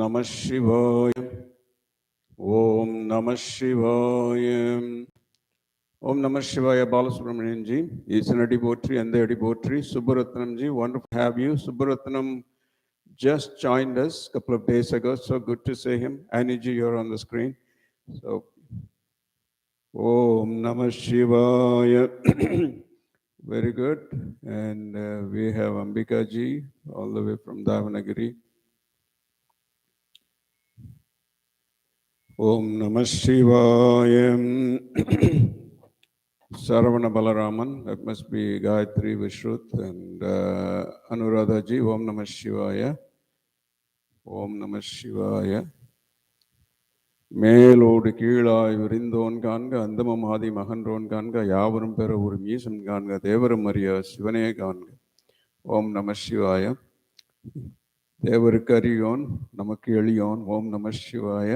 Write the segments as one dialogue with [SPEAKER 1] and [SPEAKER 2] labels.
[SPEAKER 1] Nama Shivaya. Om Nama Shivaya. Om Nama Shivaya. Balasubramanian ji, Isanadi Potri and the Adi Potri, Subbaratnam ji, wonderful to have you. Subbaratnam just joined us a couple of days ago, so good to see him. Annie ji, you're on the screen. So, Om Nama Shivaya. Very good. And we have Ambika ji, all the way from Davanagiri. Om Namah Shivaya. Saravana Balaraman, that must be Gayatri Vishruth, and Anuradha ji, Om Namah Shivaya. Om Namah Shivaya. மேலோடு கீழாய் விரிந்தோன் காண்க அந்தமம் ஆதி மகன்றோன் காண்க யாவரும் பெற ஒரு meson காண்க தேவரும் அறிய சிவனே காண்க. ஓம் நம சிவாய. தேவருக்கு அறியோன் நமக்கு எளியோன். ஓம் நம சிவாய.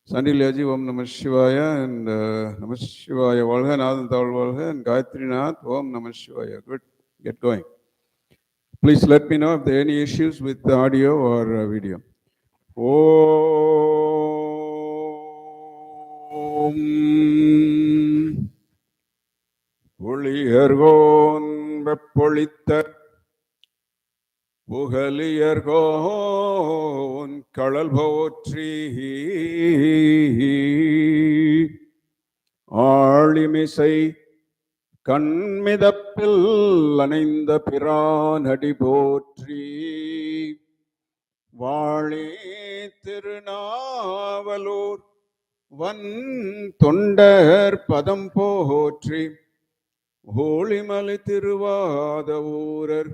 [SPEAKER 1] Sandilyaji, Om Namah Shivaya, and Namah Shivaya Valga, Nathan Tawal Valga, and Gayatri Nath, Om Namah Shivaya. Good, get going. Please let me know if there are any issues with the audio or video. Om Puliyargon Beppolittar புகலியர்கோன் கடல் போற்றி ஆழிமிசை கண்மிதப்பில் அணைந்த பிரானடி போற்றி வாழி திருநாவலூர் வன் தொண்டர் பதம் போற்றி ஊழிமலை திருவாத ஊரர்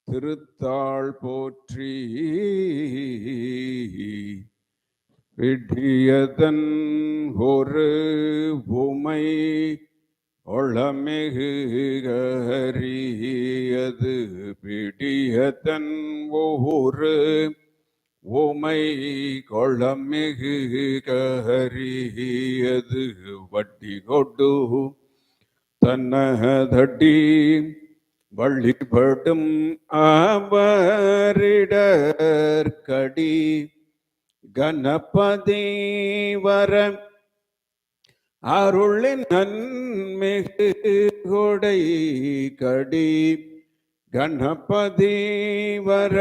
[SPEAKER 1] திருத்தாள் போற்றி விடியதன் ஒரு உமை ஒளமிகு கரியது விடியதன் ஒரு உமை கொளமிகு கரியது வட்டி கொடு தன்னதடி வழிபடும் அவரிடர் கடி கணபதி வர அருளின் நன்மிகு கொடை கடி கணபதி வர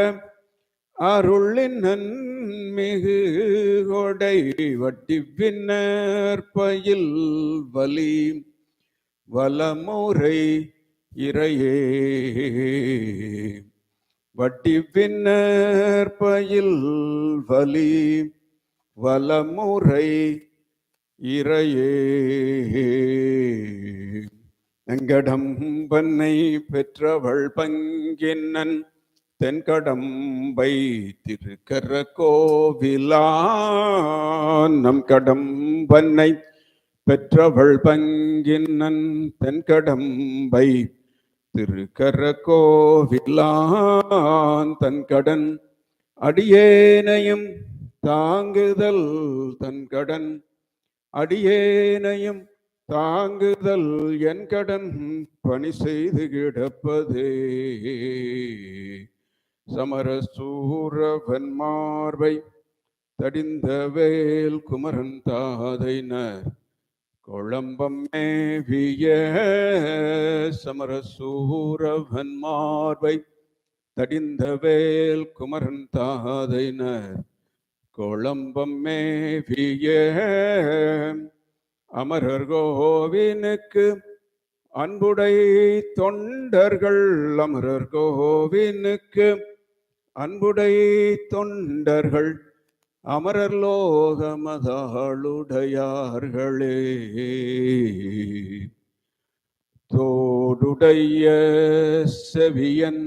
[SPEAKER 1] அருளின் நன்மிகு கொடை வட்டி பின்னர் பயில் வலி வலமுறை இறையே வட்டி பின்னர் பயில் வலி வலமுறை இறையே நங்கடம்பன்னை பெற்றவள் பங்கினன் தென்கடம்பை திருக்கர கோவிலான் நம் கடம்பன்னை பெற்றவள் பங்கினன் தென்கடம்பை திருக்கர கோவிலான் தன்கடன் அடியேனையும் தாங்குதல் தன்கடன் அடியேனையும் தாங்குதல் என் கடன் பணி செய்து கிடப்பதே சமரசூரவன் மார்பை தடிந்த வேல் குமரன் தாதைனர் கொளம்பம் மேவிய சமரசூரவன் மார்பை தடிந்த வேல் குமரன் தாதைனர் கொளம்பம் மேவிய அமரர் கோவினுக்கு அன்புடை தொண்டர்கள் அமரர் கோவினுக்கு அன்புடை தொண்டர்கள் அமரர் லோகமதாளுடையார்களே தோடுடைய செவியன்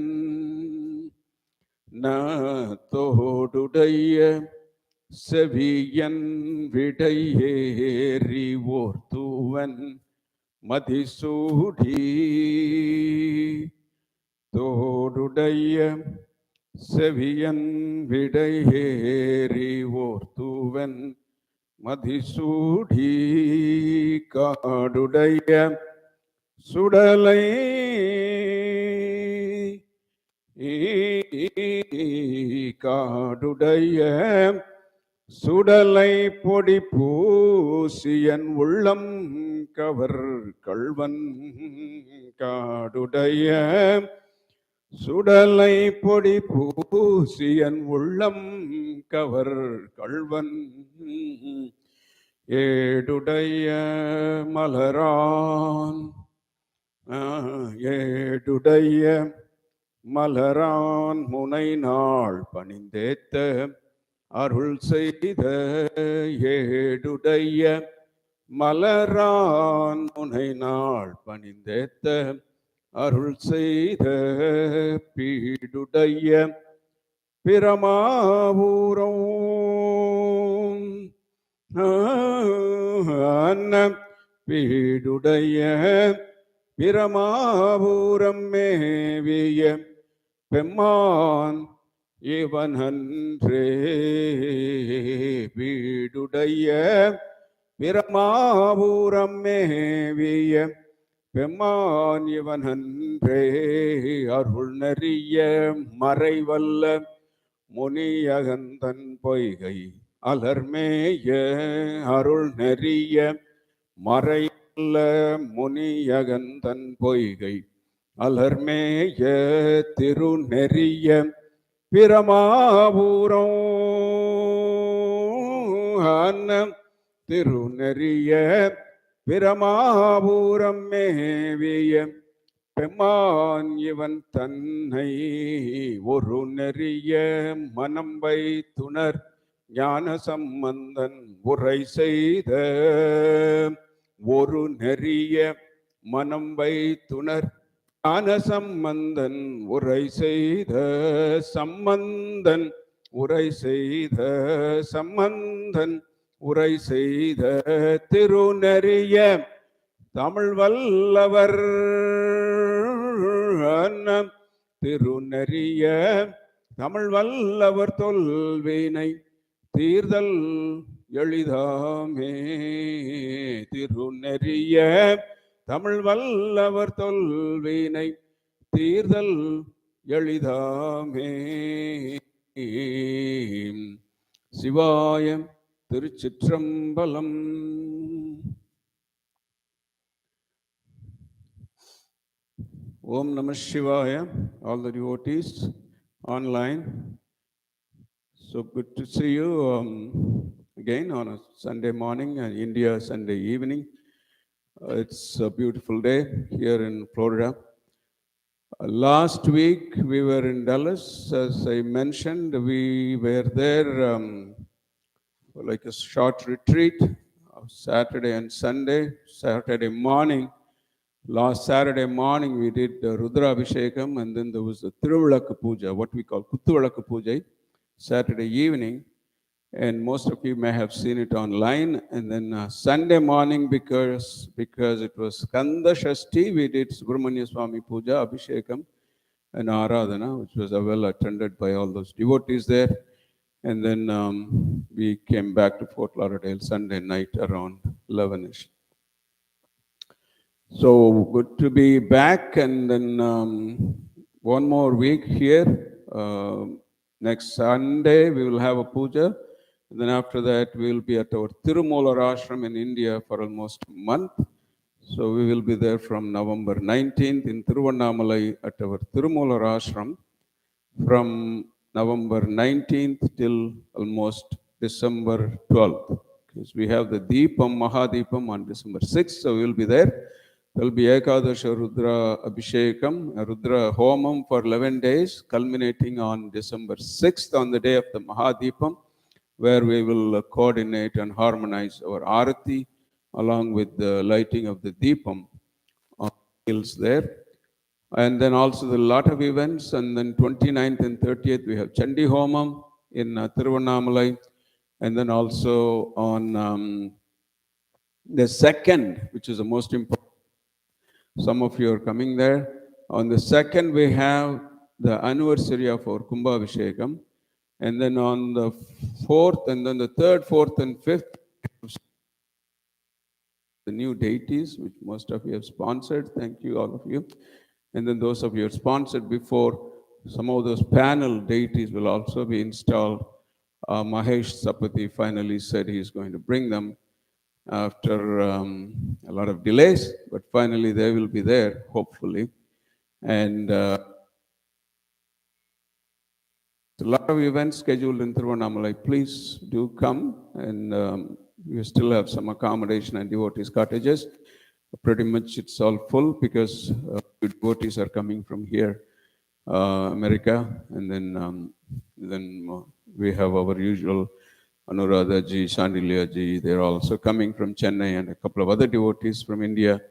[SPEAKER 1] தோடுடைய செவியன் விடையேறி ஓர்த்துவன் மதிசூடி தோடுடைய செவியன் விடையேறி ஓர்த்துவன் மதிசூடி காடுடைய சுடலை காடுடைய சுடலை பொடி பூசியன் உள்ளம் கவர் கள்வன். காடுடைய சுடலை பொடி பூசியன் உள்ளம் கவர் கள்வன். ஏடுடைய மலரான் ஏடுடைய மலரான் முனை நாள் பணிந்தேத்த அருள் செய்த. ஏடுடைய மலரான் முனை நாள் பணிந்தேத்த அருள் செய்த. பீடுடைய பிரமாபூரம் பீடுடைய பிரமாபூரம் மேவிய பெம்மான் இவனன்றே. பீடுடைய பிரமாபூரம் மேவிய பெம்மான் இவனன்றே. அருள் நெறிய மறைவல்ல முனியகந்தன் பொய்கை அலர்மேய. அருள் நெறிய மறைவல்ல முனியகந்தன் பொய்கை அலர்மேய. திருநெறிய பிரமாபூரம் திருநெறிய பிரமாபூரம் மேவிய பெம்மான் இவன் தன்னை ஒரு நெறிய மனம் வைத்துணர் ஞான சம்பந்தன் உரை செய்த. ஒரு நெறிய மனம் வைத்துணர் ஞான சம்பந்தன் உரை செய்த. சம்பந்தன் உரை செய்த சம்பந்தன் உரை செய்த. திருநெறிய தமிழ் வல்லவர் திருநெறிய தமிழ் வல்லவர் தொல்வினை தீர்தல் எளிதாமே. திருநெறிய தமிழ் வல்லவர் தொல்வினை தீர்தல் எளிதாமே. சிவாயம் திருச்சிற்றம்பலம். Om Nama Shivaya, all the devotees online. So good to see you again on a Sunday morning and India Sunday evening. It's a beautiful day here in Florida. Last week we were in Dallas. As I mentioned, we were there for like a short retreat of Saturday and Sunday. Saturday morning, last Saturday morning we did Rudra Abishekam, and then there was the Tiruvazagam Puja, what we call Kuttuvalakku Puja, Saturday evening. And most of you may have seen it online. And then Sunday morning, because it was Skanda Shashti, we did Sivoham Swami Puja, Abishekam and Aradhana, which was well attended by all those devotees there. And then we came back to Fort Lauderdale Sunday night around 11ish. So good to be back. And then one more week here. Next Sunday we will have a puja. And then after that we will be at our Tirumoolar Ashram in India for almost a month. So we will be there from November 19th in Tiruvannamalai at our Tirumoolar Ashram from November 19th till almost December 12th. Because we have the Deepam, Mahadipam on December 6th, so we will be there. There will be Ekadasha Rudra Abishekam, Rudra Homam for 11 days, culminating on December 6th on the day of the Mahadipam, where we will coordinate and harmonize our Arati along with the lighting of the Deepam on hills there. And then also the lot of events. And then 29th and 30th we have Chandi Homam in Tiruvannamalai. And then also on the 2nd, which is the most important, some of you are coming there. On the 2nd we have the anniversary of our Kumbhabhishekam. And then on the 4th, and then the 3rd, 4th and 5th, the new deities, which most of you have sponsored. Thank you, all of you. And then those of you who sponsored before, some of those panel deities will also be installed. Mahesh Sapati finally said he's going to bring them after a lot of delays, but finally they will be there, hopefully. And a lot of events scheduled in Tiruvannamalai. Please do come, and we still have some accommodation and devotees' cottages. Pretty much it's all full because devotees are coming from here, America, and then we have our usual Anuradha ji, Sandilya ji. They're also coming from Chennai, and a couple of other devotees from India.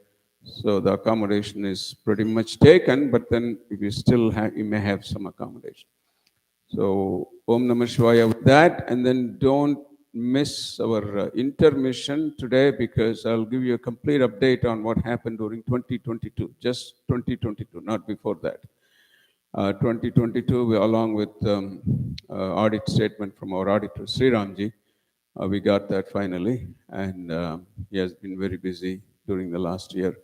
[SPEAKER 1] So the accommodation is pretty much taken, but then you may have some accommodation. So Om Namah Shivaya with that, and then don't miss our intermission today, because I'll give you a complete update on what happened during 2022, just 2022, not before that. 2022, we, along with audit statement from our auditor, Sri Ramji, we got that finally, and he has been very busy during the last year.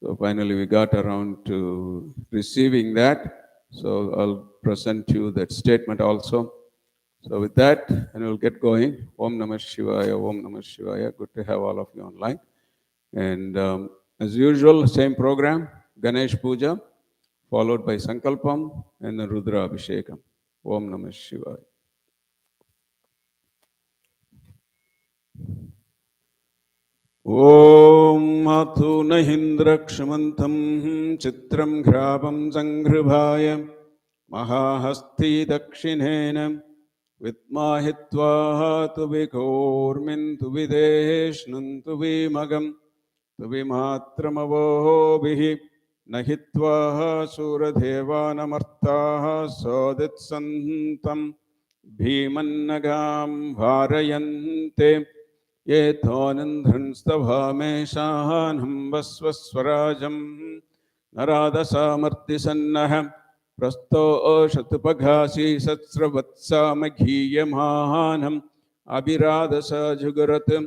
[SPEAKER 1] So finally we got around to receiving that. So I'll present you that statement also. So with that, and we'll get going. Om Namah Shivaya, Om Namah Shivaya. Good to have all of you online. And as usual, same program, Ganesh Puja, followed by Sankalpam and then Rudra Abishekam. Om Namah Shivaya. Om Mathu Nahindra Kshamantam Chitram Grabam Sangribhaya Mahahasti Dakshinenam Vitmahitva Tuvikormin Tuvideshnam Tuvimagam Tuvimatramavobihi Nahitva Suradevanamartaha Soditsantam Bhimannagam Varayante Yethanandhanstavameshanam Vasvaswarajam Naradasamartisannaham Prasto Shatupaghasi Satsravatsamakhiyamanam Abhiradasa Jugaratam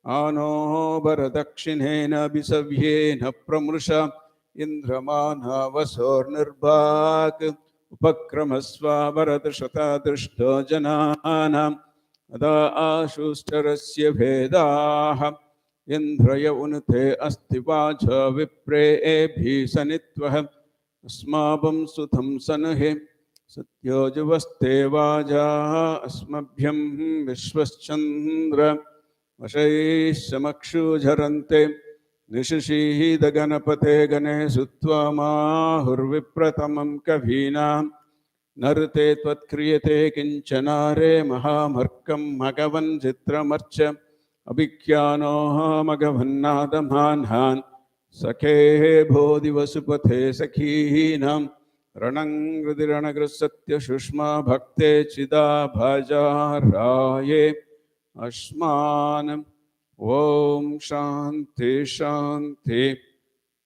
[SPEAKER 1] Ano Baradakshinena Bisavyena Pramrusha Indramana Vasor Nirbhak Upakramasva Varadashata Drishta Jananam Ada Ashustarasya Vedaha Indraya Unate Astivaja Vipre Ebhi Sanitvaha Asmabam Sutham Sanahe Satyojavaste Vaja Asmabhyam Vishwaschandra Vashay Samakshu Jarante Nishishi Daganapate Gane Sutva Mahurvipratamam Kavinam Narate Tvatkriyate Kinchanare Mahamarkam Magavan Chitramarcha Abhikyano Magavannadamanhan Sakhe Bodhi Vasupathe Sakhinam Ranang Rudiranagrasatya Shushma Bhakte Chida Bhaja Raye Ashmanam Om Shanti Shanti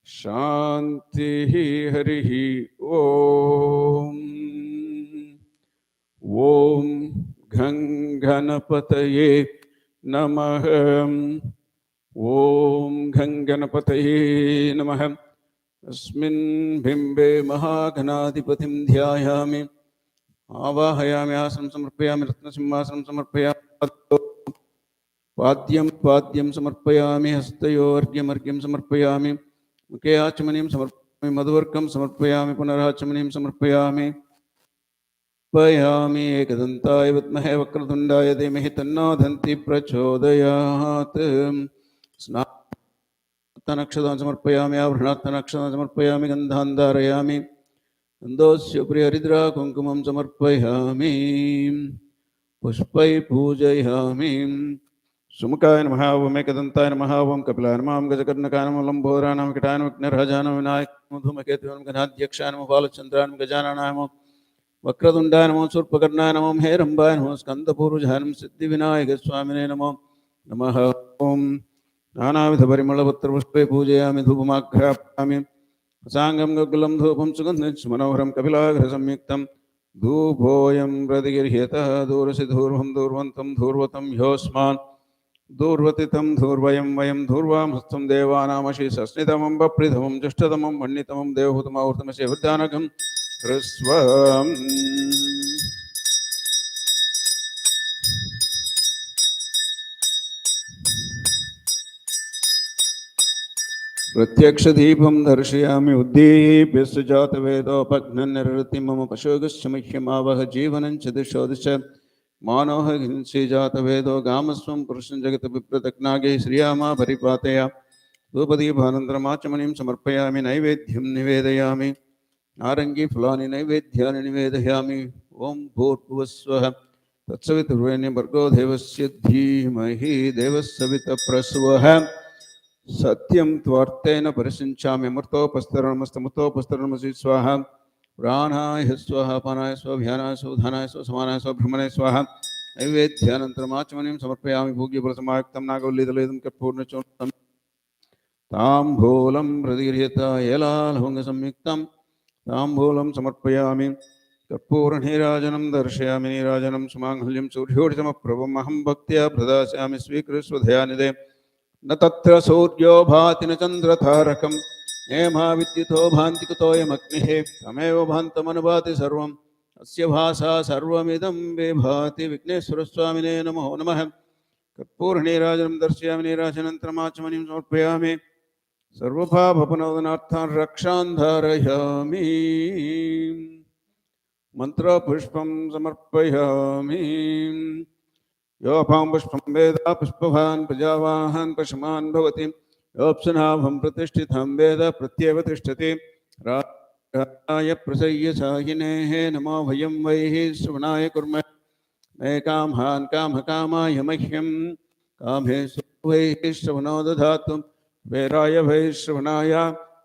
[SPEAKER 1] Shanti Harihi Om Om Ganganapataye Namah Om Ganganapataye Namah Asmin Bimbe Mahaganadipatim Dhyayami Avahayami Asam Samarpayami Ratnasimhasam Samarpayami Padyam Samarpayami Hastayo Argyam Samarpayami Mukhe Achamanim Samarpayami Madhurkam Samarpayami Punarachamanim Samarpayami Payami Ekadantaya Vitmahe Vakratundaya Dhimahi Tanno Dhanti Prachodayat Snatanakshadan Samarpayami Avranatanakshadan Samarpayami Gandhandarayami Gandosya Priyaridra Kunkumam Samarpayami Pushpai Pujayami Sumukaya Namaha Om Ekadantaya Namaha Om Kapilaya Namaha Om Gajakarnakanam Lamboranam Kitanam Viknarhajanam Vinayakam Madhumaketuvam Ganadhyakshanam Balachandranam Gajananam Vakradundaya Namo Surpakarnaya Namo Herambaya Namo Skandapurujhanam Siddhivinayaka Swamine Namo Namaha Om Nanavidha Parimalaputra Pushpe Pujayami Dhupamagrapami Sangam Gagulam Dhupam Sugandhich Manoharam Kapilagra Samyuktam Dhupoyam Pradigirhyata Dhurasidhurvam Dhurvantam Dhurvatam Yosman Dhurvatitam Dhurvayam Vayam Dhurvam Hastam Devanamashi Sasnitamam Bapridhamam Jushtadamam Vannitamam Devahutamavurtamase Vidyanagam ह्रस्वम् प्रत्यक्षदीपं दर्शयामि उद्दीप्यस्य जातवेदोपघ्नन्निरृति मम पशुगस्य मह्यमावह जीवनं च दिशो दिश मानोह हिंसे जातवेदो गामस्वं पुरुषं जगत्विप्रतज्ञागे श्रियामा परिपातया धूपदीपानन्तरमाचमनीं समर्पयामि नैवेद्यं निवेदयामि नारंगी फलानि नैवेद्यानि निवेदयामि ओं भूर्भुवस्वः तत्सवितुर्वरेण्यं भर्गो देवस्य धीमहि देवस्य सवितः सत्यं त्वर्थेन परिसिञ्चामि अमृतोपस्तरणमस्तमुतोपस्तरणमसि स्वाहा प्राणाय स्वाहा पानाय स्वाहा ध्यानाय स्वाहा उधानाय स्वाहा समानाय स्वाहा भ्रमणाय स्वाहा नैवेद्यानन्तरमाचमनीं समर्पयामि भोग्यफलसमायुक्तं नागवल्लीदलेदं कर्पूर्णचूर्णं ताम्बूलं प्रदीर्यतायलालवङ्गसंयुक्तं ताम्बूलं समर्पयामि कर्पूरनीराजनं दर्शयामि नीराजनं सुमाङ्गल्यं सूर्योर्जमप्रभम् अहं भक्त्या प्रदास्यामि स्वीकृष्वधयानिदे न तत्र सूर्यो भाति न चन्द्रतारकं नेमा विद्युतो भान्ति कुतोऽयमग्निः तमेव भान्तमनुभाति सर्वम् अस्य भासा सर्वमिदं विभाति विघ्नेश्वरस्वामिने नमो नमः कर्पूरनीराजनं दर्शयामि नीराजनन्तरमाचमनीं समर्पयामि सर्वपापनोदनार्थान् रक्षान् धारयामि मन्त्रपुष्पं समर्पयामि योऽपां पुष्पं वेद पुष्पवान् प्रजावाहन् पशुमान् भवति योऽप्सुनाभं प्रतिष्ठितं वेद प्रत्येव तिष्ठति राय प्रसय्यसायिनेः नमो भयं वैः श्रवणाय कुर्मः मे कामान् कामकामाय मह्यं कामेषु वैः श्रवणो दधातु वीराय वैः श्रवणाय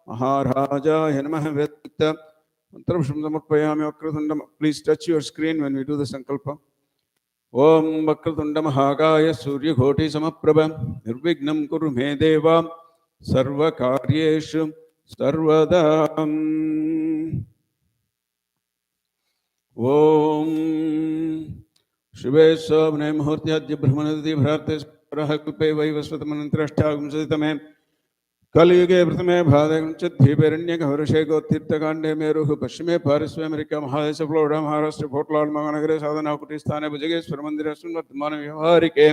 [SPEAKER 1] महाराजाय नमः वेद मंत्रपुष्पं समर्पयामि वक्रतुण्डं please touch your screen when we do the संकल्प ओम वक्रतुण्डमहाकाय सूर्यकोटिसमप्रभ निर्विघ्नं कुरु मे देव सर्वकार्येषु सर्वदा ओम शिवे स्वप्ने मुहूर्त्याद्य ब्रह्मणदि भ्राते स्परः कृपे वैवस्वतमनन्तरष्टागुंसतितमे कलियुगे प्रथमे भादे गोतीर्थकांडे मेरुः पश्चिमे पार्श्वे अमेरिका महादेश फ्लोरिडा महाराष्ट्र फोर्टलॉर्ड महानगरे साधना कुटीस्थाने भुजगेश्वर मंदिरे वर्तमान व्यवहारिके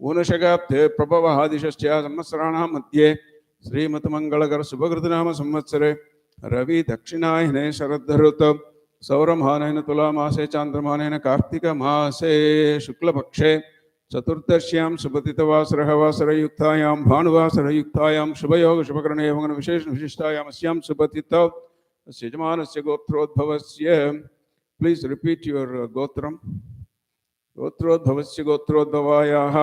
[SPEAKER 1] ऊनशकाब्दे प्रभवादिशश्च संवत्सराणां मध्ये श्रीमतमंगलकर शुभकृतनाम संवत्सरे रवि दक्षिणायने शरद्धऋतौ सौरमानेन तुलामासे चांद्रमानेन कार्तिक मासे शुक्लपक्षे चतुर्दश्यां सुपतितवासरः वासरयुक्तायां भानुवासरयुक्तायां शुभयोग शुभकरणे एवं विशेष विशिष्टायां अस्यां सुपतितौ यजमानस्य गोत्रोद्भवस्य प्लीज रिपीट योर गोत्रम गोत्रोद्भवस्य गोत्रोद्भवायाः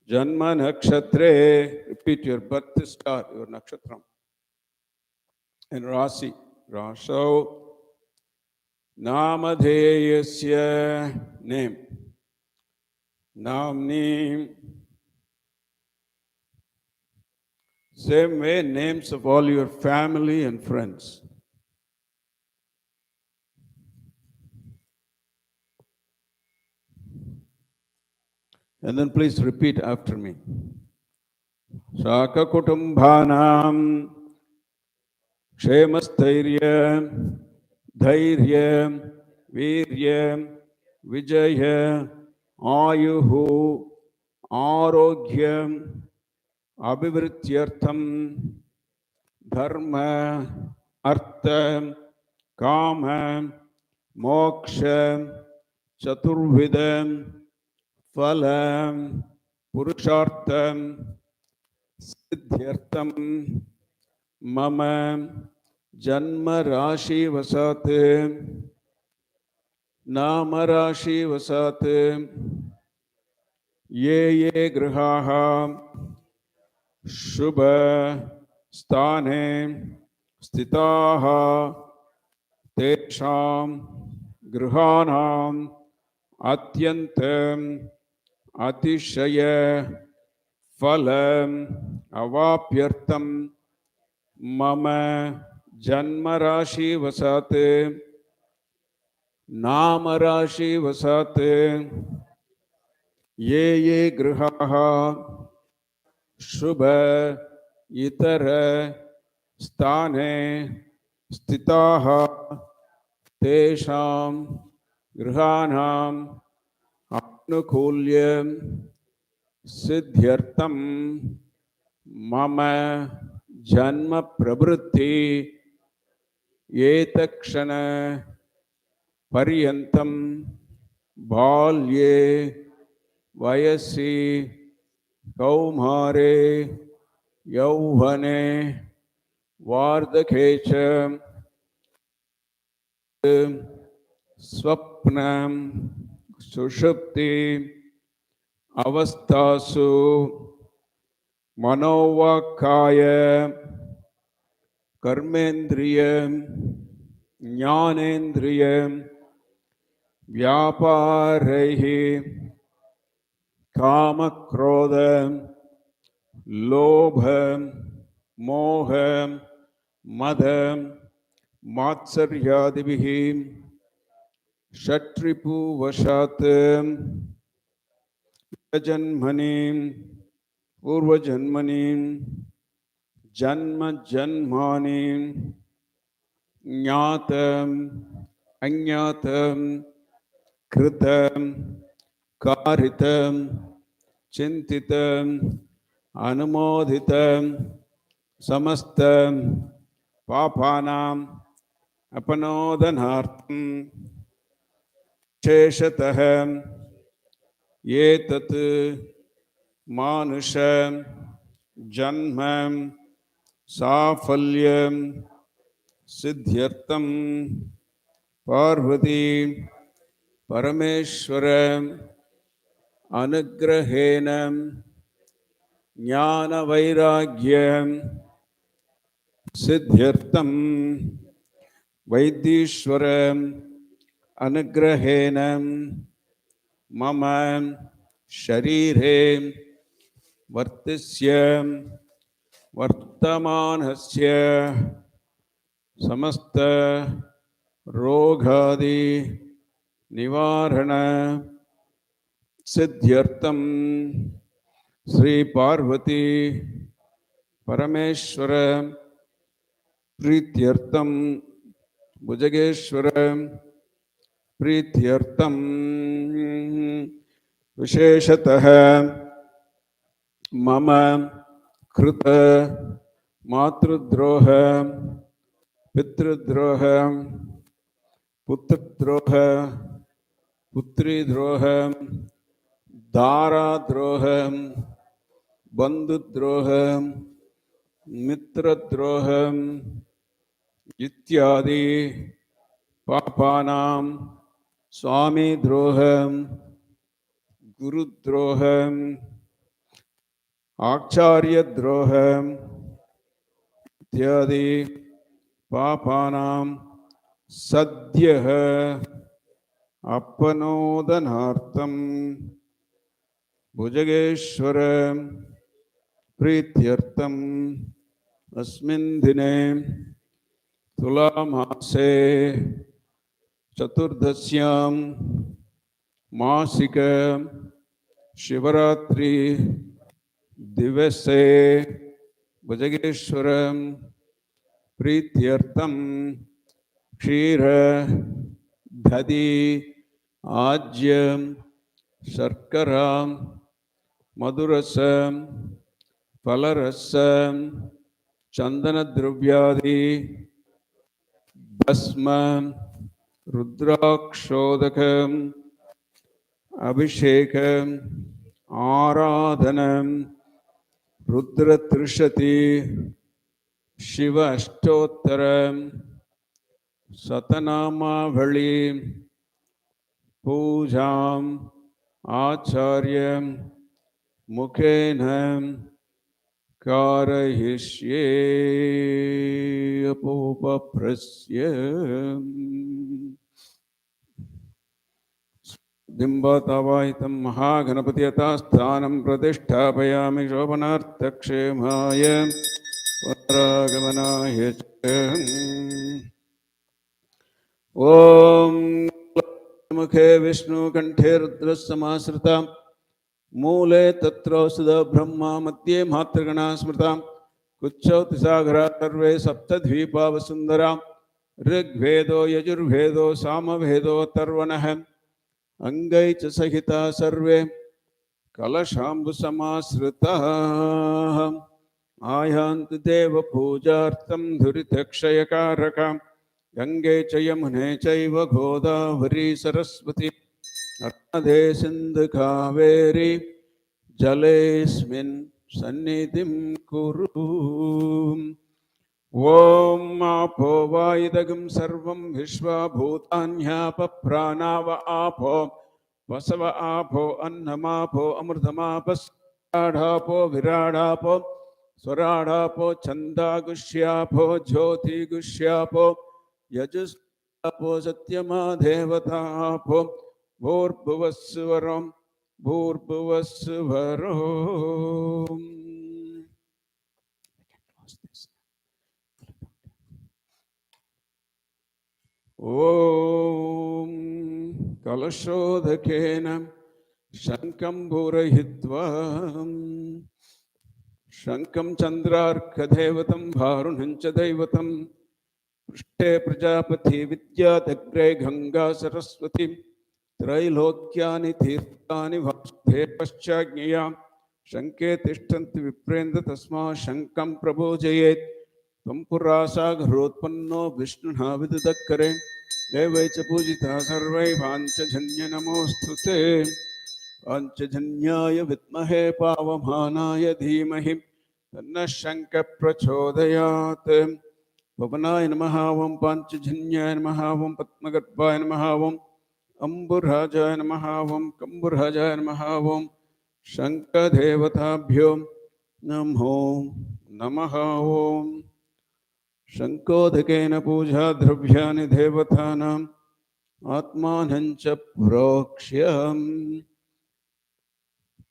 [SPEAKER 1] जन्म नक्षत्रे repeat your birth star your नक्षत्रम and Rasi, Rasho, Namadheyasya name, Namni, same way names of all your family and friends. And then please repeat after me. Shaka Kutumbhanam Kshemasthirya, Dhairya, Virya, Vijaya, Ayuhu, Arogya, Abhivrityartham, Dharma, Artha, Kama, Moksha, Chaturvidam, Phalam, Purushartham, Siddhyartham, Mama Janma Rashi Vasate Nama Rashi Vasate Ye Grahaha Shubha Sthane Stitaha Tesham Grahanam Atyantam Atishaya Phalam Avapyartam Mama Janma Rashi Vasate Nama Rashi Vasate Ye Grahaha Shubha Itara स्थाने स्थिताः तेषां गृहाणाम् अनुकूल्यं सिद्ध्यर्थं मम जन्म प्रवृत्ति एतक्षण पर्यन्तं बाल्ये वयसि कौमारे यौवने वार्धके च स्वप्नं सुषुप्ति अवस्थासु मनोवाक्काय कर्मेन्द्रिय ज्ञानेन्द्रिय व्यापारैः काम क्रोध लोभ मोह मद मात्सर्यादिभिः षट्रिपुवशात् जन्मनि पूर्वजन्मनि जन्म जन्मानि ज्ञातम् अज्ञातम् कृतम् कारितम् चिन्तितम् अनुमोदितम् समस्त पापानाम् अपनोदनार्थं शेषतः एतत् मानुष जन्म साफल्यं सिद्ध्यर्थं पार्वती परमेश्वर अनुग्रहेण ज्ञान वैराग्यं सिद्ध्यर्थं वैदीश्वर अनुग्रहेण मम शरीरे वर्तस्य वर्तमानस्य समस्त रोगादि निवारण सिद्ध्यर्थं श्री पार्वती परमेश्वर प्रीत्यर्थं भुजगेश्वर प्रीत्यर्थं विशेषतः मम कृत मातृद्रोह पितृद्रोह पुत्रद्रोह पुत्रीद्रोह दाराद्रोह बंधुद्रोह मित्रद्रोह इत्यादि पापानां स्वामी द्रोह गुरुद्रोह आचार्य द्रोह इत्यादि पापानां सद्यः अपनोदनार्थं भुजगेश्वर प्रीत्यर्थं अस्मिन् दिने तुलामासे चतुर्दश्यां मासिक शिवरात्रि दिवसे भुजगेश्वर प्रीत्यर्थं क्षीर दधि आज्यं शर्करा मधुरसं फलरसं चंदनद्रव्यादि भस्म रुद्राक्षोदकं अभिषेकं आराधनं रुद्रत्रिशति शिव अष्टोत्तरं शतनामावली पूजाम् आचार्य मुखेन कारयिष्ये अपोपप्रस्य बिंबतावाहितं महागणपति यथास्थानं प्रतिष्ठापयामि शोभनार्थक्षेमाय परागमनाय च। ओम मुखे विष्णु कंठे रुद्र समाश्रिता मूले तत्रौषध ब्रह्मा मध्ये मातृगणा स्मृता कुच्चौतिसागरा सर्वे सप्तद्वीपा वसुंधरा ऋग्वेदो यजुर्वेदो सामवेदो अथर्वणः अंगै च सहिता सर्वे कलशाम्बुसमाश्रिताः आयान्तु देवपूजार्थं धुरितक्षयकारकां गंगे च यमुने चैव गोदावरी सरस्वती नर्मदे सिन्धु कावेरी जलेऽस्मिन् सन्निधिं कुरु। ॐ आपो वायुदगं सर्वं विश्वभूतान्यापप्राणाव आपो वसव आपो अन्नमापो अमृतमापो विराडापो स्वराडापो छन्दागुष्यापो ज्योतिगुष्यापो यजुस्यापो सत्यमा देवतापो भूर्भुवस्सुवरं भूर्भुवस्सुवरो। ॐ कलशोदकेन शङ्खं पूरयित्वा शङ्खं चन्द्रार्कदैवतं भारुणं च दैवतं पृष्ठे प्रजापति विद्यादग्रे गंगा सरस्वती त्रैलोक्यानि तीर्थानि वासुदेवश्चाज्ञया शङ्खे तिष्ठन्ति विप्रेन्द्र तस्मात् शङ्खं प्रभूजयेत् त्वं पुरा सागरोत्पन्नो विष्णुना विदुदक्करे देवै च पूजिता सर्वै पाञ्चजन्य नमोऽस्तु ते पाञ्चजन्याय विद्महे पावमानाय धीमहि तन्नः शङ्खः प्रचोदयात्। पवनाय नमः ओं पाञ्चजन्याय नमः ओं पद्मगर्भाय नमः ओं अम्बुराजाय नमः ओं कम्बुराजाय नमः ओं शङ्खदेवताभ्यो नमो नमः। ओं शङ्खोदकेन पूजा द्रव्याणि देवतानाम् आत्मानं च प्रोक्ष्य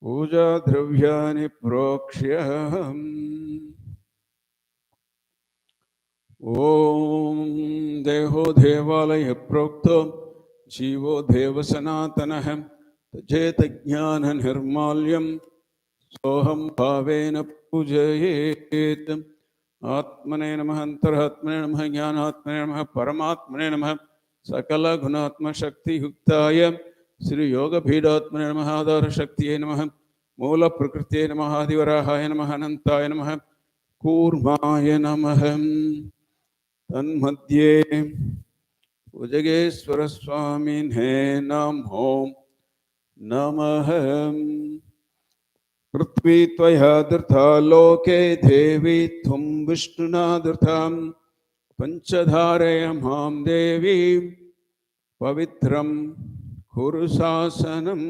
[SPEAKER 1] पूजा द्रव्याणि प्रोक्ष्य ॐ देहो देवालय प्रोक्तो जीवो देव सनातनः तजेत ज्ञान निर्माल्यं सोहं भावेन पूजयेत्। आत्मने नमः अंतरात्मने नमः ज्ञानात्मने नमः परमात्मने नमः सकल गुणात्म शक्ति युक्ताय श्री योग भीडात्मने नमः आधार शक्तिये नमः मूल प्रकृतिये नमः आदिवराहाय नमः अनंताय नमः कूर्माय नमः। तन्मध्ये भुजगेश्वर स्वामिने नमो नमः। पृथ्वी त्वया धृता लोके देवी त्वं विष्णुना धृतां पंचधारय मां देवी पवित्रं कुरु शासनम्।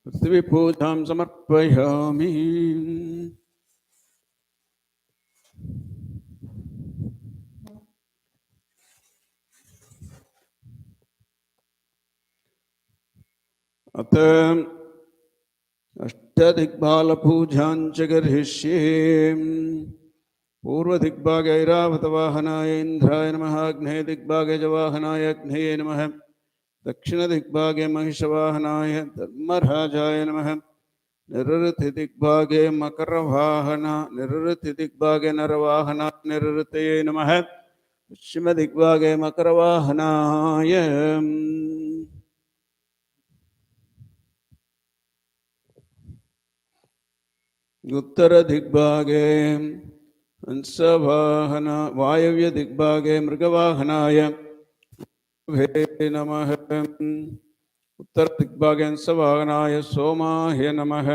[SPEAKER 1] पृथ्वी पूजां समर्पयामि। अत अष्टदिग्बालपूजाञ्च करिष्ये। पूर्वदिग्भागे ऐरावतवाहनाय इंद्राय नमः अग्नेय दिग्भागे जवाहनाय अग्नेये नमः दक्षिणदिग्भागे महिषवाहनाय धर्मराजाय नमः निरृतिदिग्भागे मकरवाहना निरृतिदिग्भागे नरवाहना निरृतये नमः पश्चिमदिग्भागे मकरवाहनाय उत्तरदिग्भागे हंसवाहन वायव्य दिग्भागे मृगवाहनाय नमः उत्तर दिग्भागे हंसवाहनाय सोमाय नमः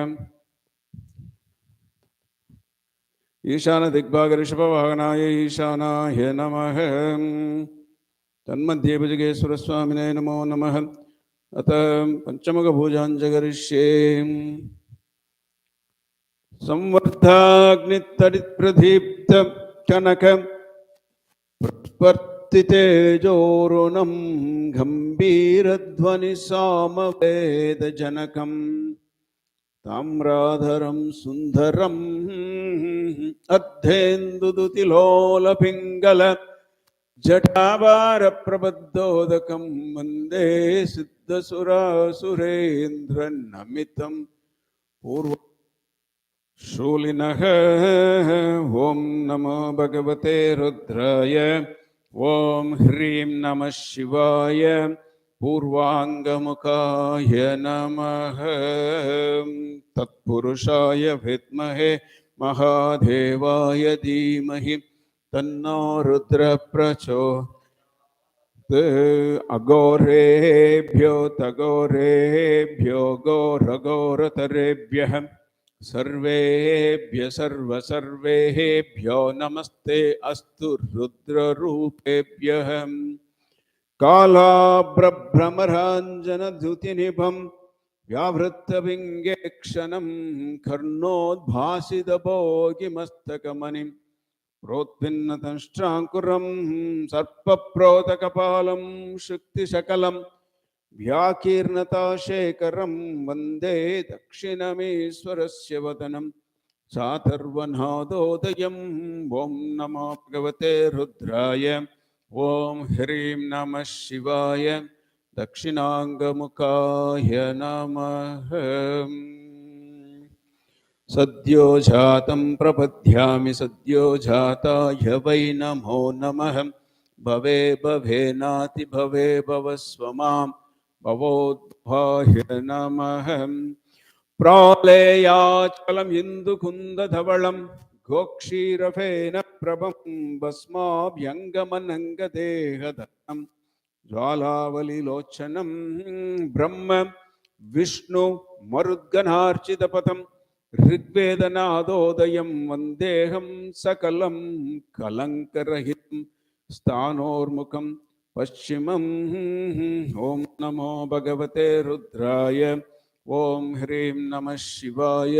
[SPEAKER 1] ईशान दिग्भागे ऋषभवाहनाय ईशानाय नमः तन्मध्ये भुजगेश्वर स्वामिने नमो नमः। अत पंचमुख भुजाञ्च करिष्ये। संवर्धाग्नितडिप्रदीप्त कनक प्रस्पर्तितेजोरुणं गंभीरध्वनि सामवेदजनकं ताम्राधरं सुंदरं अर्धेन्दुदुतिलोलपिङ्गल जटाभार प्रबद्धोदकं वन्दे सिद्धसुरासुरेन्द्रनमितं पूर्व शूलिनः ॐ नमो भगवते रुद्राय ॐ ह्रीं नमः शिवाय पूर्वाङ्गमुखाय नमः तत्पुरुषाय विद्महे महादेवाय धीमहि तन्नो रुद्रः प्रचोदयात् अघोरेभ्यो तघोरेभ्यो घोरघोरतरेभ्यः सर्वेभ्यो नमस्ते अस्तु रुद्ररूपेभ्यः कालाभ्रमराञ्जनद्युतिनिभं व्यावृत्तविङ्गेक्षणं कर्णोद्भासितभोगिमस्तकमणिं प्रोत्पिन्नतंष्ट्राङ्कुरं सर्पप्रोतकपालं शुक्तिशकलं व्याकीर्णताशेखरं वन्दे दक्षिणमीश्वरस्य वदनं साथर्वनादोदयं ॐ नमो भगवते रुद्राय ॐ ह्रीं नमः शिवाय दक्षिणाङ्गमुखाय नमः सद्यो जातं प्रपद्यामि सद्यो जाताय वै नमो नमः भवे भवेनाति भवे भवस्व मां भवोद्भाय नमः प्रालेयाचलं इन्दुकुन्दधवलं गोक्षीरफेन प्रभं भस्माभ्यङ्गमनङ्गदेहदत्तं ज्वालावलिलोचनं ब्रह्म विष्णु मरुद्गणार्चितपथं ऋग्वेदनादोदयं वन्देऽहं सकलं कलङ्करहितं स्थानोर्मुखं पश्चिमं ॐ नमो भगवते रुद्राय ॐ ह्रीं नमः शिवाय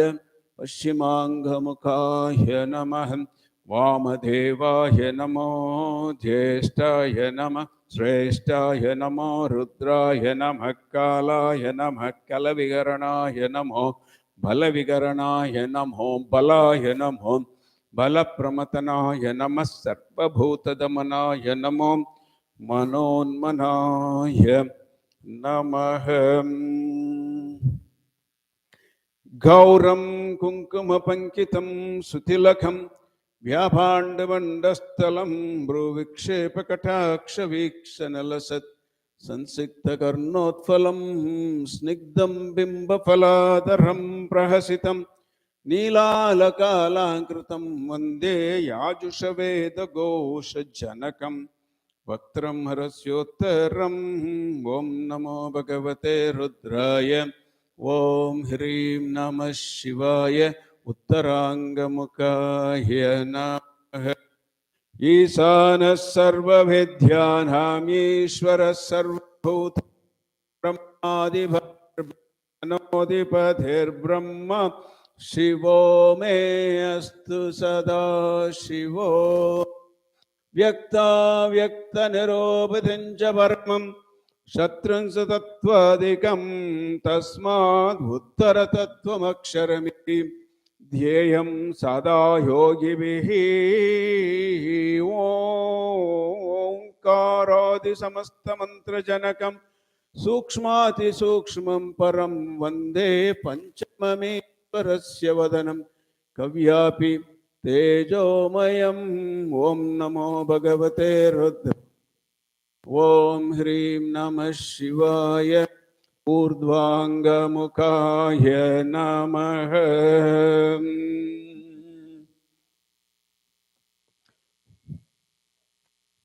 [SPEAKER 1] पश्चिमाङ्गमुखाय नमः वामदेवाय नमो ज्येष्ठाय नमः श्रेष्ठाय नमो रुद्राय नमः कालाय नमः कलविकरणाय नमो बलविकरणाय नमो बलाय नमो बलप्रमतनाय नमः सर्वभूतदमनाय नमो मनोन्मनाय नमः गौरं कुङ्कुमपङ्कितं सुतिलकं व्याभाण्डमण्डस्थलं भ्रूविक्षेपकटाक्षवीक्षणलसत् संसिक्तकर्णोत्फलं स्निग्धं बिम्बफलाधरं प्रहसितं नीलालकालाङ्कृतं वन्दे याजुषवेदघोषजनकं वक्त्रं हरस्योत्तरं ॐ नमो भगवते रुद्राय ॐ ह्रीं नमः शिवाय उत्तराङ्गमुखाय नमः ईशानः सर्वविद्यानां ईश्वरः सर्वभूत ब्रह्माधिपतिर्ब्रह्म शिवो मे अस्तु सदा शिवो व्यक्ताव्यक्तनिरोपधिं च परमं शत्रुं स तत्त्वादिकं तस्माद् उत्तरतत्त्वमक्षरमिति ध्येयं सदा योगिभिः ओंकारादिसमस्तमन्त्रजनकं सूक्ष्मातिसूक्ष्मं परं वन्दे पञ्चममेश्वरस्य वदनं कव्यापि तेजोमयं ॐ नमो भगवते रुद्र ॐ ह्रीं नमः शिवाय ऊर्ध्वाङ्गमुखाय नमः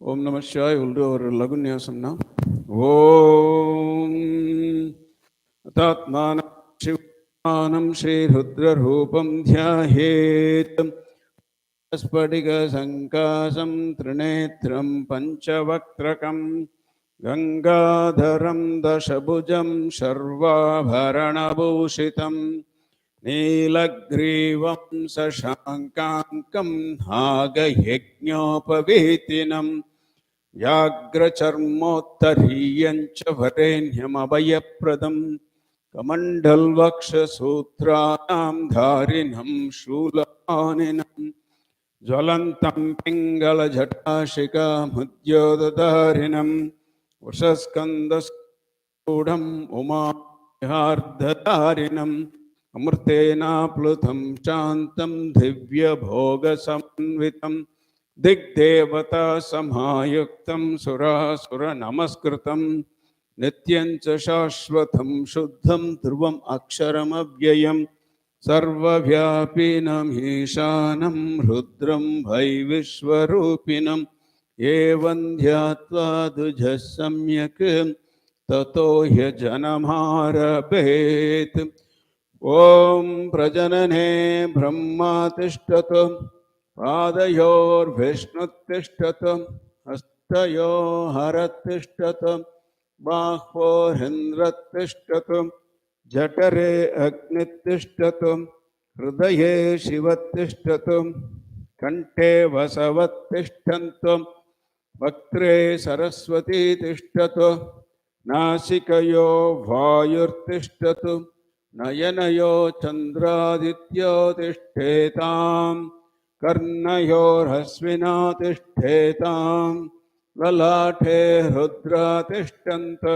[SPEAKER 1] ओम नमः शिवाय और लघुन्यासम नाम ओम तात्मानं शिवानं श्री रुद्र रूपं ध्यायेत् स्फटिकसङ्काशं त्रिनेत्रं पञ्चवक्त्रकं गंगाधरं दशभुजं सर्वाभरणभूषितं नीलग्रीवं शशाङ्काङ्कं नागयज्ञोपवीतिनं व्याघ्रचर्मोत्तरीयं च वरेण्यमभयप्रदं कमण्डलवक्षसूत्राणां धारिणं शूलपाणिनं ज्वलन्तं पिङ्गलजटाशिखामुद्योतधारिणं वशस्कन्धस्फुटम् उमाहार्धधारिणं अमृतेनाप्लुतं शान्तं दिव्यभोगसमन्वितं दिग्देवता समायुक्तं सुरासुरनमस्कृतं नित्यं च शाश्वतं शुद्धं ध्रुवम् अक्षरमव्ययम् सर्वव्यापिनम् ईशानं रुद्रं वै विश्वरूपिणम् एवं ध्यात्वा दुजः सम्यक् ततो ह्यजनमारभेत्। ॐ प्रजनने ब्रह्मा तिष्ठतु पादयोर्विष्णुतिष्ठतु हस्तयो हरतिष्ठतु बाह्वोरिन्द्रतिष्ठतु जठरे अग्नितिष्ठतु हृदये शिवतिष्ठतु कंठे वसवतिष्ठन्तु वक्त्रे सरस्वती तिष्ठतु नासिकयो वायुर्तिष्ठतु नयनयो चन्द्रादित्यो तिष्ठेताम् कर्णयोर्हस्विना तिष्ठेताम् ललाटे रुद्रा तिष्ठन्तु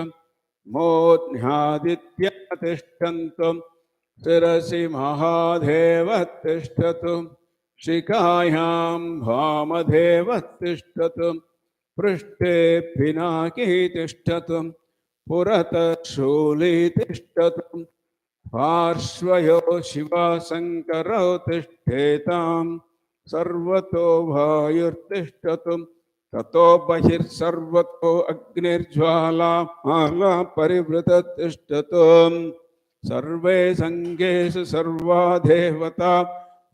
[SPEAKER 1] मूर्ध्न्यादित्या तिष्ठन्तु शिरसि महादेवः तिष्ठतु शिखायां वामदेवः तिष्ठतु पृष्ठे पिनाकी तिष्ठतु पुरतः शूली तिष्ठतु पार्श्वयो शिवशङ्करौ तिष्ठेताम् सर्वतो वायुर्तिष्ठतु ततो बहिर्सर्वतो अग्निर्ज्वाला माला परिवृतः तिष्ठतु सर्वे संगेषु सर्वा देवता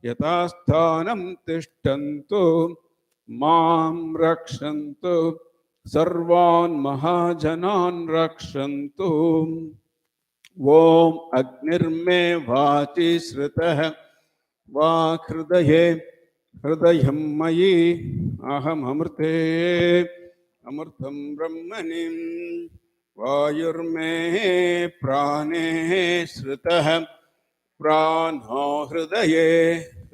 [SPEAKER 1] यथास्थानं तिष्ठन्तु मां रक्षन्तु सर्वान् महाजनान् रक्षन्तु। ॐ अग्निर्मे वाचि श्रुतः वाक् हृदये हृदयं मयि अहममृते अमृतं ब्रह्मणि वायुर्मे प्राणे श्रुतः प्राणो हृदये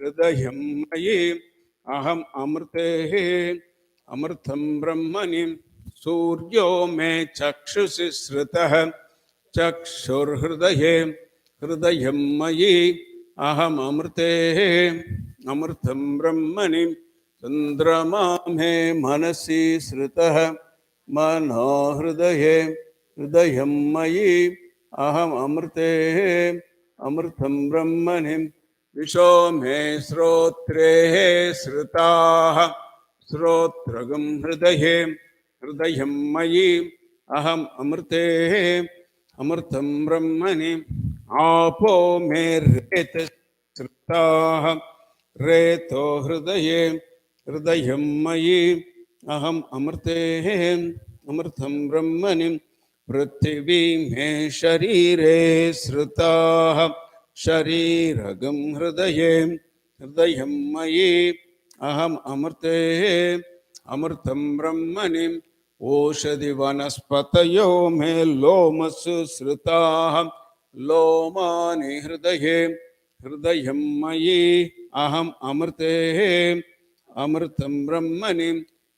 [SPEAKER 1] हृदयं मयि अहम् अमृते अमृतं ब्रह्मणि सूर्यो मे चक्षुषि श्रुतः चक्षुर्हृदये हृदयं मयि अहम् अमृते अमृतं ब्रह्मणि चन्द्रमा मे मनसि श्रुतः मनो हृदये हृदयं मयि अहम् अमृते अमृतं ब्रह्मणि विशो मे श्रोत्रे श्रुताः श्रोत्रगं हृदये हृदयं मयि अहम् अमृते अमृतं ब्रह्मणि आपो मे रेत श्रुताः रेतो हृदये हृदयं मयि अहम् अमृते अमृतं ब्रह्मणि पृथिवी मे शरीरे श्रुताः शरीरगं हृदये हृदयं मयि अहम् अमृते अमृतं ब्रह्मणि ओषधि वनस्पतयो मे लोमसु श्रुताः लोमानि हृदये हृदयं मयि अहम् अमृते अमृतं ब्रह्मणि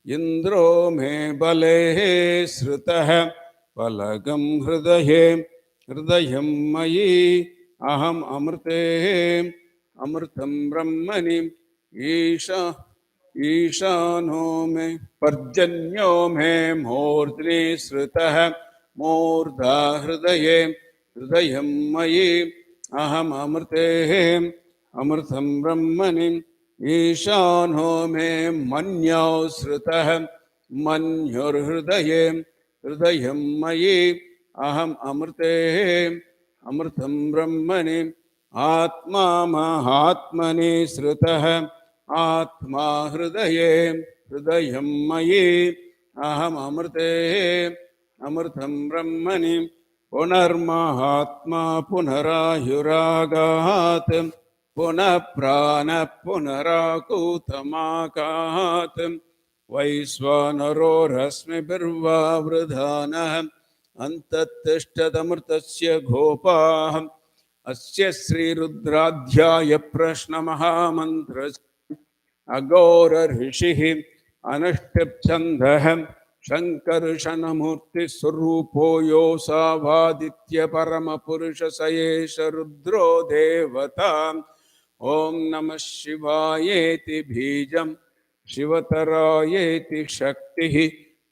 [SPEAKER 1] इन्द्रो मे बले श्रुतः बलगं हृदये हृदयं मयि अहम् अमृते अमृतं ब्रह्मणि ईशानो मे पर्जन्यो मे मूर्ध्नि श्रुतः मूर्धा हृदये हृदयं मयि अहम् अमृते अमृतं ब्रह्मणि ईशानो मे मन्यौ श्रुतः मन्युर्हृदये हृदयं मयि अहम् अमृते अमृतं ब्रह्मणि आत्मा महात्मनि श्रुतः आत्मा हृदये हृदयं मयि अहम् अमृते अमृतं ब्रह्मणि पुनर्महात्मा पुनरायुरागात् पुनः प्राण पुनराकूतमाकात् वैश्वानरोरश्मिभिर्वावृधानः अन्तत्तिष्ठदमृतस्य गोपाः अस्य श्रीरुद्राध्याय प्रश्नमहामन्त्रस्य अघोर ऋषिः अनुष्ठिप् छन्दः शङ्कर्षणमूर्ति स्वरूपो योऽसावादित्य परमपुरुष स एष रुद्रो देवता ॐ नमः शिवायेति बीजं शिवतरायेति शक्तिः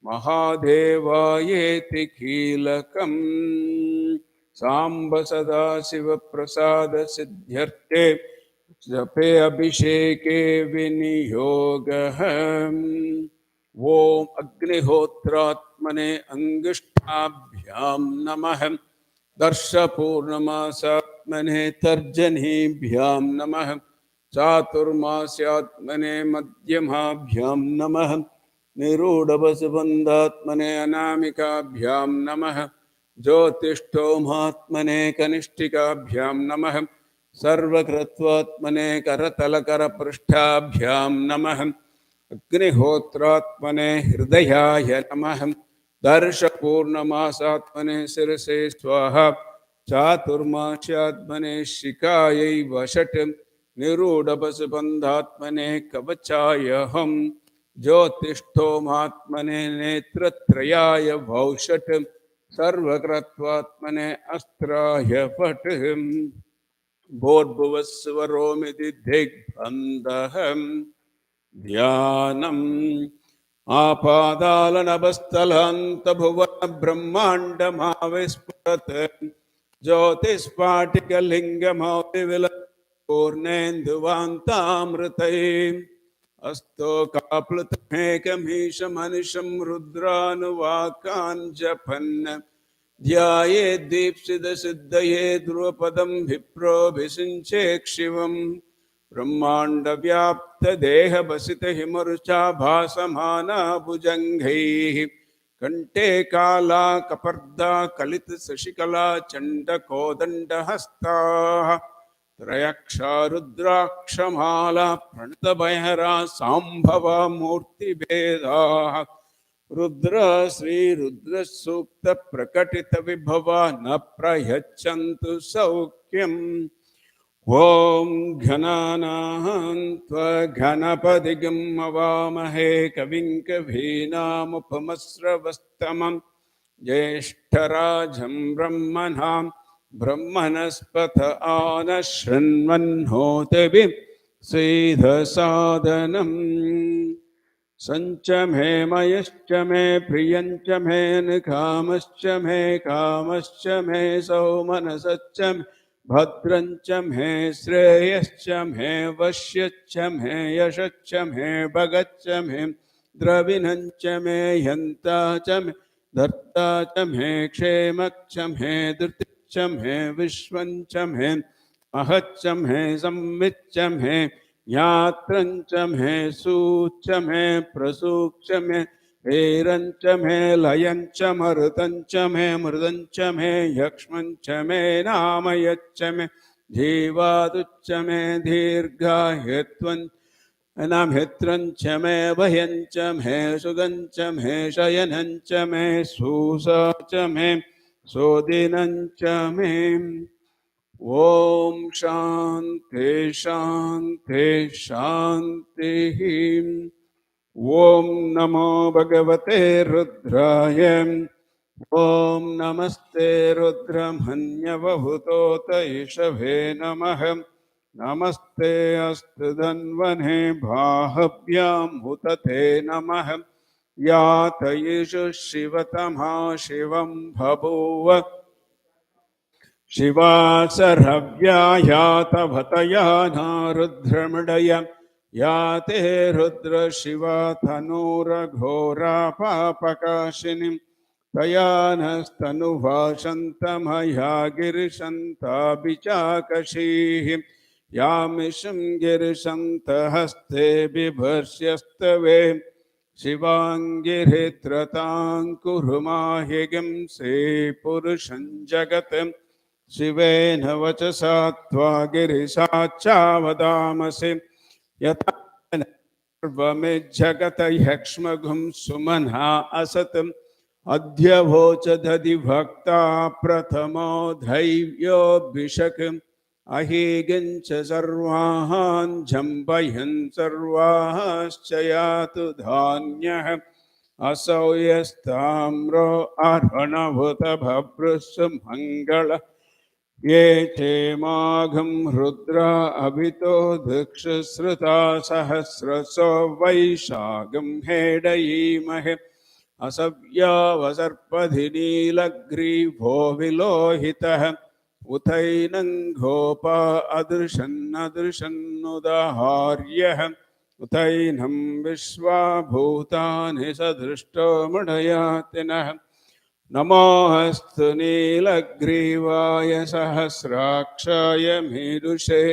[SPEAKER 1] महादेवायेति कीलकम् सांब सदा शिव प्रसाद सिद्ध्यर्थे जपे अभिषेके विनियोगः ओम अग्निहोत्रात्मने अंगुष्ठाभ्यां नमः दर्शपूर्णमासात्मने तर्जनीभ्यां नमः चातुर्मास्यात्मने मध्यमाभ्यां नमः निरूढवसुबन्धात्मने अनामिकाभ्यां नमः ज्योतिष्ठोमात्मने कनिष्ठिकाभ्यां नमः सर्वकृत्वात्मने करतलकरपृष्ठाभ्यां नमः अग्निहोत्रात्मने हृदयाय नमः दर्शपूर्णमासात्मने शिरसे स्वाहा चातुर्मास्यात्मने शिखायै वषट् निरूढवसुबन्धात्मने कवचाय हम ज्योतिष्ठोमात्मने नेत्रत्रयाय वौषट् सर्वकृत्वात्मने अस्त्राय फट् भूर्भुवस्सुवरोमिति दिग्बन्धः ध्यानम् आपादालनभस्थलान्तभुवन ब्रह्माण्डमाविस्फुरत् ज्योतिष्पाटिकलिङ्गमाविविलपूर्णेन्दुवान्तामृतैः अस्तोकाप्लुतमेकमीशमनिशं रुद्रानुवाकान् जपन् ध्यायेद्दीप्सितसिद्धये ध्रुवपदं विप्रोऽभिषिञ्चेक्षिवम् ब्रह्माण्डव्याप्तदेहभसितहिमरुचा भासमाना कंठे काला कपर्दा कलित शशिकला चण्डकोदण्डहस्ता त्रयक्षा रुद्राक्षमाला प्रणतभयहरा सांभवा मूर्तिभेदाः रुद्र श्री रुद्र सूक्त प्रकटित विभवा न प्रयच्छन्तु सौख्यम् ओम घनानां त्वा घनपतिगं अवामहे कविं कवीनामुपमस्रवस्तमं ज्येष्ठराजं ब्रह्मणां ब्रह्मणस्पत आनशृण्वन्नोतिभिः सीदसादनम् सञ्च मे मयश्च मे प्रियञ्च मे निकामश्च मे कामश्च मे सौमनसश्च मे भद्रञ्च मे श्रेयश्च मे वश्यश्च मे यशश्च मे भगच्च मे द्रविणञ्च मे हन्ता च मे धर्ता च मे क्षेमच्च मे धृतिश्च मे विश्वञ्च मे महच्च मे संविच्च मे ज्ञात्रञ्च मे सूच्च मे प्रसूच्च मे वीरञ्च मे लयञ्च मरुतञ्च मे मृदञ्च मे यक्ष्मञ्च मे नामयच्च मे जीवादुच्च मे दीर्घायुत्वञ्च नामहित्रञ्च मे भयञ्च मे सुगञ्च मे शयनञ्च मे सूसा च मे सोदिनञ्च मे ओम शांति शांति शांति। ओम नमो भगवते रुद्राय ओम नमस्ते रुद्रमन्यवहुतोत ईशवे नमः नमस्ते अस्तु धन्वने बाहव्यां हुतते नमः यातयिषु शिवतमा शिवं बभूव शिवासरव्यायातभतया नारुद्रमृडय याते रुद्र शिवा तनूरघोरा पापकाशिनीं तया नस्तनुभाषन्तमया गिरिशन्ताभिचाकशीः यामिषं गिरिशन्तहस्ते बिभर्ष्यस्तवे शिवाङ्गिरित्रतां कुरु माह्यगिं से पुरुषं जगत् शिवेन वचसा त्वा गिरिशाच्चावदामसि यथा सर्वमिज्जगत यक्ष्मघुं सुमना असत् अद्य वोचदधि भक्ता प्रथमो धैर्योऽभिषक् अहीगिञ्च सर्वान् जम्बयन् सर्वाश्च यातु धान्यः असौ यस्ताम्रो अर्हणभूतभभृषु मङ्गल ये चेमाघं रुद्रा अभितो दीक्षश्रुता सहस्रसो वैशाखं हेडयीमहे असव्यावसर्पधिनीलग्रीवो विलोहितः उथैनं गोपा अदृशन्नदृशन्नुदाहार्यः उथैनं विश्वाभूतानि सदृष्टो मृडयातिनः नमोऽस्तु नीलग्रीवाय सहस्राक्षाय मीदुषे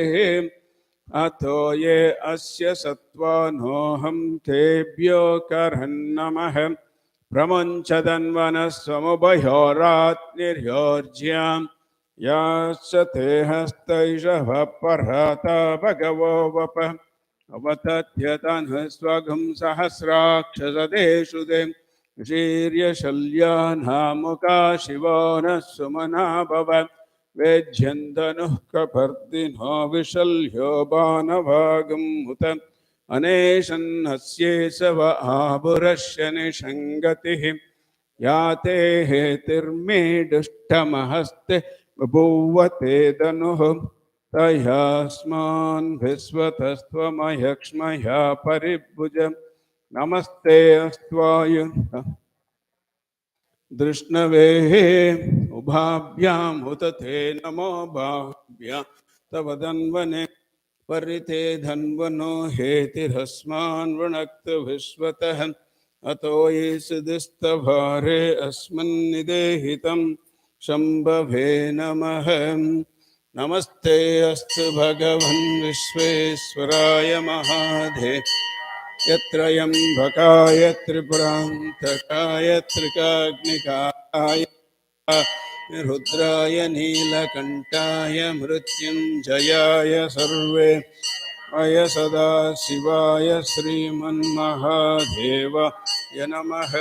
[SPEAKER 1] अतो ये अस्य सत्त्वानोऽहं तेभ्यो करन्नमः प्रमुञ्चदन्वनस्वमुभयोरात्निर्योज्यां याश्च ते हस्तैषः पराता भगवो वप अवतत्यतनुस्वगं सहस्राक्षसदेषु ते शीर्यशल्यानामुका शिवो नः सुमना भव वेज्यन्तनुः कपर्दिनो विशल्यो बाणभागं उत अनेशन्नस्येसव आभुरस्य निषङ्गतिः याते हेतिर्मे दुष्टमहस्ते बभूवते धनुः तयास्मान् विश्वतस्त्वमयक्ष्मया परिभुज नमस्ते अस्त्वाय दृष्णवे उभाभ्यां उत ते नमो बाहुभ्यां तव धन्वने परिते धन्वनो हेतिरस्मान् वृणक्त विश्वतः अतो ये सुदिस्तभारे अस्मन्निदेहितं शम्भवे नमः नमस्ते अस्तु भगवन् विश्वेश्वराय महादेव यत्रयम्बकाय त्रिपुरान्तकाय त्रिकाग्निकाय रुद्राय नीलकण्ठाय मृत्युञ्जयाय सर्वे अय सदा शिवाय श्रीमन्महादेवाय नमः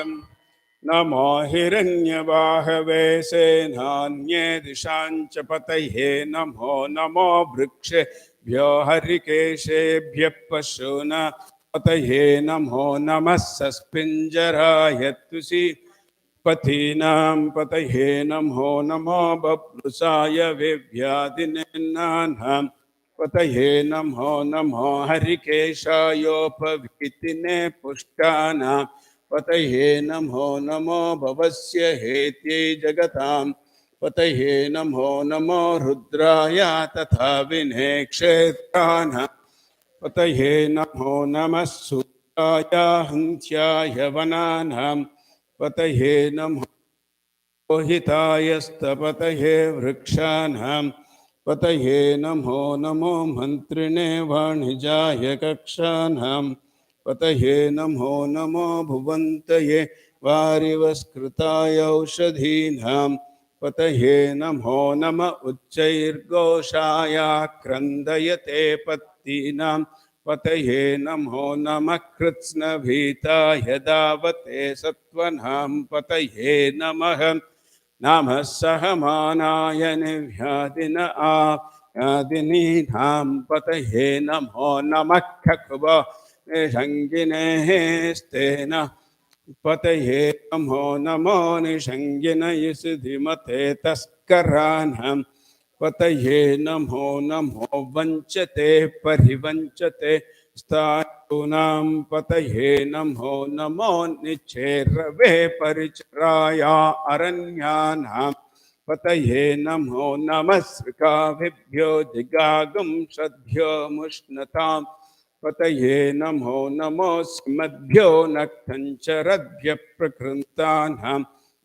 [SPEAKER 1] नमो हिरण्यबाहवे सेनान्ये दिशाञ्च पतये नमो नमो वृक्षेभ्यो हरिकेशेभ्यः पशूना पतये नमो नमः सस्पिञ्जराय तुषि पथीनां पतये नमो नमो बभ्रुषाय विव्याधिनेनानां पतये नमो नमो हरिकेशायोपवीतिने पुष्टानां पतये नमो नमो भवस्य हेत्यै जगतां पतये नमो नमो रुद्राय तथा विनेक्षेत्राणां पतये नमो नमः सूर्याय हन्त्याय वनानां पतये नमो हितायस्तपतये वृक्षाणां पतये नमो नमो मन्त्रिणे वाणिजाय कक्षाणां पतये नमो नमो भुवन्तये वारिवस्कृताय औषधीनां पतये नमो नम उच्चैर्घोषाय क्रन्दयते पत्तीनां पतये नमो नमः कृत्स्नभीताय दावते सत्त्वनां पतये नमः नमः सहमानाय निव्याधिन आदिनीनां पतये नमो नमः खक्व निषङ्गिनेः स्तेन पतये नमो नमो निषङ्गिन यिषुधिमते तस्कराणां पतये नमो नमो वञ्चते परिवञ्चते स्थाणूनां पतये नमो नमो निच्छेरवे परिचराय अरण्यानां पतये नमो नमः सृकाभिभ्यो दिगागं सद्भ्यो मुष्णतां पतये नमो नमो स्मद्भ्यो नक्तञ्चरद्भ्यः प्रकृन्तानां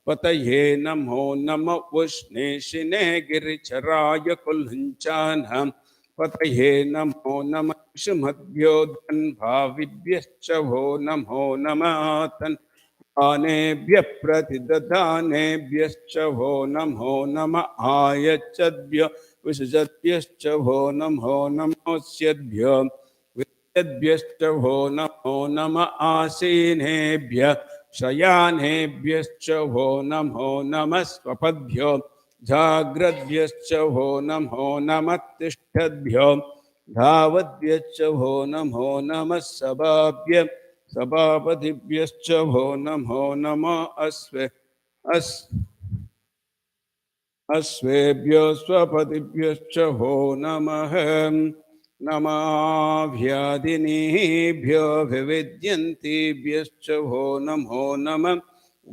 [SPEAKER 1] पतये नमो नम उष्णेशिने गिरिचराय कुल्हञ्चानां पतये नमो नम शुमद्भ्यो धन्भाविभ्यश्च वो नमो नमः तन्वानेभ्यः प्रतिदधानेभ्यश्च वो नमो नमः आयच्छद्भ्यो विसृजद्भ्यश्च वो नमो नमोऽस्यद्भ्यो विद्यद्भ्यश्च वो नमो नमः आसीनेभ्यः शयानेभ्यश्च वो नमो नमः स्वपद्भ्यो जाग्रद्भ्यश्च वो नमो नमः तिष्ठद्भ्यो धावद्भ्यश्च वो नमो नमः सभाभ्य सभापतिभ्यश्च वो नमो नमः अश्वेभ्यो स्वपतिभ्यश्च वो नमः नमाभ्यादिनीभ्यो विविद्यन्तीभ्यश्च वो नमो नमः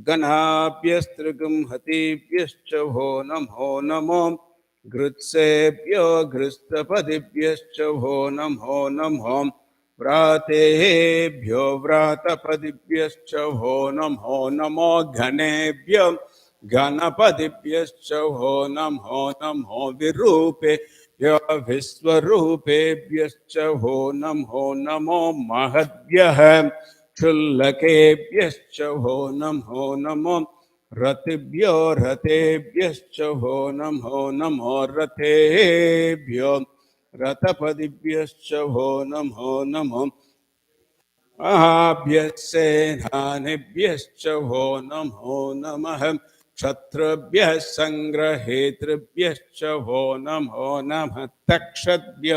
[SPEAKER 1] गणाभ्यस्त्रिगुंहतीभ्यश्च वो नमो नमो घृत्सेभ्यो घृत्स्थपतिभ्यश्च वो नमो नमो व्रातेभ्यो व्रातपतिभ्यश्च वो नमो नमो घनेभ्यो गणपतिभ्यश्च वो नमो विरूपेभ्यो विश्वरूपेभ्यश्च वो नमो महद्भ्यः क्षुल्लकेभ्यश्च वो नमो रतिभ्यो रथेभ्यश्च वो नमो रथेभ्यो रथपतिभ्यश्च वो नमो महाभ्यस्सेनानिभ्यश्च वो नमो नमः क्षत्रुभ्यः संग्रहेतृभ्यश्च वो नमो नमः तक्षद्भ्य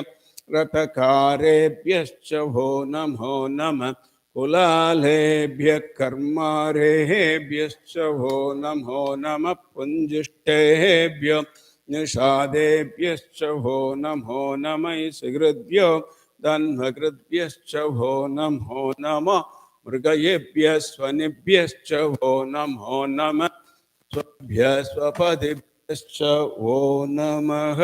[SPEAKER 1] रथकारेभ्यश्च वो नमो नमः कुलालेभ्यः कर्मारेभ्यश्च वो नमो नमः पुञ्जिष्टेभ्यो निषादेभ्यश्च वो नमो नमः सुहृद्भ्यो तन्मकृद्भ्यश्च वो नमो नमः मृगयेभ्यः स्वनिभ्यश्च वो नमो नमः स्वभ्यः स्वपतिभ्यश्च वो नमः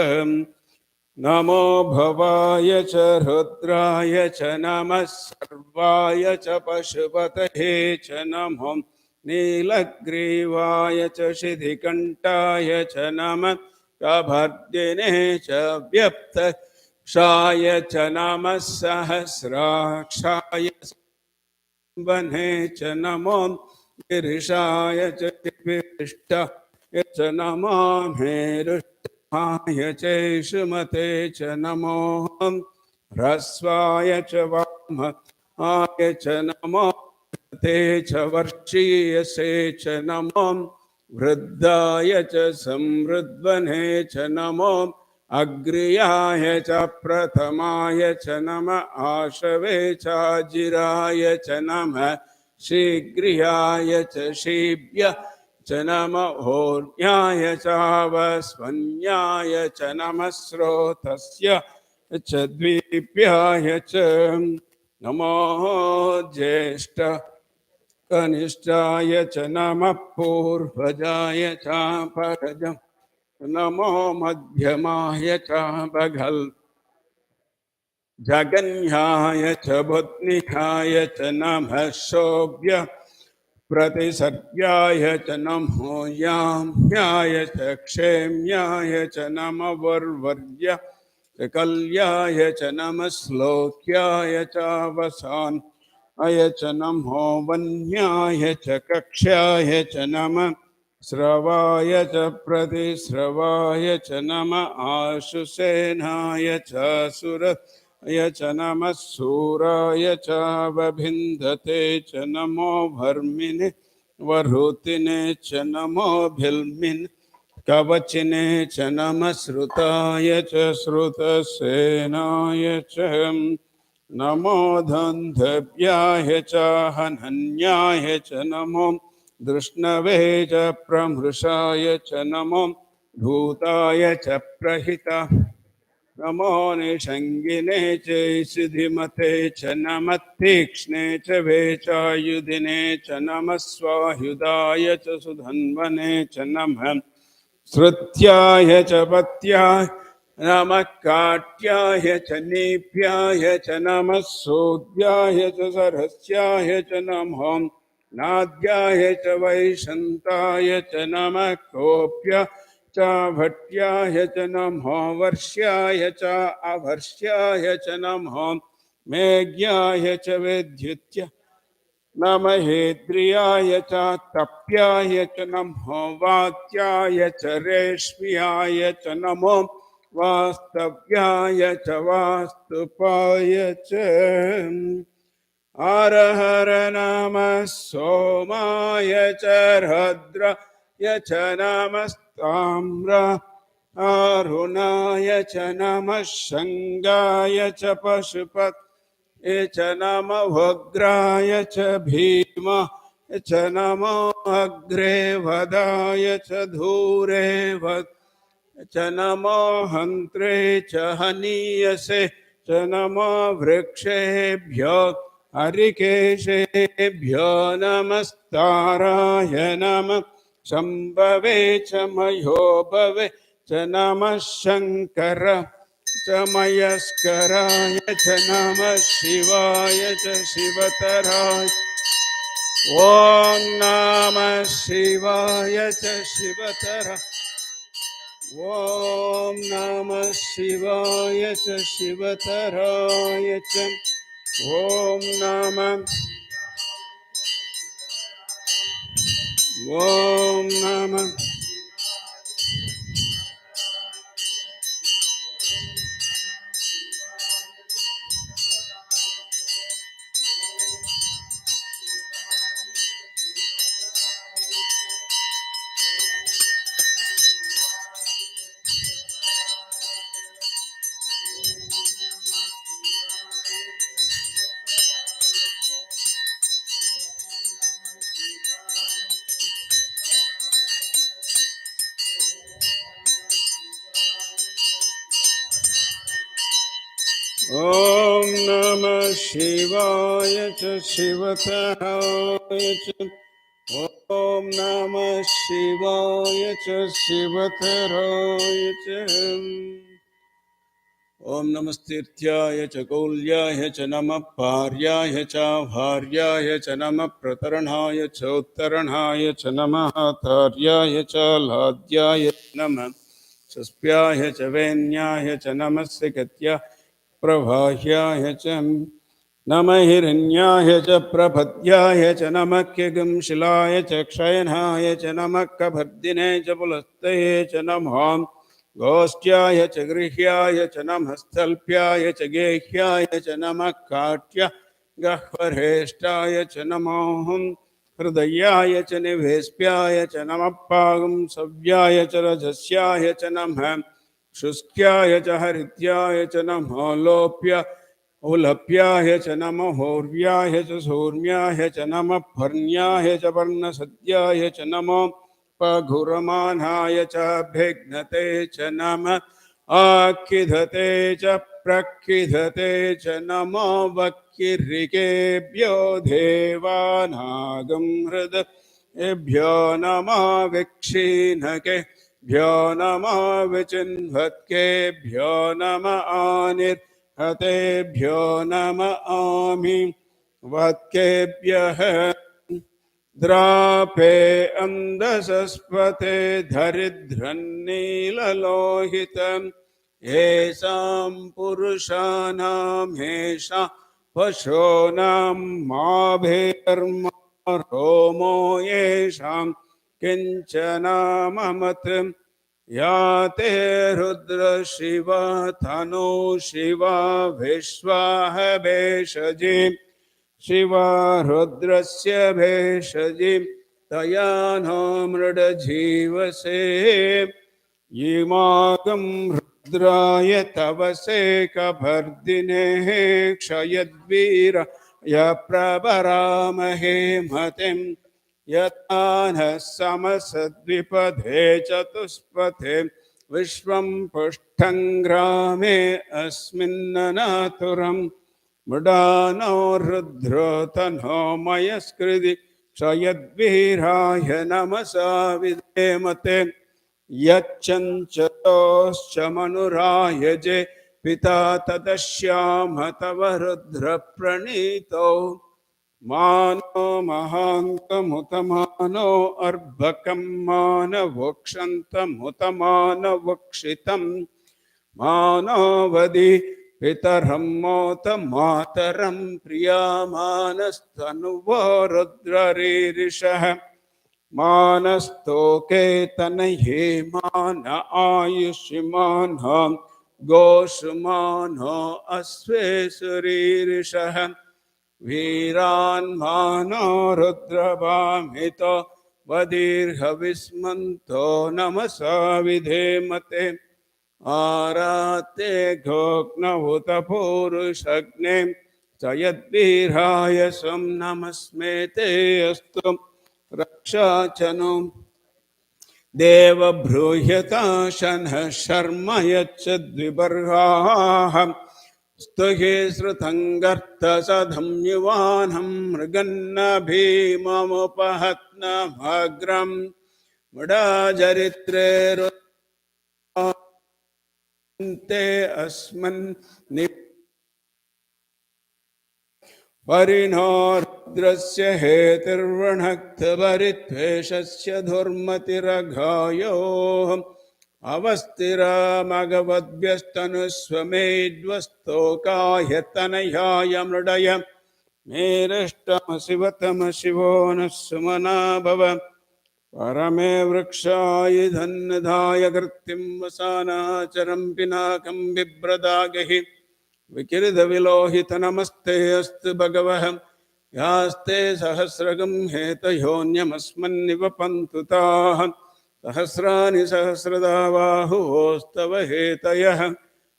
[SPEAKER 1] नमो भवाय च रुद्राय च नमः सर्वाय च पशुपतये च नमो नीलग्रीवाय च शितिकण्ठाय च नमः कभर्दिने च व्यप्तक्षाय च नमः सहस्राक्षाय वने च नमो गिरिशाय च विष्टाय च नमो मेरुष्टाय च सुमते च नमो ह्रस्वाय च वामहाय च नमो ते च वर्षीयसे च नमो वृद्धाय च समृद्वने च नमो अग्र्याय च प्रथमाय च नमः आशवे चाजिराय च नमः शीघ्रियाय च शीभ्य च नमः होर्ण्याय च वस्वन्याय च नमः स्रोतस्य च द्वीप्याय च नमो ज्येष्ठ कनिष्ठाय च नमः पूर्वजाय च परज नमो मध्यमाय च बगल जगन्याय च बुद्निहाय च नमः शोभ्य प्रतिसर्याय च नमो याम्याय च क्षेम्याय च नमः वर्वर्य च कल्याय च नमः श्लोक्याय च वसानाय च नमो वन्याय च कक्ष्याय च नमः श्रवाय च प्रतिश्रवाय च नमः आशुसेनाय च सुराय च नमः सूराय च वभिन्दते च नमो भर्मिने वरुतिने च नमो भिल्मिन् कवचिने च नमः श्रुताय च श्रुतसेनाय च नमो धन्धव्याय च हनन्याय च नमो दृष्णवे च प्रमृषाय च नमो धूताय च प्रहिता नमो निषङ्गिने च सिद्धिमते च नमः तीक्ष्णे च वेचायुधिने च नमः स्वायुधाय च सुधन्वने च नमः श्रुत्याय च पत्याय नमः काट्याय च नीप्याय च नमः सोद्याय च सरस्याय च नमो नाद्याय च वैशन्ताय च नमः कोप्य च भट्याय च नमो वर्ष्याय च अवर्ष्याय च नमो मेघ्याय च विद्युत्य नमहेन्द्रियाय च तप्याय च नमो वात्याय च रेश्म्याय च नमो वास्तव्याय च वास्तुपाय च हर हर नमः सोमाय च रुद्राय च नमस्ताम्र अरुणाय च नमः शङ्गाय च पशुपतये च नमो उग्राय च भीमा च नमो अग्रे वदाय च धूरे वद च नमो हन्त्रे च हनीयसे च नमो वृक्षेभ्यो हरिकेशेभ्यो नमस्ताराय नमः शम्भवे च मयो भवे च नमः शङ्कर च मयस्कराय च नमः शिवाय च शिवतराय ॐ नमः शिवाय च शिवतराय ॐ नमः शिवाय च शिवतराय च ॐ नमः ॐ नमः शिवाय च शिवतराय च ॐ नमः शिवाय च शिवतराय च ॐ नमस्तीर्थ्याय च कौल्याय च नमः पार्याय च भार्याय च नमः प्रतरणाय च उत्तरणाय च नमः तार्याय च लाद्याय नमः षष्प्याय च वेन्याय च नमस्य गत्या प्रभाह्याय च नमः हिरण्याय च प्रपद्याय च नमः शिलाय च क्षयनाय च नमः कभर्दिने च पुलस्तये च नमः गोष्ट्याय च गृह्याय च नमः स्थल्प्याय च गेह्याय च नमः काट्य गह्वरेष्ठाय च नमो हृदयाय च निवेस्प्याय च नमः पागं सव्याय च रजस्याय च नमः शुष्क्याय च हरित्याय च नमो लोप्य उलप्याय च नमो होर्व्याय च सौर्म्याय च नमः पर्ण्याय च पर्णसद्याय च नमो पघुरमानाय च भिघ्नते च नमः आखिधते च प्रखिधते च नमो वक्किरिकेभ्यो देवानागं हृदयेभ्यो नमः विक्षीणकेभ्यो नमः विचिन्वत्केभ्यो नमः आनिर्हतेभ्यो नमः आमि वत्केभ्यः द्रापे अंधसस्पते धरिध्रन्नीललोहितम् येषां पुरुषाणां येषां पशूनां माभेर्मा रोमो येषां किञ्चनाममत् याते रुद्र शिवा तनु शिवा विश्वाह भेषजी शिवा रुद्रस्य भेषजी तया नो मृडजीवसे इमागं रुद्राय तवसे कभर्दिने क्षयद्वीराय प्रभरामहे मतिं यथा नः समसद्विपदे चतुष्पथे विश्वं पुष्टं ग्रामे अस्मिन्ननातुरम् मृडानो रुद्रो तनो मयस्कृति क्षयद्वीराय नमसा विधेमते यच्चञ्चतोश्च मनुरायजे पिता तदश्याम तव रुद्र प्रणीतो मानो महान्तमुतमानो अर्भकं मानवोक्षन्तमुतमानवोक्षितं मानवदि पितरं मोत मातरं प्रियामानस्तनुवो रुद्ररीरिषः मानस्तोके तनये मान आयुष्मान गोषमानो अश्वेशरीरिषः वीरान्मानो रुद्रभामितो वदीर्घविस्मन्तो नमसा विधेमते आराते घोग्नहुत पूरुषग्ने तयद्वीराय स्वं नमस्मेते अस्तु रक्षा च नो देव ब्रूह्यता शनः शर्म यच्छद्विबर्हाः स्तुहि श्रुतङ्गर्थसधं युवानं मृगन्न भीममुपहत्नमग्रं मुडाचरित्रे रुते अस्मन् परिणो रुद्रस्य हेतिर्वणक्तपरित्वेषस्य धुर्मतिरघायोः अवस्तिरामगवद्भ्यस्तनुस्वमेध्वस्तोकाह्यतनयाय मृडय मेरष्टमशिवतमशिवो नः सुमना भव परमे वृक्षाय धन्यधाय कृत्तिं वसानाचरं पिनाकं बिभ्रदागहि विकिरदविलोहित नमस्ते अस्तु भगवः यास्ते सहस्रगं हेतयोऽन्यमस्मन्निव पन्तु ताः सहस्राणि सहस्रदा बाहुस्तव हेतयः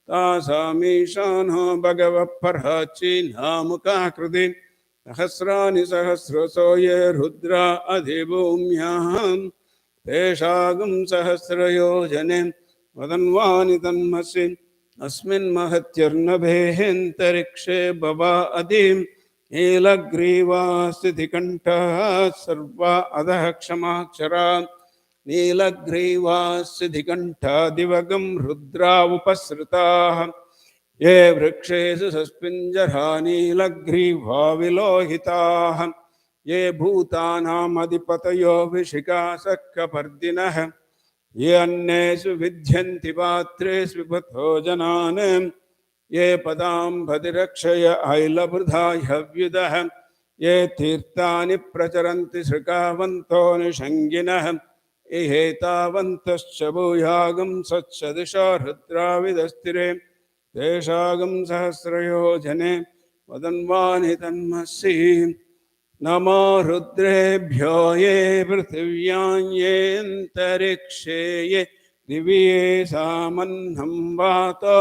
[SPEAKER 1] तासामीशानो भगवः पराचीनामुखाकृति सहस्राणि सहस्रसो ये रुद्रा अधिभूम्यां तेषागं सहस्रयोजने वदन्वानि तन्मसि अस्मिन् महत्यर्नभेऽन्तरिक्षे भवा अधिं नीलग्रीवास्थितिकण्ठः सर्वा अधः क्षमाक्षरा नीलग्रीवास्थितिकण्ठा दिवगं रुद्रा उपसृताः ये वृक्षेषु सस्पिञ्जरा नीलग्रीवा विलोहिताः ये भूतानामधिपतयो विशिखासक्कपर्दिनः ये अन्येषु विद्यन्ति पात्रेषु विपथो जनान् ये पदाम्भतिरक्षय ऐलवृथा ह्यव्युदः ये तीर्थानि प्रचरन्ति श्रृकावन्तो निषङ्गिनः इहेतावन्तश्च भूयागं सच्छदिशा रुद्राविदस्तिरे तेषागं सहस्रयोजने वदन्वानि तन्मसि नमो रुद्रेभ्यो ये पृथिव्यां येऽन्तरिक्षे ये दिवि ये सामन्नं वातो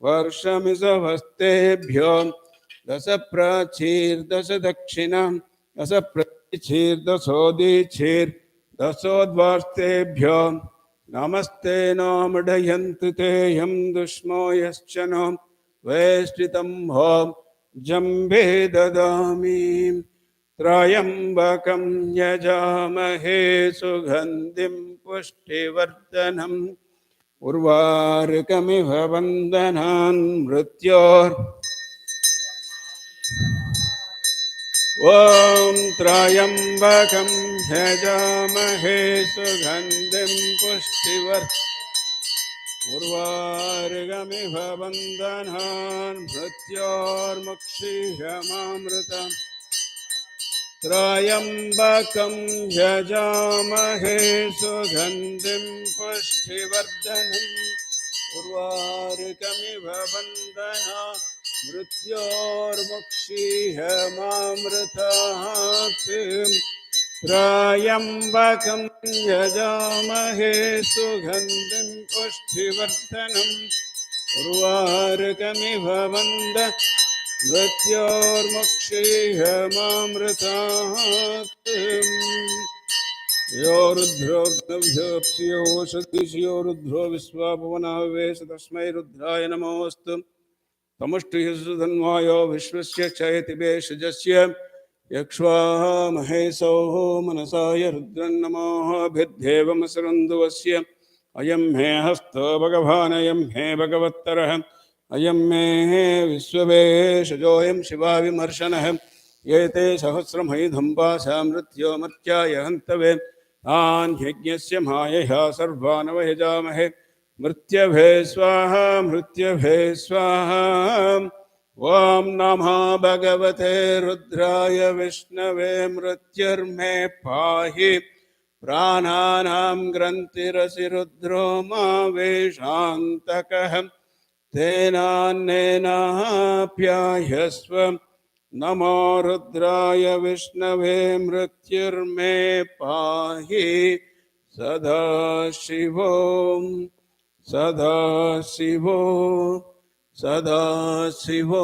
[SPEAKER 1] वर्षमिषवस्तेभ्यो दश प्राचीर्दश दक्षिणं दश प्रतीचीर्दशोदीचीर्दशोद्वास्तेभ्यो नमस्ते नामडयन्तु ते यं दुष्मो यश्च नो वेष्टितं हो जम्बे ददामि त्रयम्बकं यजामहे सुगन्धिं पुष्टिवर्धनम् उर्वारुकमिव वन्दनान् मृत्योर् ॐ त्रयम्बकं यजामहे सुगन्धिं पुष्टिवर्धनम् उर्वारुकमिव वन्दनान् मृत्योर्मुक्षीयमामृतम् त्रयम्बकं यजामहे सुगन्धिं पुष्टिवर्धनम् उर्वारुकमिव वन्दनान् मृत्योर्मुक्षीयमामृतात् त्रयम्बकं यजामहे सुगन्धिं पुष्टिवर्धनम् उर्वारुकमिव वन्दनान् मृत्योर्मुक्षीयमामृतात् यो रुद्रोऽग्नभ्योऽप्स्यो सतीशयो रुद्रो विश्वाभुवनावेश तस्मै रुद्राय नमोऽस्तु तमुष्टिः विश्वस्य चयति भेषजस्य यक्ष्वामहेशो मनसाय रुद्रन्नमोऽभिर्देवमसरन्दुवस्य अयं मे हस्तो भगवान् अयं मे भगवत्तरः अयं मे विश्ववेशजोऽयं शिवाविमर्शनः ये ते सहस्रमैधं पाशा मृत्यो मर्त्याय हन्तवे तान् यज्ञस्य मायया सर्वान् वयजामहे मृत्यभे स्वाहा मृत्यभे स्वाहा ॐ नमो भगवते रुद्राय विष्णवे मृत्युर्मे पाहि प्राणानां ग्रन्थिरसि रुद्रो मा वेशान्तकः तेनान्नेनाप्यायस्व नमो रुद्राय विष्णवे मृत्युर्मे पाहि सदाशिवो सदाशिवो सदाशिवो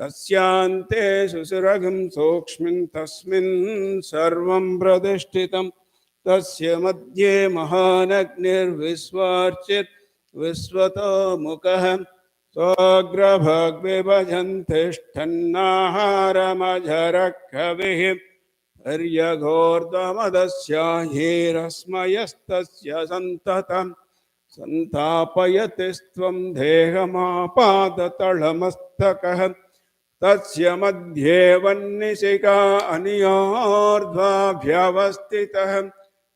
[SPEAKER 1] तस्यान्ते सुसुरगं सूक्ष्मिं तस्मिन् सर्वं प्रतिष्ठितं तस्य मध्ये महानग्निर्विश्वार्चित् विश्वतो मुखः स्वग्रभग्विभजन्तिष्ठन्नाहारमझरः कविः हर्यघोर्ध्वमदस्याहीरस्मयस्तस्य सन्ततम् सन्तापयति त्वं देहमापादतलमस्तकः तस्य मध्ये वह्निशिखा अनियोर्ध्वाभ्यवस्थितः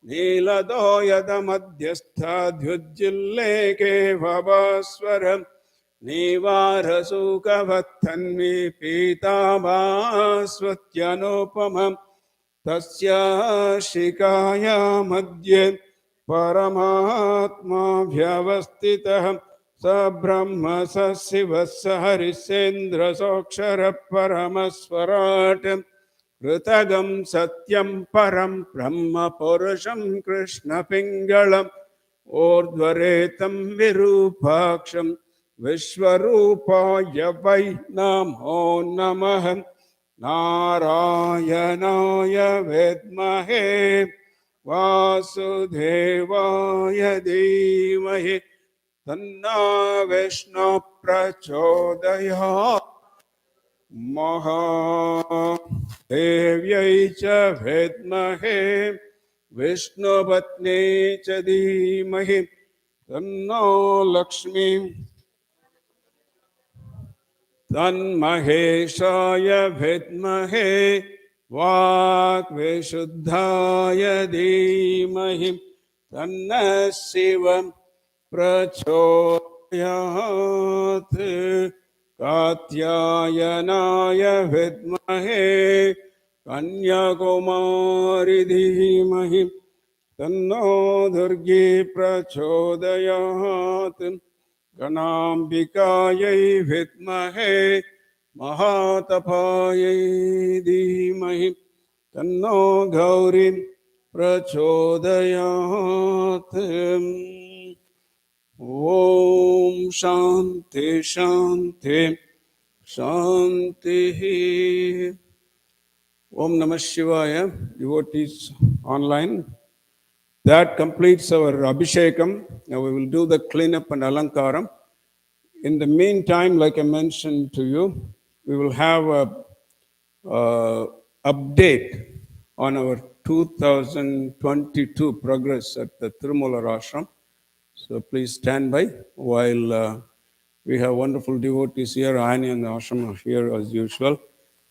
[SPEAKER 1] नीलदो यदमध्यस्थाद्युज्जिल्लेके भवस्वर नीवारसूकवत्थन्वी पीताभास्वत्यनुपमम् तस्य शिखाया मध्ये परमात्मा व्यवस्थितः स ब्रह्म स शिवः स हरिश्चेन्द्रसोऽक्षरः परमस्वराट् ऋतगं सत्यं परं ब्रह्म पुरुषं कृष्णपिङ्गलम् ऊर्ध्वरेतं विरूपाक्षं विश्वरूपाय वै नमो नमः नारायणाय विद्महे वासुदेवाय धीमहि तन्नो विष्णुः प्रचोदयात् महादेव्यै च विद्महे विष्णुपत्नी च धीमहि तन्नो लक्ष्मी तन्महेशाय विद्महे वाक्विशुद्धाय धीमहि तन्नः शिवः प्रचोदयात् कात्यायनाय विद्महे कन्याकुमारी धीमहि तन्नो दुर्गी प्रचोदयात् गणाम्बिकायै विद्महे महातपायै धीमहि तन्नो गौरी प्रचोदयात् ॐ शान्ति शान्ति शान्तिः Om Namah Shivaya, devotees online. That completes our Abishekam. Now we will do the cleanup and Alankaram. In the meantime, like I mentioned to you, we will have a update on our 2022 progress at the Tirumala Ashram. So please stand by while we have wonderful devotees here. Ani and the ashram are here as usual.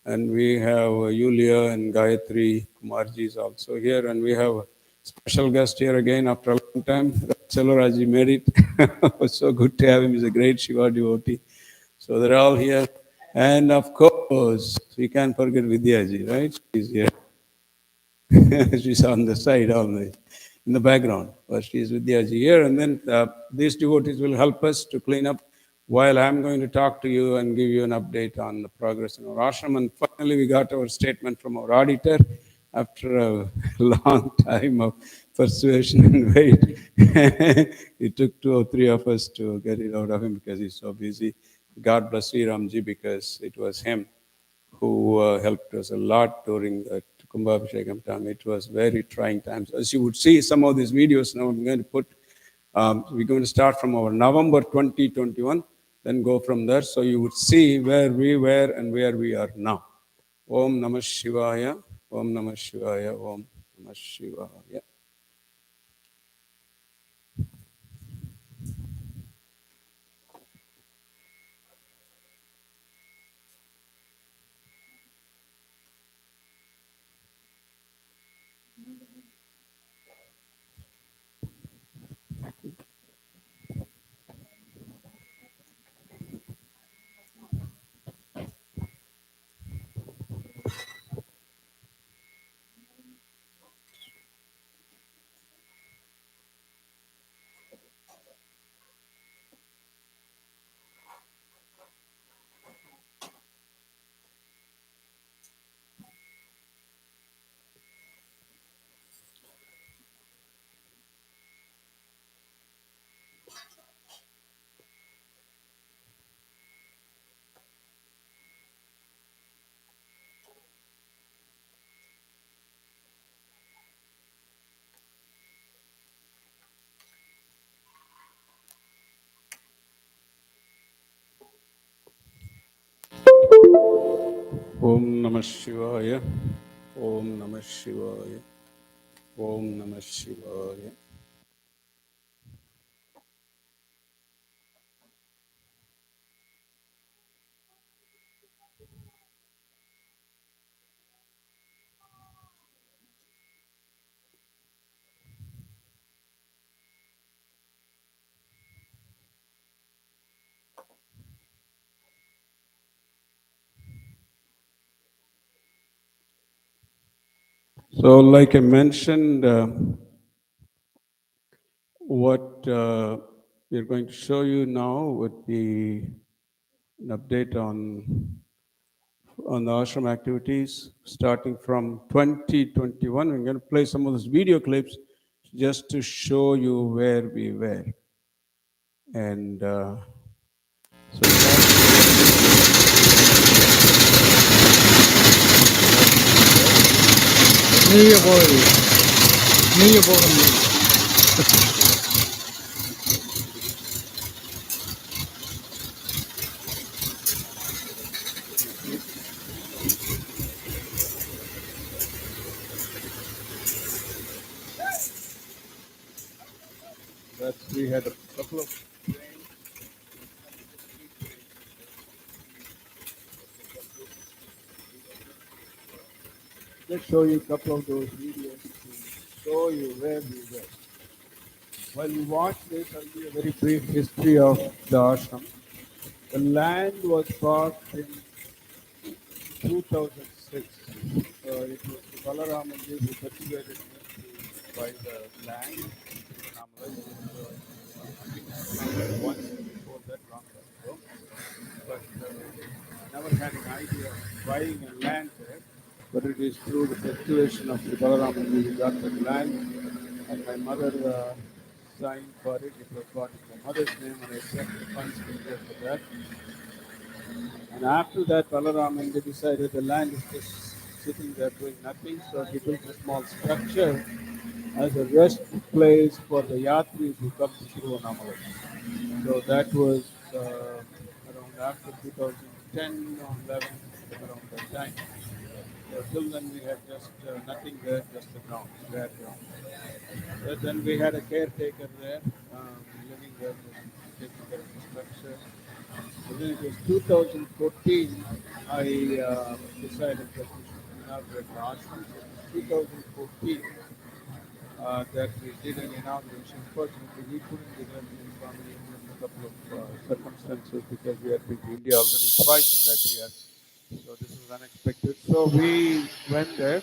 [SPEAKER 1] And we have Yulia and Gayatri Kumarji is also here. And we have a special guest here again after a long time. Chelloraji made it. It was so good to have him. He's a great Shiva devotee. So they're all here. And of course, we can't forget Vidyaji, right? She's here. She's on the side, always, in the background. But she's Vidyaji here. And then these devotees will help us to clean up while I'm going to talk to you and give you an update on the progress in our ashram. And finally, we got our statement from our auditor after a long time of persuasion and wait. It took 2 or 3 of us to get it out of him because he's so busy. God bless Sri Ramji, because it was him who helped us a lot during the Kumbhabhishekam time. It was very trying times. As you would see some of these videos now, I'm going to put, we're going to start from our November 2021, then go from there. So you would see where we were and where we are now. Om Namah Shivaya, Om Namah Shivaya, Om Namah Shivaya. Om Namah Shivaya. Om Namah Shivaya. Om Namah Shivaya. So, like I mentioned, what we're going to show you now would be an update on the ashram activities starting from 2021. I'm going to play some of those video clips just to show you where we were. And that's, we had a couple of trains. Let's show you a couple of those videos to show you where we were. While you watch this, I'll give you a very brief history of the ashram. The land was bought in 2006. It was the Balaramanji who persuaded me to buy the land. Once before that, long time ago. But I never had an idea of buying a land there. But it is through the persuasion of the Balaramanji we got that land. And my mother signed for it. It was bought in my mother's name, and I sent the funds for that. And after that, Balaraman, they decided the land is just sitting there doing nothing, so he built a small structure as a rest place for the yatris who come to Sivoham. So that was around after 2010 or 11, around that time. So till then we had just nothing there, just the ground, bare ground. But then we had a caretaker there, living there, taking care of the structure. And then it was 2014, I decided that we should inaugurate the ashram. So it was 2014 that we did an inauguration. Unfortunately, we couldn't do that in family in a couple of circumstances because we had been to India already twice in that year. So this was unexpected. So we went there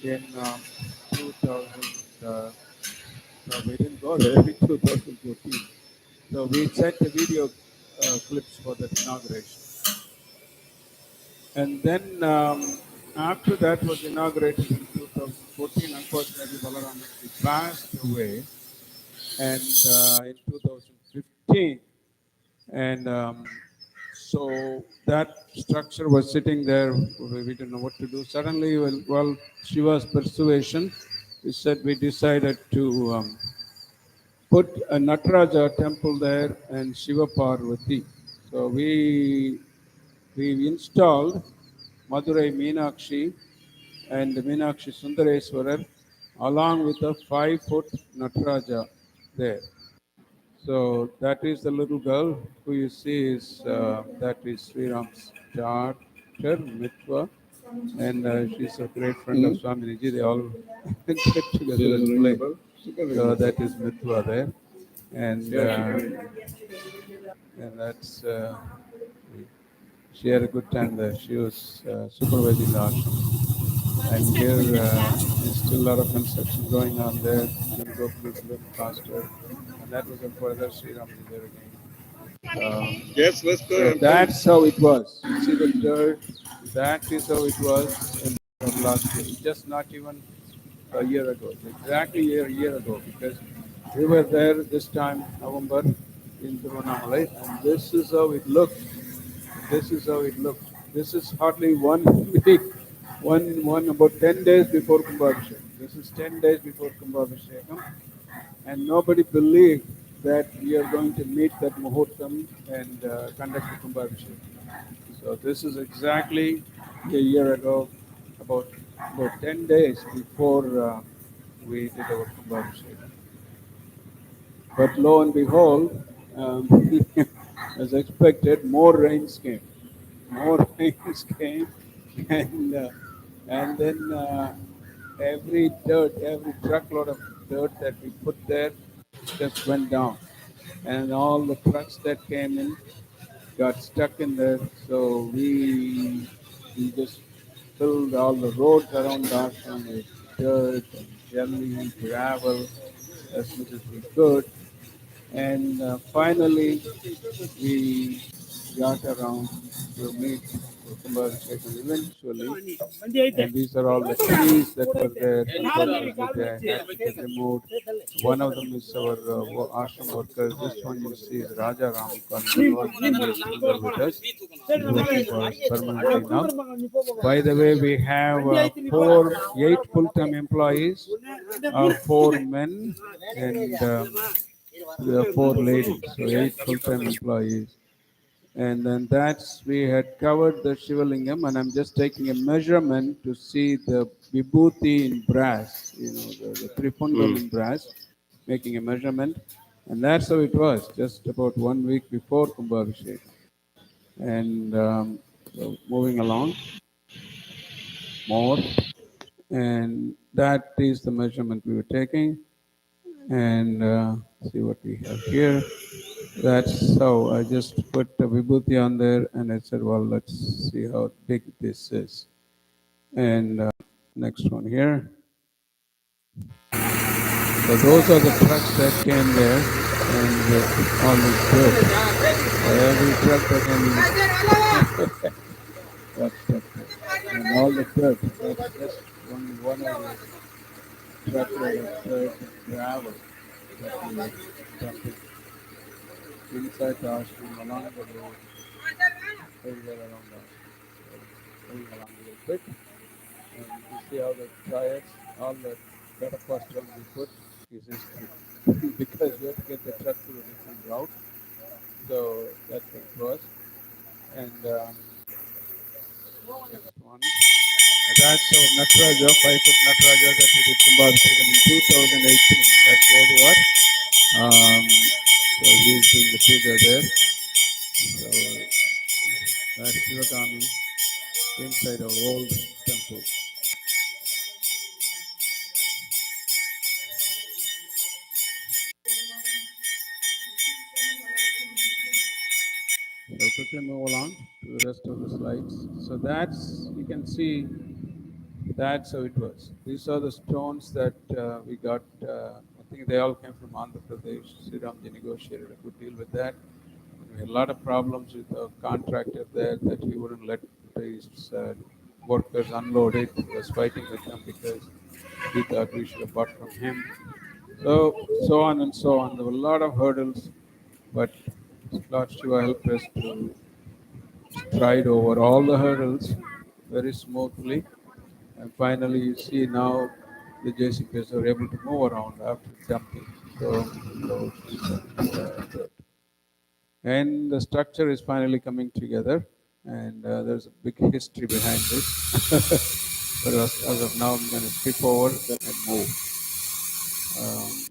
[SPEAKER 1] in 2000. No, we didn't go there in 2014. So we sent the video clips for that inauguration. And then after that was inaugurated in 2014, unfortunately, Balaraman passed away, and in 2015. And so that structure was sitting there. We didn't know what to do. Suddenly, well Shiva's persuasion, we decided to put a Nataraja temple there and Shiva Parvati. So we installed Madurai Meenakshi and Meenakshi Sundareswarar along with a 5-foot Nataraja there. So that is the little girl who you see is that is Sri Ram's daughter, Mitwa, and she's a great friend of Swami Ji. They all get together and play. So that is Mitwa there, and that's she had a good time there. She was supervising the ashram, and here there's still a lot of construction going on there. It's going to go a little faster, and that was a further Sri Ram is there again. Yes, let's go. So that's how it was. You see the dirt. That is how it was in last year. Just not even a year ago. Exactly a year ago, because we were there this time, November, in Tiruvannamalai, and this is how it looked. This is how it looked. This is hardly 1 week, one about 10 days before Kumbhabhishekam. This is 10 days before Kumbhabhishekam, and nobody believed that we are going to meet that Muhurtam and conduct the Kumbhabhishekam. So this is exactly a year ago, about 10 days before we did our Kumbhabhishekam. But lo and behold, as expected, more rains came. More rains came, and uh, and then every dirt, every truckload of dirt that we put there just went down, and all the trucks that came in got stuck in there. So we just filled all the roads around Ashram with dirt and jelly, gravel, as much as we could. And finally, we got around to meet Kumbhabhishekam eventually. And these are all the trees that were there. Unfortunately, they had to be removed. One of them is our ashram workers. This one you see is Raja Ram, with us. He's working for us permanently now. By the way, we have 8 full-time employees, 4 men, and we have 4 ladies, so 8 full-time employees. And then we had covered the Shivalingam, and I'm just taking a measurement to see the vibhuti in brass, the Tripundam in brass, making a measurement. And that's how it was, just about 1 week before Kumbhabhishekam. And so moving along, more. And that is the measurement we were taking. And see what we have here. That's how I just put the vibhuti on there, and I said, well, let's see how big this is. And next one here. So those are the trucks that came there, and with all this dirt. Every truck that came in, got stuck there. And all the dirt. That's just one of the truckload of dirt and gravel that we dumping inside the ashram along the road, everywhere around us. So going along a little bit, and you see how the tires, all the better first one we put is history because we have to get the truck to a different route. So that's what it was. And next one. That's our Nataraja, 5-foot Nataraja that we did Kumbhabhishekam in 2018. That's what we were. So he's doing the puja there. So that's Shivagami inside our old temple. So quickly move along to the rest of the slides. So you can see, that's how it was. These are the stones that we got. I think they all came from Andhra Pradesh. Sri Ramji negotiated a good deal with that. We had a lot of problems with the contractor there that he wouldn't let his workers unload it. He was fighting with them because he thought we should have bought from him. So on and so on. There were a lot of hurdles, but Lord Shiva helped us to stride over all the hurdles very smoothly. And finally, you see now the JCPs are able to move around after dumping the dirt. And the structure is finally coming together, and there's a big history behind this. But as of now, I'm going to skip over and move. That's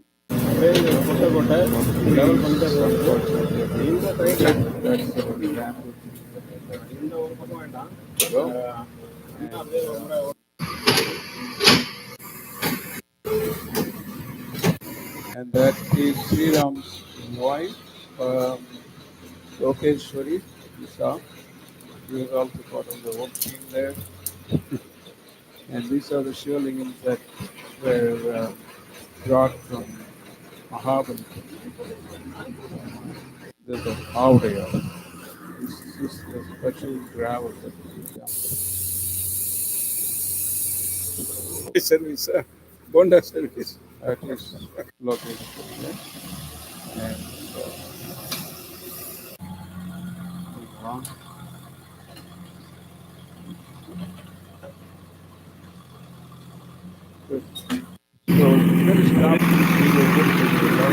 [SPEAKER 1] and that is Sri Ram's wife, Lokeshwari. You saw. He was also part of the work team there. And these are the Shivlingams that were brought from Mahabali. There's a Maudaya. This is the special gravel that we dump. Service, Bonda service. At least location. And move on. Good. So we're going to stop this video.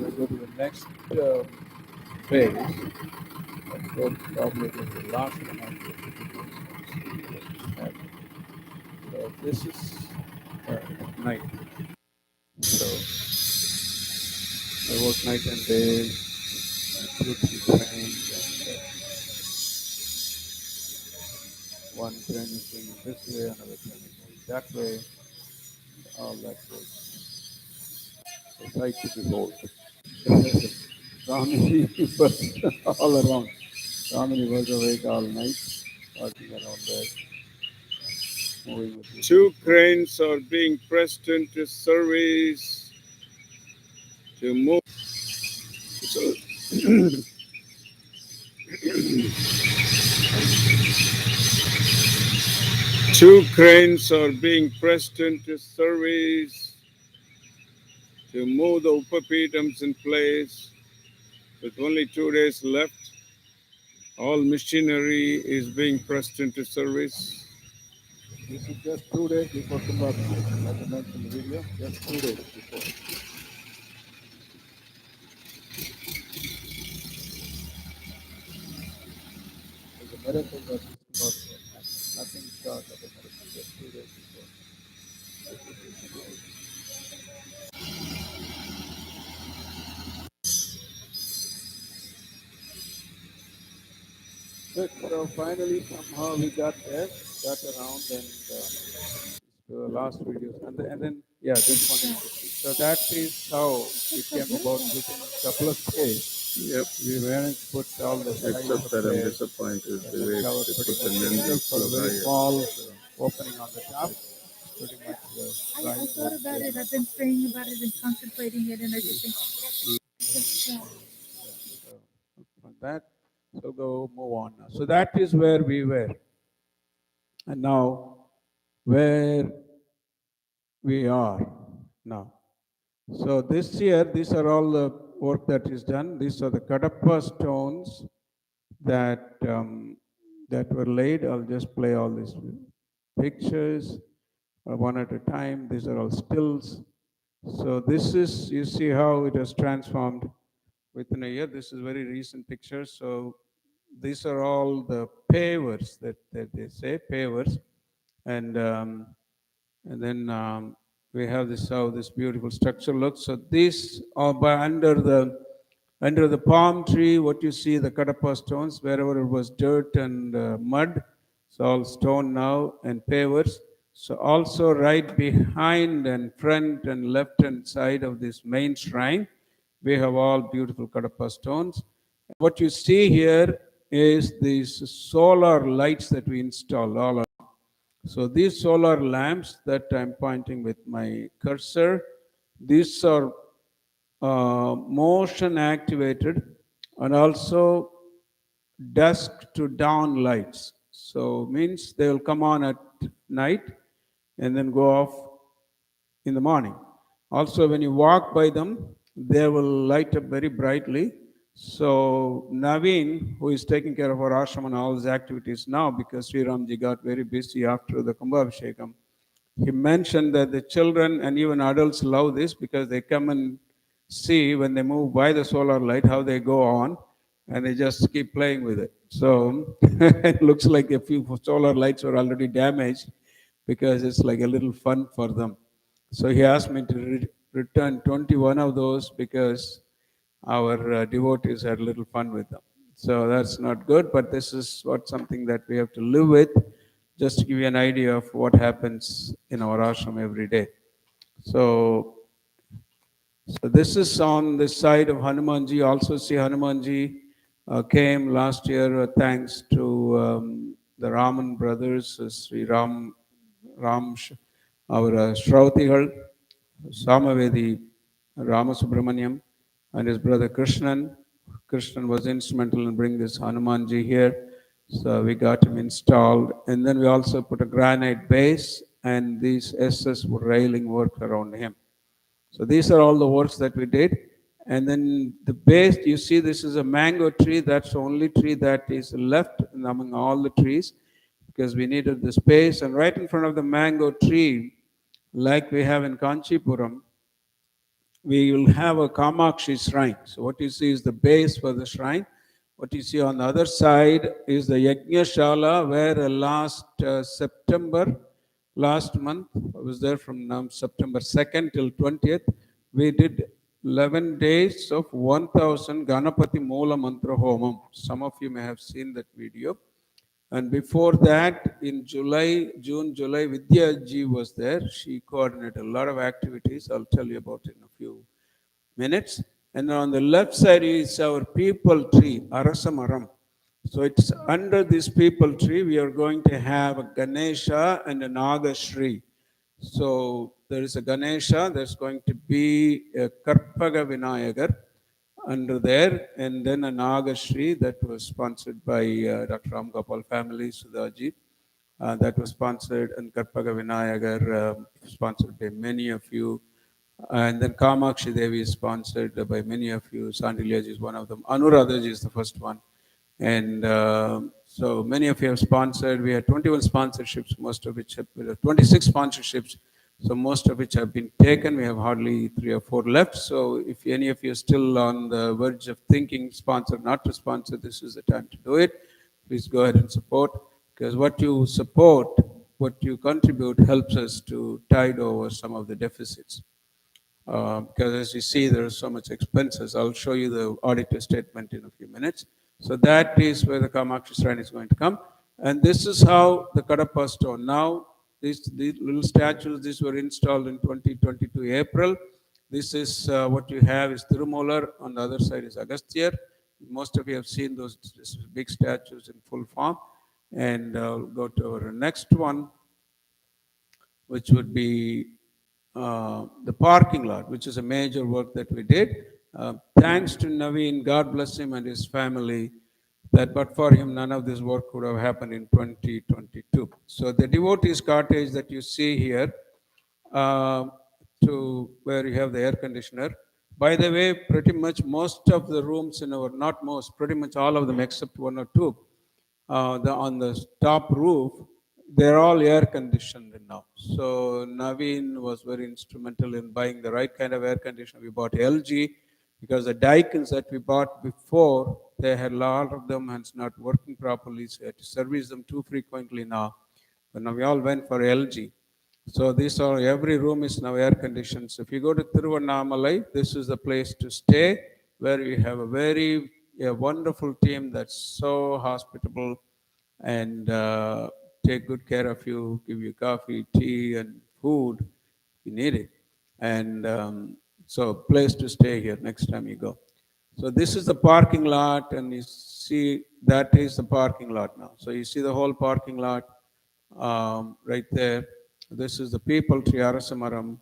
[SPEAKER 1] We'll go to the next phase. So probably the last one I did. So this is at night. So I work night and day, beautiful trains, and one train is going this way, another train is going that way, all that goes. So sight to behold. So many was all around. So many was awake all night, walking around there, moving with you. Two cranes are being pressed into service to move. So, two cranes are being pressed into service to move the Upapitams in place. With only 2 days left, all machinery is being pressed into service. This is just 2 days before Kumbhabhishekam, like I mentioned in the video, just 2 days before. There's a miracle that is about to happen. Nothing short of a miracle, just 2 days before. Good. So finally, somehow we got there, got around, and the last videos, and then yeah, this one. So that is how it came about within a couple of days. Yep. We managed to put all the. Except that I'm disappointed. The way they put the names so very small opening on the top. Pretty much.
[SPEAKER 2] I thought about it. I've been praying about it and contemplating it and everything.
[SPEAKER 1] From that, so go move on now. So that is where we were, and now where we are now. So this year, these are all the work that is done. These are the Kadapa stones that that were laid. I'll just play all these pictures one at a time. These are all stills. So this is, you see how it has transformed within a year. This is very recent pictures. So these are all the pavers that they say, pavers. And then we have this, how this beautiful structure looks. So these are under the palm tree, what you see, the Kadapa stones, wherever it was dirt and mud, it's all stone now and pavers. So also right behind and front and left hand side of this main shrine, we have all beautiful Kadapa stones. What you see here is these solar lights that we installed all around. So these solar lamps that I'm pointing with my cursor, these are motion activated and also dusk to dawn lights. So means they will come on at night and then go off in the morning. Also, when you walk by them, they will light up very brightly. So Naveen, who is taking care of our ashram and all his activities now, because Sri Ramji got very busy after the Kumbhabhishekam, he mentioned that the children and even adults love this because they come and see when they move by the solar light how they go on, and they just keep playing with it. So it looks like a few solar lights were already damaged because it's like a little fun for them. So he asked me to return 21 of those because our devotees had a little fun with them. So that's not good, but this is something that we have to live with, just to give you an idea of what happens in our ashram every day. So this is on the side of Hanumanji. Also see Hanumanji came last year thanks to the Raman brothers, Sri Ram, our Shrautigal, Samavedi Ramasubramaniam, and his brother Krishnan. Krishnan was instrumental in bringing this Hanumanji here. So we got him installed. And then we also put a granite base and these SS railing work around him. So these are all the works that we did. And then the base, you see this is a mango tree. That's the only tree that is left among all the trees because we needed the space. And right in front of the mango tree, like we have in Kanchipuram, we will have a Kamakshi shrine. So what you see is the base for the shrine. What you see on the other side is the Yajna where last September, last month, I was there from September 2nd till 20th, we did 11 days of 1000 Ganapati Moola Mantra Homam. Some of you may have seen that video. And before that, in June, July, Vidya ji was there. She coordinated a lot of activities. I'll tell you about it in a few minutes. And on the left side is our people tree, Arasamaram. So it's under this people tree, we are going to have a Ganesha and a Nagashri. So there is a Ganesha, there's going to be a Karpaga Vinayagar under there, and then a Nagashri that was sponsored by Dr. Ram Gopal family, Sudhaji. That was sponsored, and Karpaga Vinayagar sponsored by many of you. And then Kamakshi Devi is sponsored by many of you. Sandilyaji is one of them. Anuradhaji is the first one. And so many of you have sponsored. We had 21 sponsorships, most of which have 26 sponsorships. So most of which have been taken. We have hardly 3 or 4 left. So if any of you are still on the verge of thinking sponsor, not to sponsor, this is the time to do it. Please go ahead and support, because what you support, what you contribute helps us to tide over some of the deficits. Because as you see, there is so much expenses. I'll show you the auditor statement in a few minutes. So that is where the Kamakshi shrine is going to come. And this is how the Kadapa stone. Now, these little statues, these were installed in 2022 April. This is what you have is Tirumolar. On the other side is Agasthyar. Most of you have seen those big statues in full form. And I'll go to our next one, which would be the parking lot, which is a major work that we did. Thanks to Naveen, God bless him and his family, that but for him, none of this work would have happened in 2022. So the devotees cottage that you see here, to where you have the air conditioner. By the way, pretty much most of the rooms in our, not most, pretty much all of them except 1 or 2, on the top roof, they're all air conditioned now. So Naveen was very instrumental in buying the right kind of air conditioner. We bought LG because the Daikin's that we bought before, they had a lot of them and it's not working properly. So we had to service them too frequently now. But now we all went for LG. So these are, every room is now air conditioned. So if you go to Tiruvannamalai, this is the place to stay, where we have a wonderful team that's so hospitable and take good care of you, give you coffee, tea, and food. You need it. And so place to stay here next time you go. So this is the parking lot, and you see that is the parking lot now. So you see the whole parking lot right there. This is the people tree Arasamaram.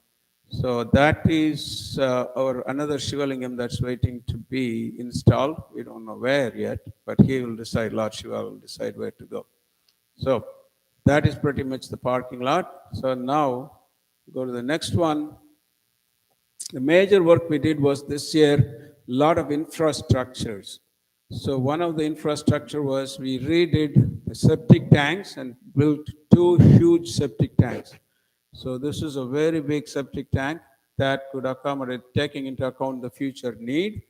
[SPEAKER 1] So that is our another Shivalingam that's waiting to be installed. We don't know where yet, but he will decide, Lord Shiva will decide where to go. So that is pretty much the parking lot. So now go to the next one. The major work we did was this year, a lot of infrastructures. So one of the infrastructure was we redid the septic tanks and built 2 huge septic tanks. So this is a very big septic tank that could accommodate, taking into account the future need.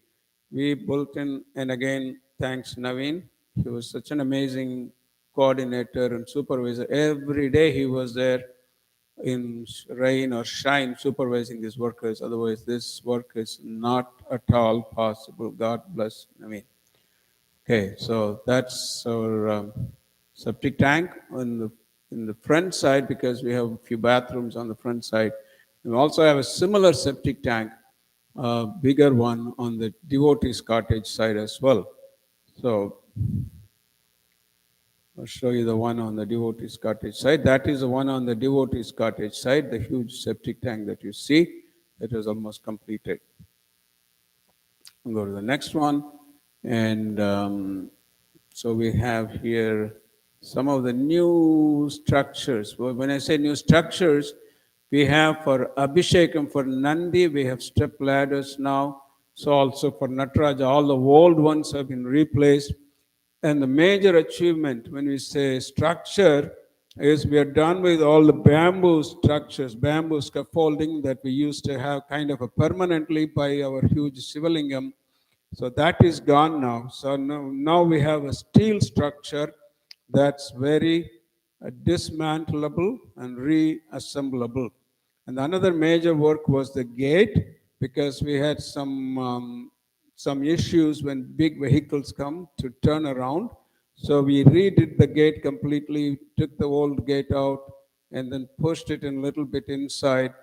[SPEAKER 1] We built in, and again, thanks Naveen. He was such an amazing coordinator and supervisor. Every day he was there in rain or shine supervising these workers. Otherwise, this work is not at all possible. God bless Naveen. Okay, so that's our septic tank in the front side, because we have a few bathrooms on the front side. We also have a similar septic tank, bigger one on the devotees cottage side as well. So I'll show you the one on the devotees cottage side. That is the one on the devotees cottage side, the huge septic tank that you see. It is almost completed. We'll go to the next one. And so we have here some of the new structures. Well, when I say new structures, we have for Abishekam, for Nandi, we have step ladders now. So also for Nataraja, all the old ones have been replaced. And the major achievement when we say structure is we are done with all the bamboo structures, bamboo scaffolding that we used to have kind of a permanently by our huge Sivalingam. So that is gone now. So now we have a steel structure that's very dismantlable and reassemblable. And another major work was the gate, because we had some issues when big vehicles come to turn around. So we redid the gate completely, took the old gate out, and then pushed it in a little bit inside.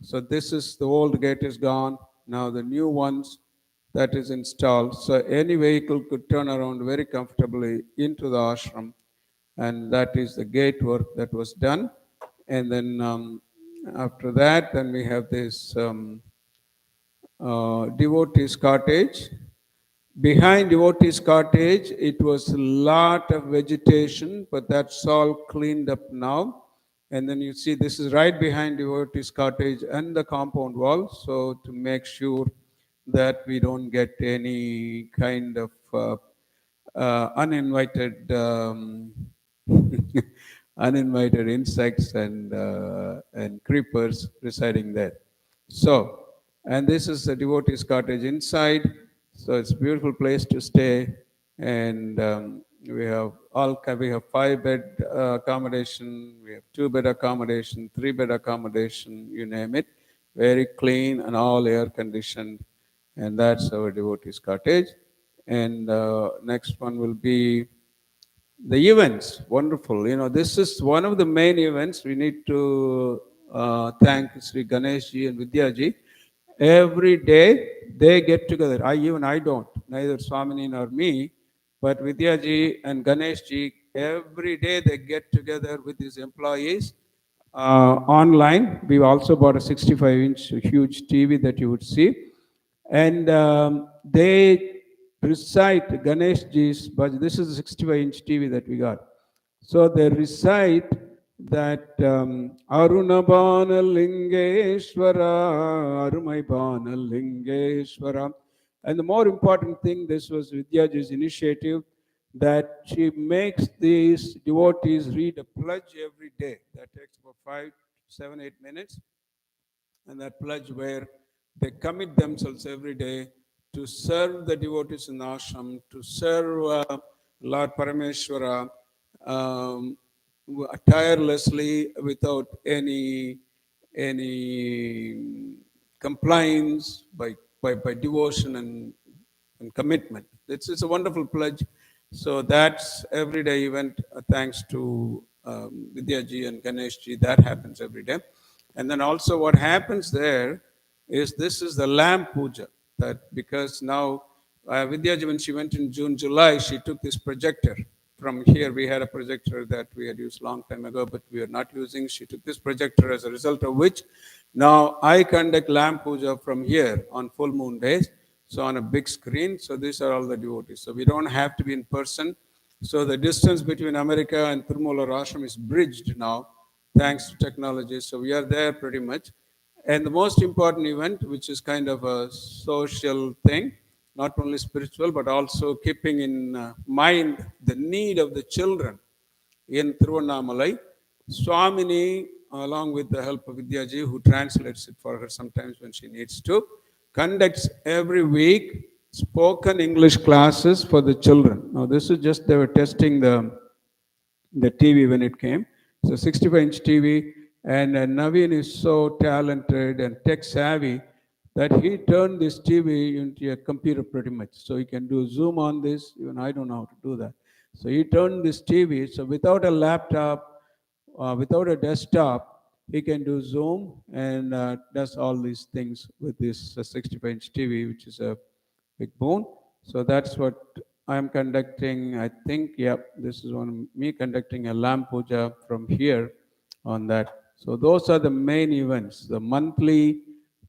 [SPEAKER 1] So this is the old gate is gone. Now the new ones that is installed. So any vehicle could turn around very comfortably into the ashram, and that is the gate work that was done. And then after that, then we have this devotees cottage. Behind devotees cottage, it was a lot of vegetation, but that's all cleaned up now. And then you see this is right behind devotees cottage and the compound wall. So to make sure that we don't get any kind of uninvited uninvited insects and creepers residing there. So, and this is the devotees cottage inside. So it's a beautiful place to stay, and we have 5-bed accommodation, we have 2-bed accommodation, 3-bed accommodation, you name it, very clean and all air conditioned, and that's our devotees cottage. And next one will be the events. Wonderful. This is one of the main events. We need to thank Sri Ganeshji and Vidyaji. Every day they get together. I don't, neither Swamini nor me, but Vidyaji and Ganeshji, every day they get together with his employees online. We also bought a 65-inch huge TV that you would see. And they recite Ganesh Ji's bhajan. This is a 65-inch TV that we got. So they recite that Arunabana Lingeshwara, Arumaibana Lingeshwara. And the more important thing, this was Vidyaji's initiative, that she makes these devotees read a pledge every day. That takes about 5, 7, 8 minutes. And that pledge where they commit themselves every day to serve the devotees in the ashram, to serve Lord Parameshwara tirelessly without any compliance, by devotion and commitment. It's a wonderful pledge. So that's everyday event. Thanks to Vidyaji and Ganeshji, that happens every day. And then also what happens there is this is the lamp puja. That because now Vidyaji, when she went in June, July, she took this projector. From here, we had a projector that we had used long time ago, but we are not using. She took this projector, as a result of which now I conduct lamp puja from here on full moon days. So on a big screen. So these are all the devotees. So we don't have to be in person. So the distance between America and Tirumala Ashram is bridged now, thanks to technology. So we are there pretty much. And the most important event, which is kind of a social thing, not only spiritual, but also keeping in mind the need of the children in Tiruvannamalai. Swamini, along with the help of Vidyaji, who translates it for her sometimes when she needs to, conducts every week spoken English classes for the children. Now this is just, they were testing the TV when it came. So 65-inch TV, and Naveen is so talented and tech savvy that he turned this TV into a computer pretty much. So he can do Zoom on this. Even I don't know how to do that. So he turned this TV. So without a laptop, without a desktop, he can do Zoom and does all these things with this 65-inch TV, which is a big boon. So that's what I'm conducting. I think, yeah, this is one of me conducting a lamp puja from here on that. So those are the main events: the monthly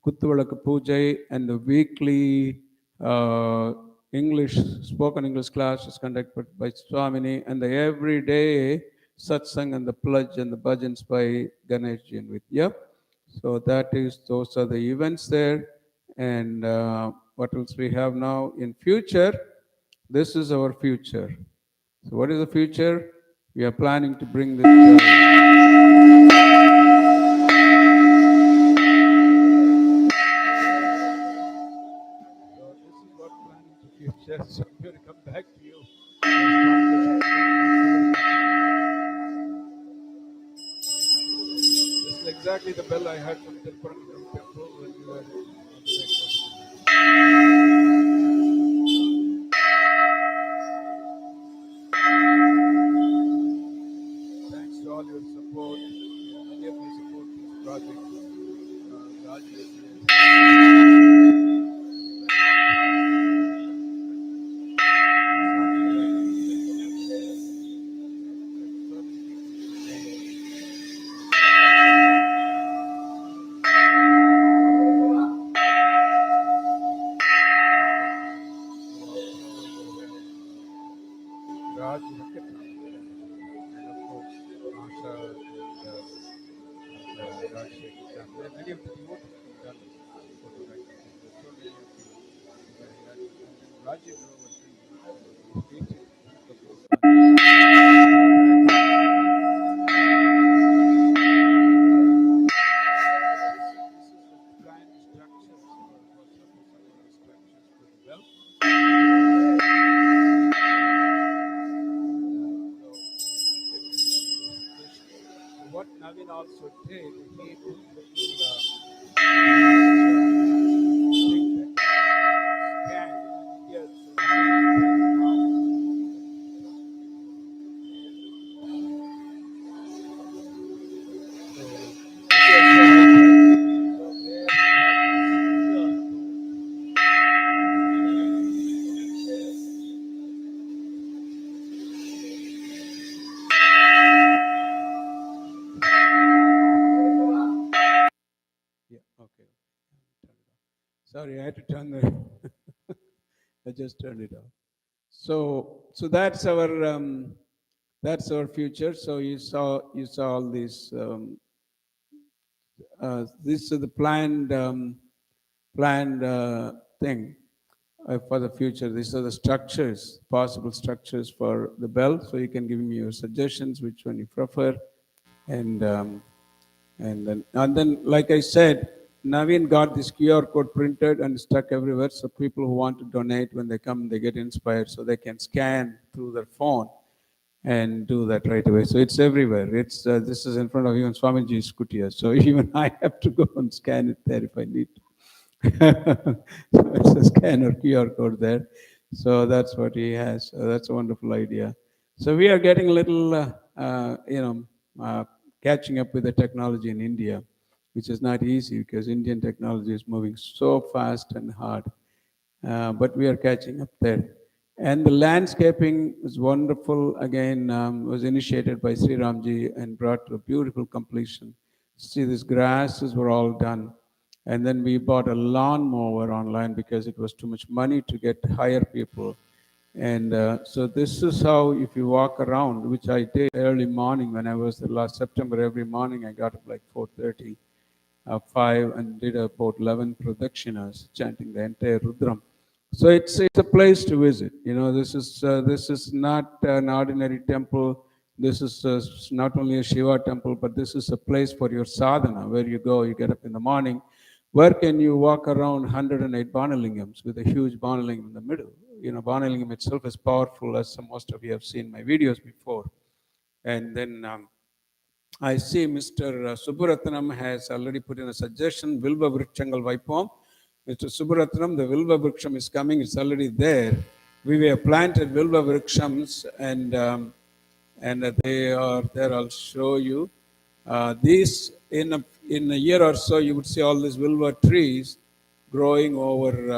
[SPEAKER 1] Kuttuvalaka Puja and the weekly spoken English class is conducted by Swamini, and the everyday satsang and the pledge and the bhajans by Ganeshji and Vidya. So those are the events there. And what else we have now in future? This is our future. So what is the future? We are planning to bring this. So this is what we're planning to Yes, I'm going to come back to you. This is exactly the bell I had from Thevaram and Temple when we were at Thanks to all your support. Many of you support this project. Raj is Raj, and of course, Asha and Raj. Many of the devotees have done photography. So many of you. Rajiv was teaching the plan structures for the well. What Navin also did, he put little thing that scan here. Yeah, okay. Sorry, I had to turn the. I just turned it off. So that's our future. So you saw all these. This is the planned thing for the future. These are the structures, possible structures for the bell. So you can give me your suggestions, which one you prefer, and then, like I said, Naveen got this QR code printed and stuck everywhere. So people who want to donate, when they come, they get inspired, so they can scan through their phone and do that right away. So it's everywhere. It's this is in front of even Swamiji's kutia. So even I have to go and scan it there if I need to. So it's a scanner QR code there. So that's what he has. So that's a wonderful idea. So we are getting a little, catching up with the technology in India, which is not easy because Indian technology is moving so fast and hard. But we are catching up there. And the landscaping was wonderful. Again, was initiated by Sri Ramji and brought to a beautiful completion. See, these grasses were all done. And then we bought a lawnmower online because it was too much money to hire people. And so this is how, if you walk around, which I did early morning when I was there last September, every morning I got up like 4:30, 5, and did about 11 pradakshinas, chanting the entire Rudram. So it's a place to visit. This is not an ordinary temple. This is not only a Shiva temple, but this is a place for your sadhana, where you go, you get up in the morning. Where can you walk around 108 Banalingams with a huge Banalingam in the middle? Banalingam itself is powerful, as most of you have seen my videos before. And then I see Mr. Subburatnam has already put in a suggestion, Vilva Vrikshanga Vaipom. Mr. Subburatnam, the Vilva Vriksham is coming, it's already there. We have planted Vilva Vrikshams, and they are there. I'll show you. These, in a year or so, you would see all these Vilva trees growing over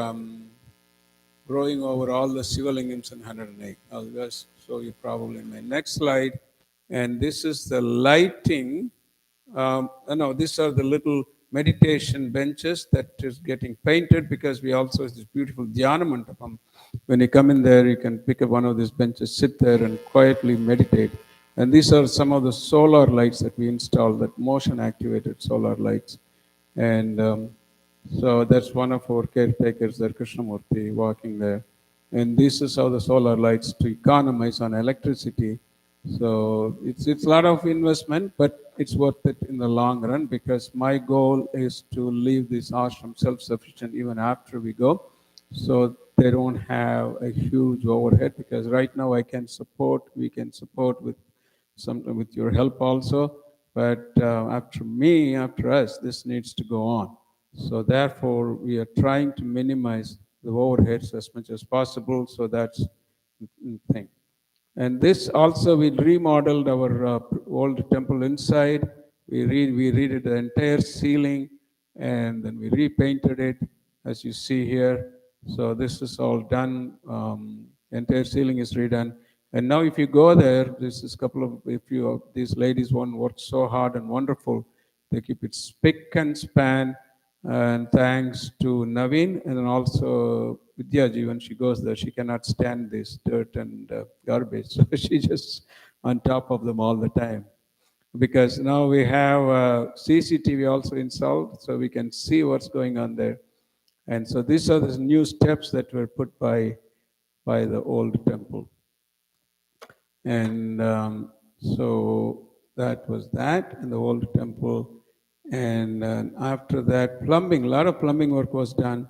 [SPEAKER 1] all the Sivalingams in 108. I'll just show you probably in my next slide. And this is the lighting. No, these are the little meditation benches that is getting painted, because we also have this beautiful Dhyana Mandapam. When you come in there, you can pick up one of these benches, sit there and quietly meditate. And these are some of the solar lights that we installed, that motion activated solar lights. And so that's one of our caretakers there, Krishnamurti, walking there. And this is how the solar lights to economize on electricity. So it's a lot of investment, but it's worth it in the long run, because my goal is to leave this ashram self-sufficient even after we go. so they don't have a huge overhead, because right now we can support with something with your help also, but after us, this needs to go on. So therefore, we are trying to minimize the overheads as much as possible. So that's the thing. And this also, we remodeled our old temple inside. We redid the entire ceiling, and then we repainted it, as you see here. So this is all done. Entire ceiling is redone. And now, if you go there, this is a couple of these ladies worked so hard and wonderful. They keep it spick and span. And thanks to Naveen, and then also Vidyaji, when she goes there, she cannot stand this dirt and garbage. So she just on top of them all the time. Because now we have CCTV also installed, so we can see what's going on there. And so these are the new steps that were put by the old temple. And so that was that in the old temple. And after that, a lot of plumbing work was done.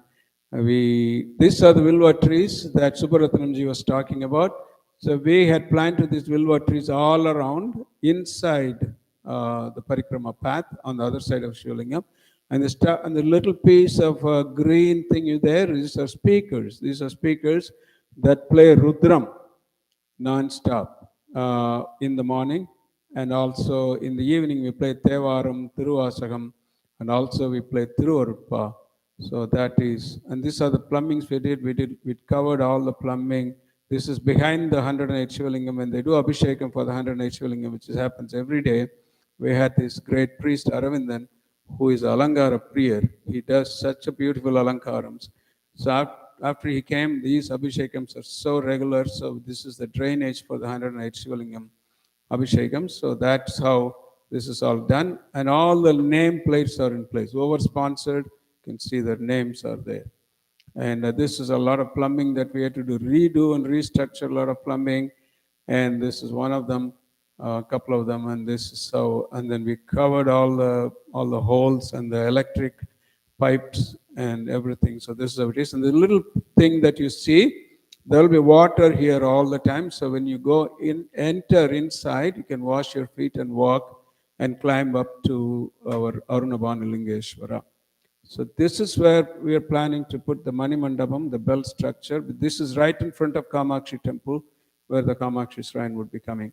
[SPEAKER 1] These are the Vilva trees that Subbaratnamji was talking about. So we had planted these Vilva trees all around inside the Parikrama path on the other side of Shivlingam. And the little piece of green thing there, these are speakers. These are speakers that play Rudram non-stop in the morning, and also in the evening we play Thevaram, Tiruvasagam, and also we play Tiruvaruppa. So that is, and these are the plumbings we did. We covered all the plumbing. This is behind the 108 Shivalingam. When they do Abishekam for the 108 Shivalingam, which happens every day, we had this great priest Aravindan, who is Alankara Priya. He does such a beautiful Alankarams. So after he came, these Abhishekams are so regular. So this is the drainage for the 108 Shivalingam Abhishekams. So that's how this is all done. And all the name plates are in place. Whoever sponsored, you can see their names are there. And this is a lot of plumbing that we had to redo and restructure a lot of plumbing. And this is one of them, a couple of them. And this is how, and then we covered all the holes and the electric pipes and everything. So this is how it is. And the little thing that you see, there will be water here all the time. So when you enter inside, you can wash your feet and walk and climb up to our Arunabhanalingeshwara. So this is where we are planning to put the Mani Mandapam, the bell structure. This is right in front of Kamakshi temple, where the Kamakshi shrine would be coming.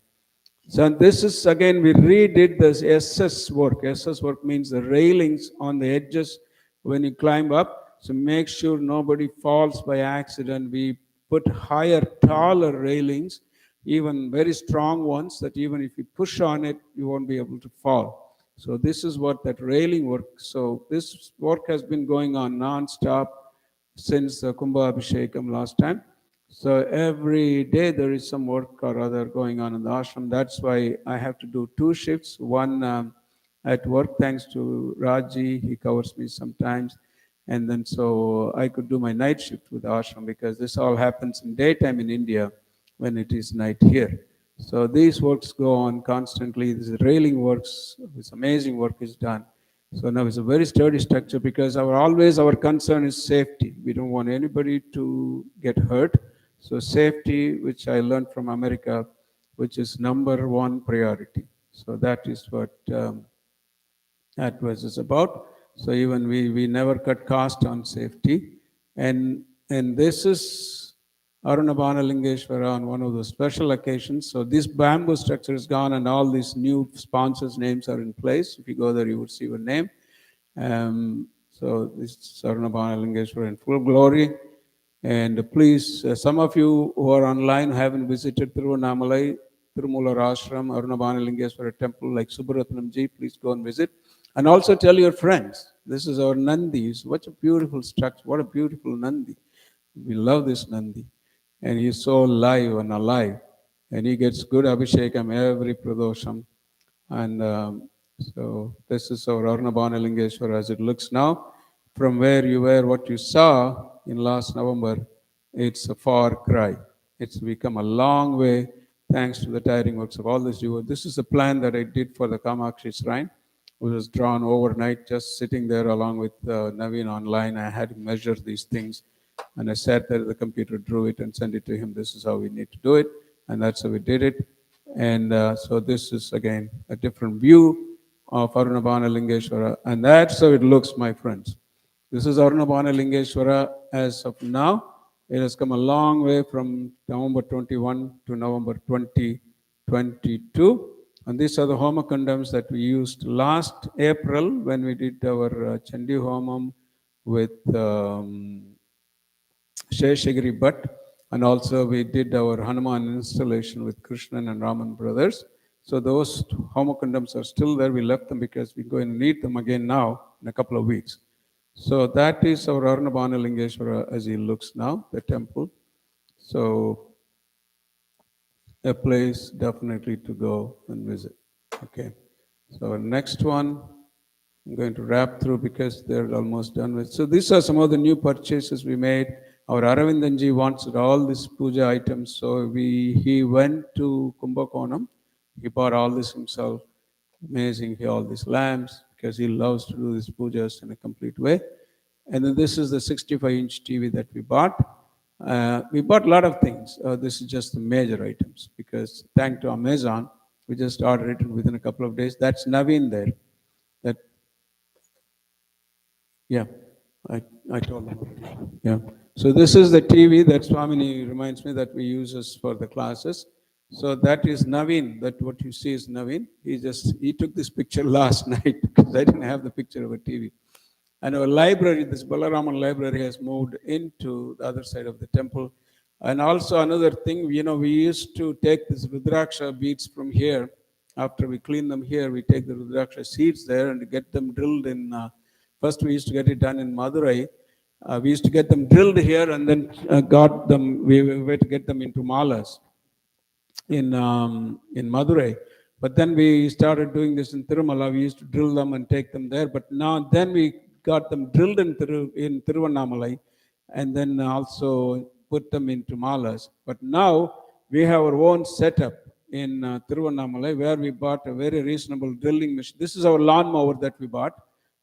[SPEAKER 1] So this is, again, we redid this SS work. SS work means the railings on the edges when you climb up. So make sure nobody falls by accident. We put higher, taller railings, even very strong ones, that even if you push on it, you won't be able to fall. So this is what that railing work. So this work has been going on non-stop since Kumbha Abhishekam last time. So every day there is some work or other going on in the ashram. That's why I have to do 2 shifts. One at work, thanks to Raji, he covers me sometimes. And then so I could do my night shift with the ashram, because this all happens in daytime in India when it is night here. So these works go on constantly. This railing works, this amazing work is done. So now it's a very sturdy structure, because our concern is safety. We don't want anybody to get hurt. So safety, which I learned from America, which is number 1 priority. So that is what that verse is about. So even we never cut cost on safety. And this is Arunabhanalingeshwara on one of those special occasions. So this bamboo structure is gone, and all these new sponsors' names are in place. If you go there, you would see your name. So this is Arunabhanalingeshwara in full glory. And please, some of you who are online haven't visited Tiruvannamalai, Tirumula Ashram, Arunabhanalingeshwara Temple, like Subbaratnamji, please go and visit. And also tell your friends. This is our Nandi. What a beautiful structure. What a beautiful Nandi. We love this Nandi. And he's so live and alive. And he gets good Abhishekam every Pradosham. And so this is our Arunabhanalingeshwara as it looks now. From where you were, what you saw in last November, it's a far cry. It's become a long way thanks to the tiring works of all this devotees. This is a plan that I did for the Kamakshi shrine. It was drawn overnight, just sitting there along with Naveen online. I had to measure these things. And I sat there at the computer, drew it, and sent it to him. This is how we need to do it, and that's how we did it. And so this is again a different view of Arunabhana Lingeshwara, and that's how it looks, my friends. This is Arunabhana Lingeshwara as of now. It has come a long way from November 21 to November 2022. And these are the Homa Kundams that we used last April when we did our Chandi Homam with Sheshagiri Bhatt. And also we did our Hanuman installation with Krishnan and Raman brothers. So those Homa Kundams are still there. We left them because we're going to need them again now in a couple of weeks. So that is our Arunabhana Lingeshwara as he looks now, the temple. So a place definitely to go and visit. Okay. So next one, I'm going to wrap through because they're almost done with. So these are some of the new purchases we made. Our Aravindanji wants all these puja items. So he went to Kumbhakonam. He bought all this himself. Amazing, all these lamps, because he loves to do these pujas in a complete way. And then this is the 65-inch TV that we bought. We bought a lot of things. This is just the major items, because thanks to Amazon, we just ordered it within a couple of days. That's Naveen there. That, yeah, I told him. Yeah. So this is the TV that Swamini reminds me that we use for the classes. So that is Naveen. That what you see is Naveen. He took this picture last night because I didn't have the picture of a TV. And our library, this Balaraman library, has moved into the other side of the temple. And also another thing, we used to take these Rudraksha beads from here. After we clean them here, we take the Rudraksha seeds there and get them drilled in. First, we used to get it done in Madurai. We used to get them drilled here and then got them. We were to get them into malas in Madurai. But then we started doing this in Tirumala. We used to drill them and take them there. But then we got them drilled in Tiruvannamalai and then also put them into malas. But now we have our own setup in Tiruvannamalai where we bought a very reasonable drilling machine. This is our lawnmower that we bought.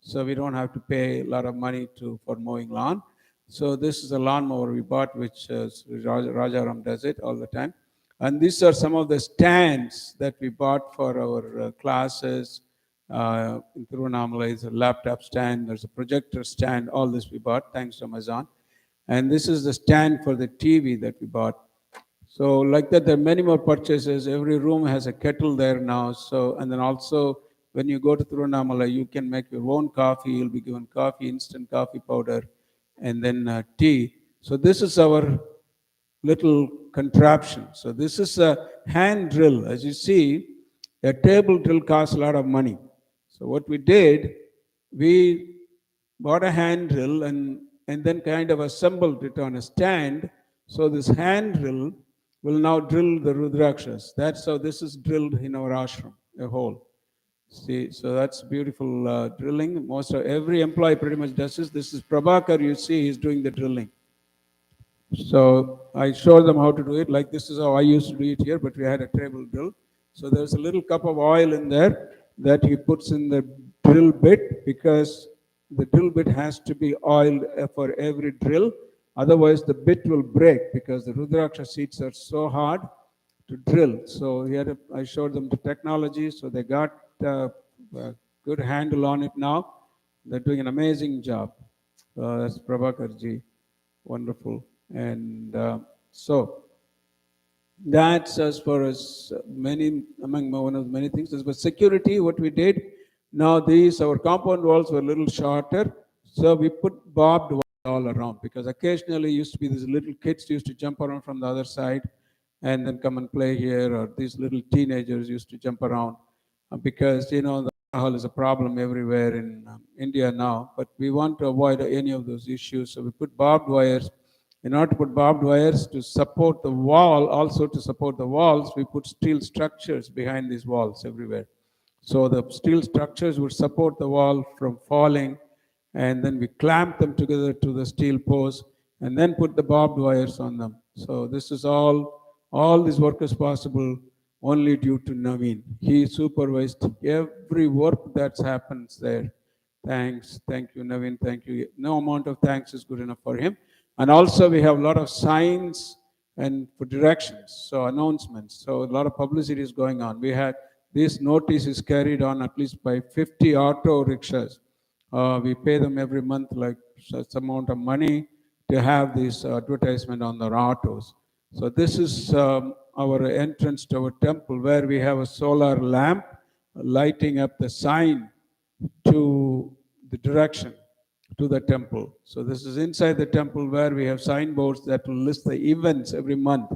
[SPEAKER 1] So we don't have to pay a lot of money for mowing lawn. So this is a lawnmower we bought, which Rajaram does it all the time. And these are some of the stands that we bought for our classes. In Tiruvannamalai, there's a laptop stand, there's a projector stand, all this we bought, thanks to Amazon. And this is the stand for the TV that we bought. So like that, there are many more purchases. Every room has a kettle there now. So, and then also, when you go to Tiruvannamalai, you can make your own coffee. You'll be given coffee, instant coffee powder, and then tea. So this is our little contraption. So this is a hand drill. As you see, a table drill costs a lot of money. So what we did, we bought a hand drill and then kind of assembled it on a stand. So this hand drill will now drill the Rudrakshas. That's how this is drilled in our ashram, a hole. See, so that's beautiful drilling. Every employee pretty much does this. This is Prabhakar, you see, he's doing the drilling. So I showed them how to do it. Like this is how I used to do it here, but we had a table drill. So there's a little cup of oil in there that he puts in the drill bit, because the drill bit has to be oiled for every drill. Otherwise, the bit will break because the Rudraksha seeds are so hard to drill. So I showed them the technology. So they got a good handle on it now. They're doing an amazing job. That's Prabhakarji. Wonderful. And so that's as far as one of the many things. But security, what we did, now our compound walls were a little shorter, so we put barbed wire all around, because occasionally used to be these little kids used to jump around from the other side and then come and play here, or these little teenagers used to jump around, because the alcohol is a problem everywhere in India now, but we want to avoid any of those issues, so we put barbed wires. In order to put barbed wires to support the wall, also to support the walls, we put steel structures behind these walls everywhere. So the steel structures would support the wall from falling, and then we clamp them together to the steel posts, and then put the barbed wires on them. So this is all this work is possible only due to Naveen. He supervised every work that happens there. Thank you, Naveen. Thank you. No amount of thanks is good enough for him. And also we have a lot of signs and for directions, so announcements. So a lot of publicity is going on. We had this notice is carried on at least by 50 auto rickshaws. We pay them every month like such amount of money to have this advertisement on their autos. So this is our entrance to our temple, where we have a solar lamp lighting up the sign to the direction to the temple. So this is inside the temple, where we have signboards that will list the events every month.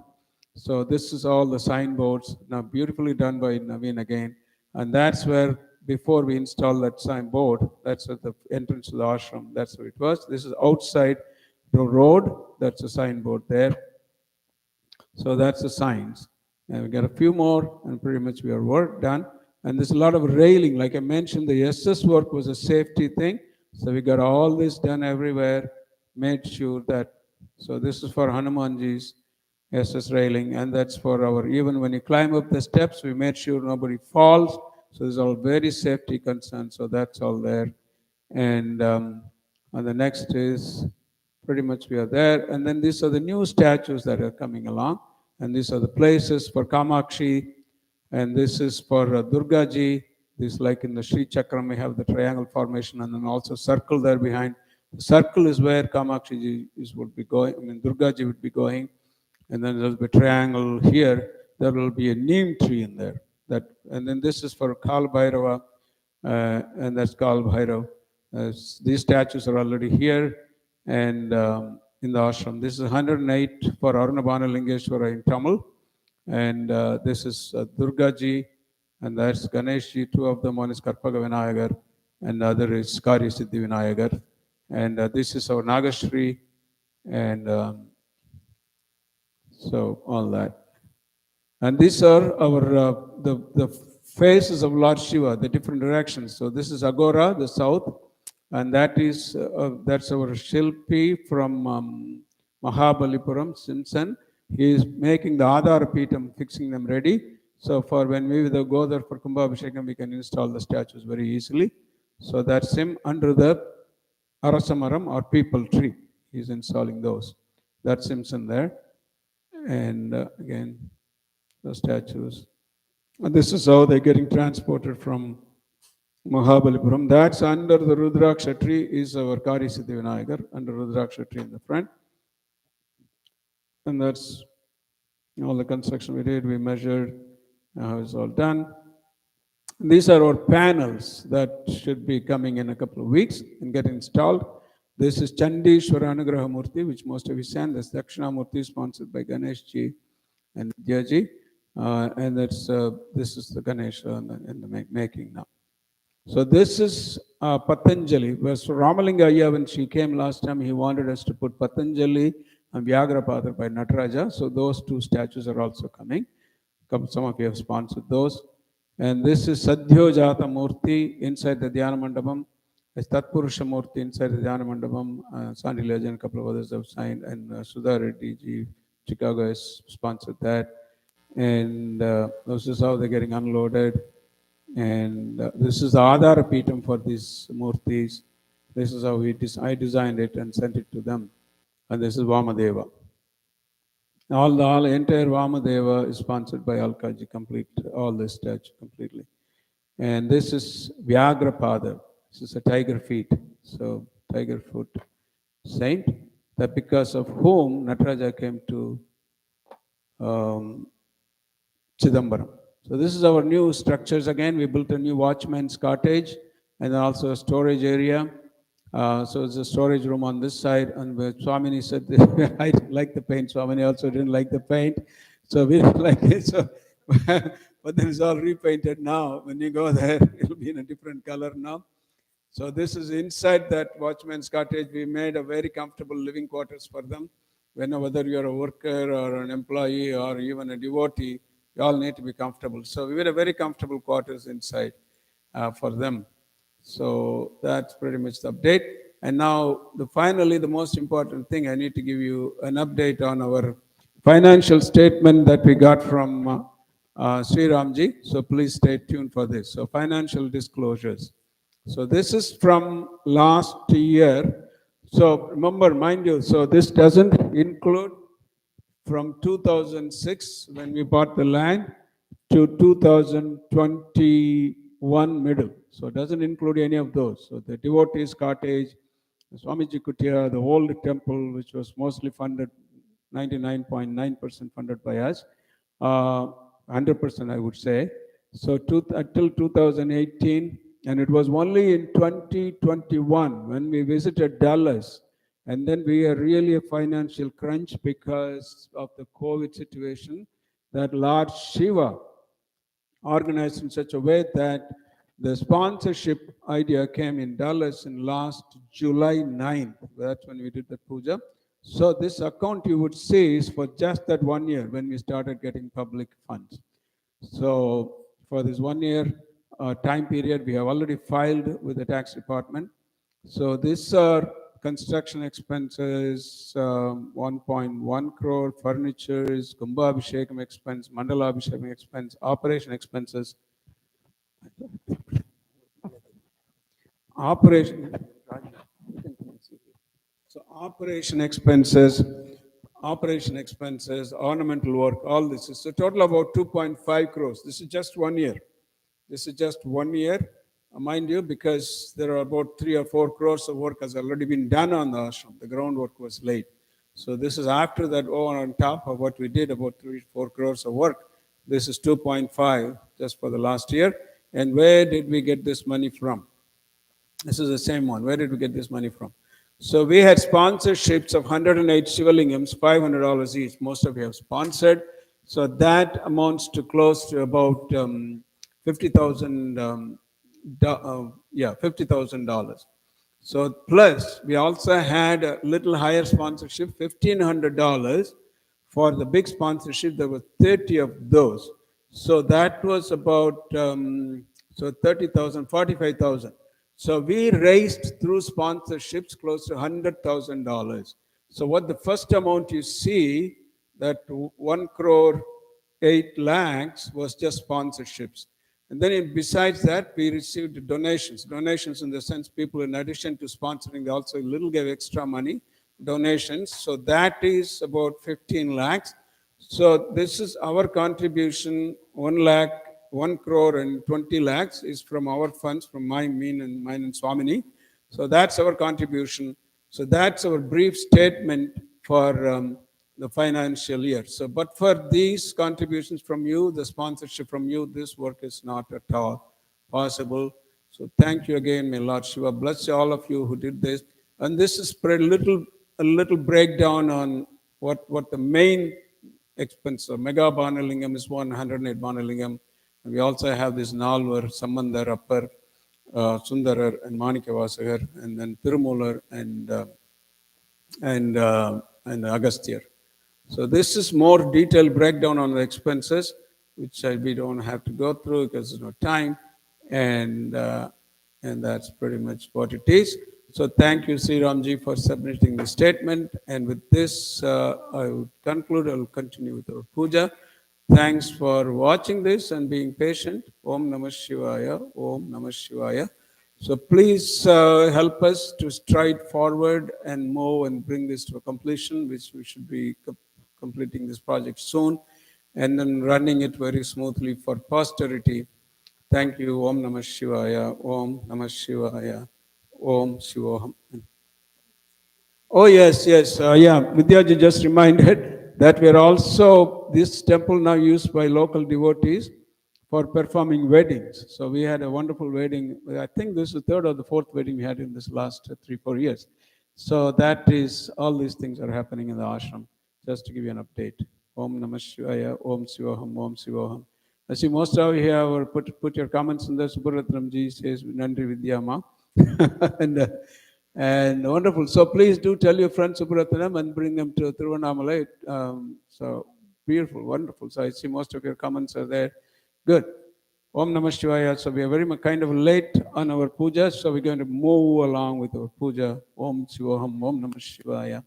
[SPEAKER 1] So this is all the signboards, now beautifully done by Naveen again. And that's where, before we install that signboard, that's at the entrance to the ashram. That's where it was. This is outside the road. That's a signboard there. So that's the signs. And we got a few more, and pretty much we are work done. And there's a lot of railing. Like I mentioned, the SS work was a safety thing. So we got all this done everywhere, made sure that, so this is for Hanumanji's SS railing, and that's for our, even when you climb up the steps, we made sure nobody falls. So there's all very safety concerns, so that's all there. And the next is, pretty much we are there. And then these are the new statues that are coming along. And these are the places for Kamakshi. And this is for Durga Ji. This, like in the Sri Chakram, we have the triangle formation, and then also circle there behind. The circle is where Kamakshi Ji would be going. I mean, Durga Ji would be going. And then there'll be a triangle here. There will be a neem tree in there. And then this is for Kal Bhairava, and that's Kal Bhairav. These statues are already here, and in the ashram. This is 108 for Arunabhana Lingeshwara in Tamil. And this is Durga Ji, and that's Ganesh Ji. Two of them, one is Karpaga Vinayagar, and the other is Karya Siddhi Vinayagar. And this is our Nagashri, and so all that. And these are our the faces of Lord Shiva, the different directions. So this is Agora, the south, and that is that's our Shilpi from Mahabalipuram, Simpson. He is making the Adhara Pitam, fixing them ready. So for when we go there for Kumbha Abishekam, we can install the statues very easily. So that's him under the Arasamaram or people tree. He's installing those. That's Simpson there. And again, the statues. And this is how they're getting transported from Mahabalipuram. That's under the Rudraksha tree is our Kari Siddhi Vinayagar, under Rudraksha tree in the front. And that's all the construction we did. We measured how it's all done. These are our panels that should be coming in a couple of weeks and get installed. This is Chandishwara Anugraha Murti, which most of you send. This Dakshina Murti, sponsored by Ganesh Ji and Vidya. And that's this is the Ganesha in the making now. So this is Patanjali. So Ramalinga Ayya, when she came last time, he wanted us to put Patanjali and Vyagrapada by Nataraja. So those two statues are also coming. Some of you have sponsored those. And this is Sadhyojata Murti inside the Dhyana Mandapam. It's Tatpurusha Murti inside the Dhyana Mandapam. Sandy Legend, a couple of others have signed. And Sudha Reddy Ji, Chicago has sponsored that. And this is how they're getting unloaded. And this is the Adhara Pitam for these Murtis. This is how I designed it and sent it to them. And this is Vamadeva. All entire Vamadeva is sponsored by Alkaji, complete, all this statue completely. And this is Vyagrapada. This is a tiger feet. So tiger foot saint, that because of whom Nataraja came to Chidambaram. So this is our new structures. Again, we built a new watchman's cottage and also a storage area. So it's a storage room on this side. And Swamini said, I didn't like the paint. Swamini also didn't like the paint. So we didn't like it. So, but then it's all repainted now. When you go there, it'll be in a different color now. So this is inside that watchman's cottage. We made a very comfortable living quarters for them. Whether you're a worker or an employee or even a devotee, you all need to be comfortable. So we made a very comfortable quarters inside for them. So that's pretty much the update. And now, finally, the most important thing, I need to give you an update on our financial statement that we got from Sri Ramji. So please stay tuned for this. So financial disclosures. So this is from last year. So remember, mind you, so this doesn't include from 2006 when we bought the land to 2021 middle. So it doesn't include any of those. So the devotees cottage, the Swamiji Kutia, the old temple, which was mostly funded, 99.9% funded by us, 100% I would say. So until 2018, and it was only in 2021 when we visited Dallas, and then we are really a financial crunch because of the COVID situation, that Lord Shiva organized in such a way that the sponsorship idea came in Dallas in last July 9th. That's when we did the puja. So this account you would see is for just that 1 year when we started getting public funds. So for this 1 year time period, we have already filed with the tax department. So these are construction expenses, 1.1 crore, furnitures, Kumbha Abishekam expense, Mandala Abishekam expense, operation expenses. Operation. So operation expenses, ornamental work, all this is a total about 2.5 crores. This is just 1 year. This is just 1 year, mind you, because there are about 3 or 4 crores of work has already been done on the ashram. The groundwork was laid. So this is after that, on top of what we did, about 3 or 4 crores of work. This is 2.5 just for the last year. And where did we get this money from? This is the same one. Where did we get this money from? So we had sponsorships of 108 Shivalingams, $500 each. Most of you have sponsored. So that amounts to close to about $50,000. $50,000. So plus we also had a little higher sponsorship, $1,500 for the big sponsorship. There were 30 of those. So that was about 30,000, 45,000. So we raised through sponsorships close to $100,000. So what the first amount you see, that 1 crore 8 lakhs was just sponsorships. And then besides that, we received donations. Donations in the sense people, in addition to sponsoring, they also little gave extra money, donations. So that is about 15 lakhs. So this is our contribution, 1 crore and 20 lakhs is from our funds, from mine and Swamini. So that's our contribution. So that's our brief statement for the financial year. So, but for these contributions from you, the sponsorship from you, this work is not at all possible. So thank you again, may Lord Shiva bless all of you who did this. And this is a little breakdown on what the main expense of Mega Banalingam is 108 Banalingam. And we also have this Nalvar, Samandar, Appar, Sundarar, and Manikavasagar, and then Tirumular and Agasthyar. So this is more detailed breakdown on the expenses, which we don't have to go through because there's no time, and that's pretty much what it is. So thank you, Sri Ramji, for submitting the statement. And with this, I would conclude. I will continue with our puja. Thanks for watching this and being patient. Om Namah Shivaya. Om Namah Shivaya. So please help us to stride forward and move and bring this to a completion, which we should be completing this project soon, and then running it very smoothly for posterity. Thank you. Om Namah Shivaya. Om Namah Shivaya. Om Sivoham. Oh, yes. Vidyaji just reminded that we are also, this temple now used by local devotees for performing weddings. So we had a wonderful wedding. I think this is the third or the fourth wedding we had in this last 3-4 years. So that is, all these things are happening in the ashram. Just to give you an update. Om Namah Shivaya, Om Sivoham, Om Sivoham. I see most of you have put your comments in there. Subharatnamji says, Nandri Vidyama. and wonderful. So please do tell your friends Subharatnam and bring them to Tiruvannamalai. So beautiful, wonderful. So I see most of your comments are there. Good. Om Namah Shivaya. So we are very much kind of late on our puja. So we're going to move along with our puja. Om Sivoham, Om Namah Shivaya.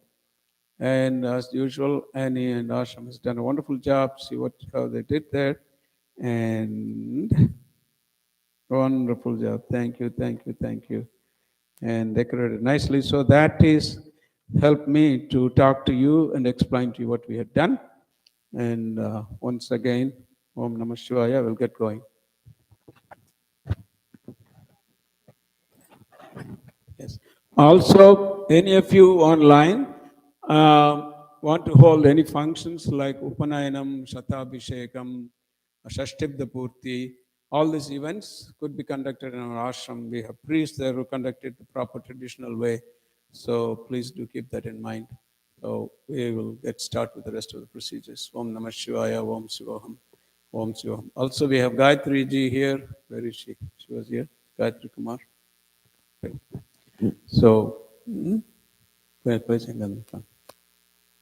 [SPEAKER 1] And as usual, Annie and Ashram has done a wonderful job. See how they did there. And wonderful job. Thank you. and decorated nicely. So that is helped me to talk to you and explain to you what we had done. And once again, Om Namah Shivaya, we'll get going. Yes. Also, any of you online want to hold any functions like Upanayanam, Shatabhishekam, Shashtibda Purti, all these events could be conducted in our ashram. We have priests there who conduct it the proper traditional way. So please do keep that in mind. So we will get started with the rest of the procedures. Om Namah Shivaya, Om Sivoham, Om Sivoham. Also, we have Gayatri ji here. Where is she? She was here. Gayatri Kumar. So,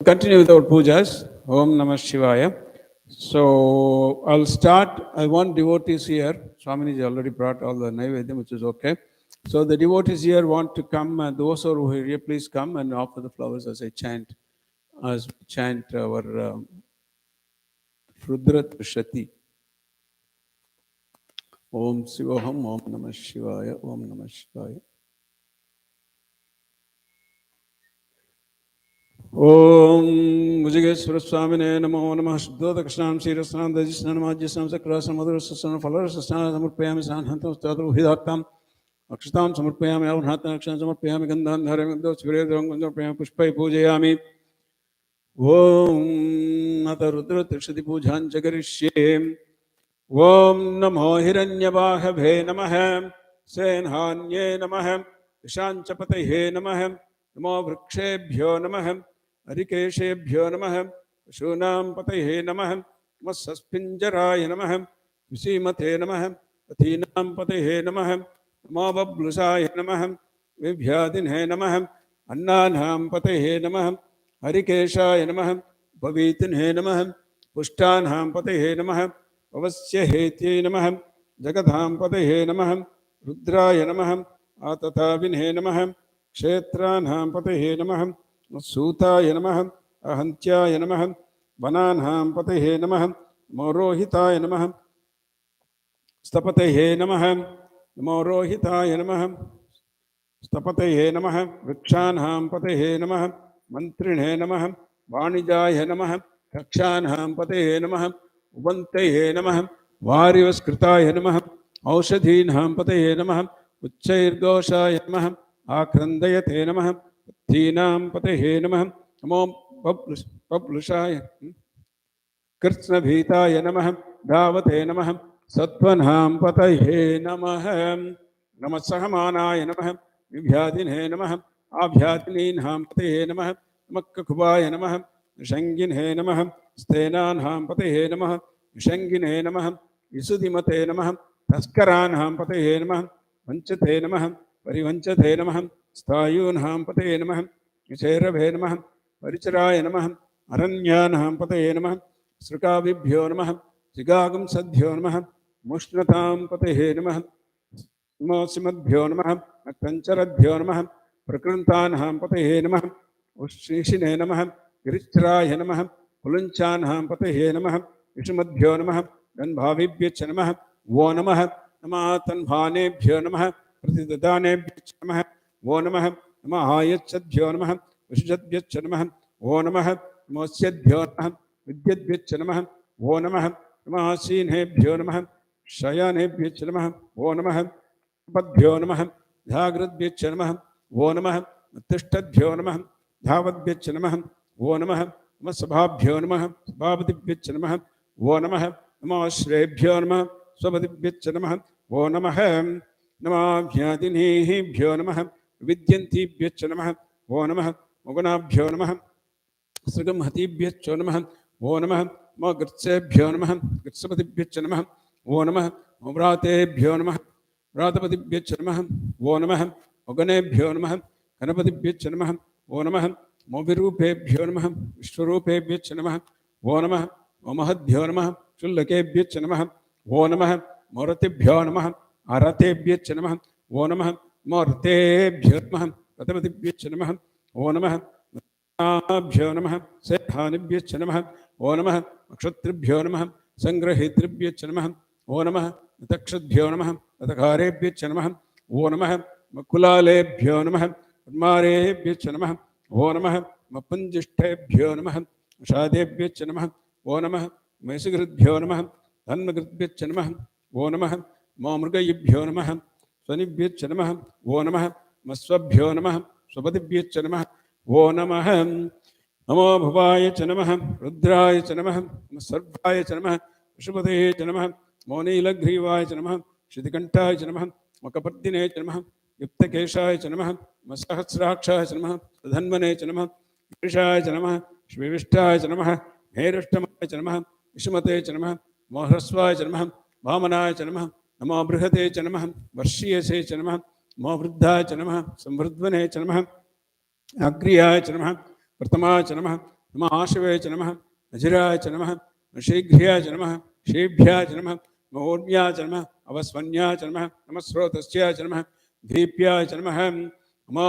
[SPEAKER 1] continue with our pujas. Om Namah Shivaya. So, I'll start. I want devotees here. Swamiji already brought all the Naivedyam, which is okay. So, the devotees here want to come. Those who are here, please come and offer the flowers as I chant. As we chant our Rudra Shati. Om Sivoham, Om Namah Shivaya, Om Namah Shivaya. Om Bhujageshwara Swami Namo Namah Shuddha Krishnam Sirasnam Dajisnam Majisnam Sakrasam Madhurasasana Falarasasana Samurpayami Sanhantam Stadu Hidatam Akshatam Samurpayami Avnatan Akshan Samurpayami Gandhan Dharamagdo Sviredram Gandharpayami Pushpai Pujayami Om Mata Rudra Trishadi Pujan Jagarishyem Om Namo Hiranyavahave Namaha Senhanye Namaha Vishanchapatahe Namaha Namo Vrikshebhyo Namaha Arikeshebhyo Namaha Pashunam Patahe Namaha Masaspinjaraya Namaha Visimate Namaha Athinam Patahe Namaha Namo Bablusaya Namaha Vibhyadinhe Namaha Annanam Patahe Namaha Harikeshaya Namaha Pavitinhe Namaha Pushtanham Patahe Namaha Pavasya Hetye Namaha Jagadham Patahe Namaha Rudraya Namaha Atatavinhe Namaha Kshetranham Patahe Namaha Sutaya Namaha Ahantyaya Namaha Vananham Patahe Namaha Morohitaya Namaha Stapatehe Namaha Morohitaya Namaha Stapatehe Namaha Vrikshanham Patahe Namaha Mantrinhe Namaha Vanijaya Namaha Kakshanham Patahe Namaha Ubantehe Namaha Varivaskritaya Namaha Aushadhinham Patahe Namaha Uchairgoshaya Namaha Akrandayate Namaha Thinam Patahe Namaha Namo Bablushaya Krishna Bhitaya Namaha Dhavate Namaha Satvanham Patahe Namaha Namasahamanaya Namaha Vibhyadinhe Namaha Abhyadininham Patahe Namaha Makkakubaya Namaha Shanginhe Namaha Stenanham Patahe Namaha Shanginhe Namaha Isudimate Namaha Taskaranham Patahe Namaha Vanchate Namaha Parivanchate Namaha Stayunham Patahe Namaha Vicherabhe Namaha Paricharaya Namaha Aranyanham Patahe Namaha Srukavibhyo Namaha Sigagam Sadhyo Namaha Mushnatam Patahe Namaha Mosimadhyo Namaha Aktancharadhyo Namaha Prakrantanham Patahe Namaha Ushishine Namaha Giritraya Namaha Pulanchanham Patahe Namaha Ishumadhyo Namaha Ganbhavibhya Namaha Wo Namaha Namatanbhanebhyo Namaha Pratidadhanebhyo Namaha Wo Namaha Namahayachadhyo Namaha Vishjadhyo Namaha Wo Namaha Namosyadhyo Namaha Vidyadhyo Namaha Wo Namaha Namasinebhyo Namaha Shayanebhyo Namaha Wo Namaha Padbhyo Namaha Dhagradbhyo Namaha Wo Namaha Tishtadhyo Namaha Dhavadbhyo Namaha Wo Namaha Namasabhabhyo Namaha Sabhavadibhyo Namaha Wo Namaha Namashrebhyo Namaha Swabadibhyo Namaha Wo Namaha Namabhyadinihibhyo Namaha Vidyantibhyo Namaha Wo Namaha Moganabhyo Namaha Srigamhatibhyo Namaha Wo Namaha Magritsebhyo Namaha Gritsabadibhyo Namaha Wo Namaha Mavratebhyo Namaha Vratapatibhyo Namaha Wo Namaha Moganebhyo Namaha Ganapatibhyo Namaha Wo Namaha Movirupebhyo Namaha Vishwarupebhyo Namaha Wo Namaha Mamahadbhyo Namaha Shullakebhyo Namaha Wo Namaha Moratibhyo Namaha Aratebhyo Namaha Wo Namaha Moratebhyo Namaha Ratapatibhyo Namaha Wo Namaha Bhyo Namaha Sethanibhyo Namaha Wo Namaha Akshatribhyo Namaha Sangrahitribhyo Namaha Wo Namaha Takshadbhyo Namaha Tatakarebhyo Namaha Wo Namaha मकुलालेभ्यो नमः पद्मारेभ्यश्च नमः वो नमः मपुञ्जिष्ठेभ्यो नमः शादेभ्यश्च नमः वो नमः मैसुकृद्भ्यो नमः धन्मकृद्भ्यश्च नमः वो नमः मृगयिभ्यो नमः स्वनिभ्यश्च नमः वो नमः मस्वभ्यो नमः स्वपतिभ्यश्च नमः वो नमः नमो भवाय च नमः रुद्राय च नमः सर्वाय च नमः पशुपते च नमः मौनीलग्रीवाय च नमः श्रुतिकण्ठाय च नमः मकपर्दिने च नमः युक्तकेशाय च नमः सहस्राक्षाय च नमः धन्वने च नमः ईशाय च नमः श्रीविष्टाय च नमः हेरुष्टमाय च नमः विषुमते च नमः मोहस्वाय च नमः वामनाय च नमः नमो बृहते च नमः वर्षीयसे च नमः नमो वृद्धाय च नमः संवृद्वने च नमः अग्र्याय च नमः प्रथमाय च नमः नमः आशवे च नमः अजिराय च नमः शीघ्र्याय च नमः शीभ्याय च नमः मौर्म्याय च नमः अवस्वन्याय च नमः नमः स्रोतस्याय च नमः दीप्याय च नमः नमो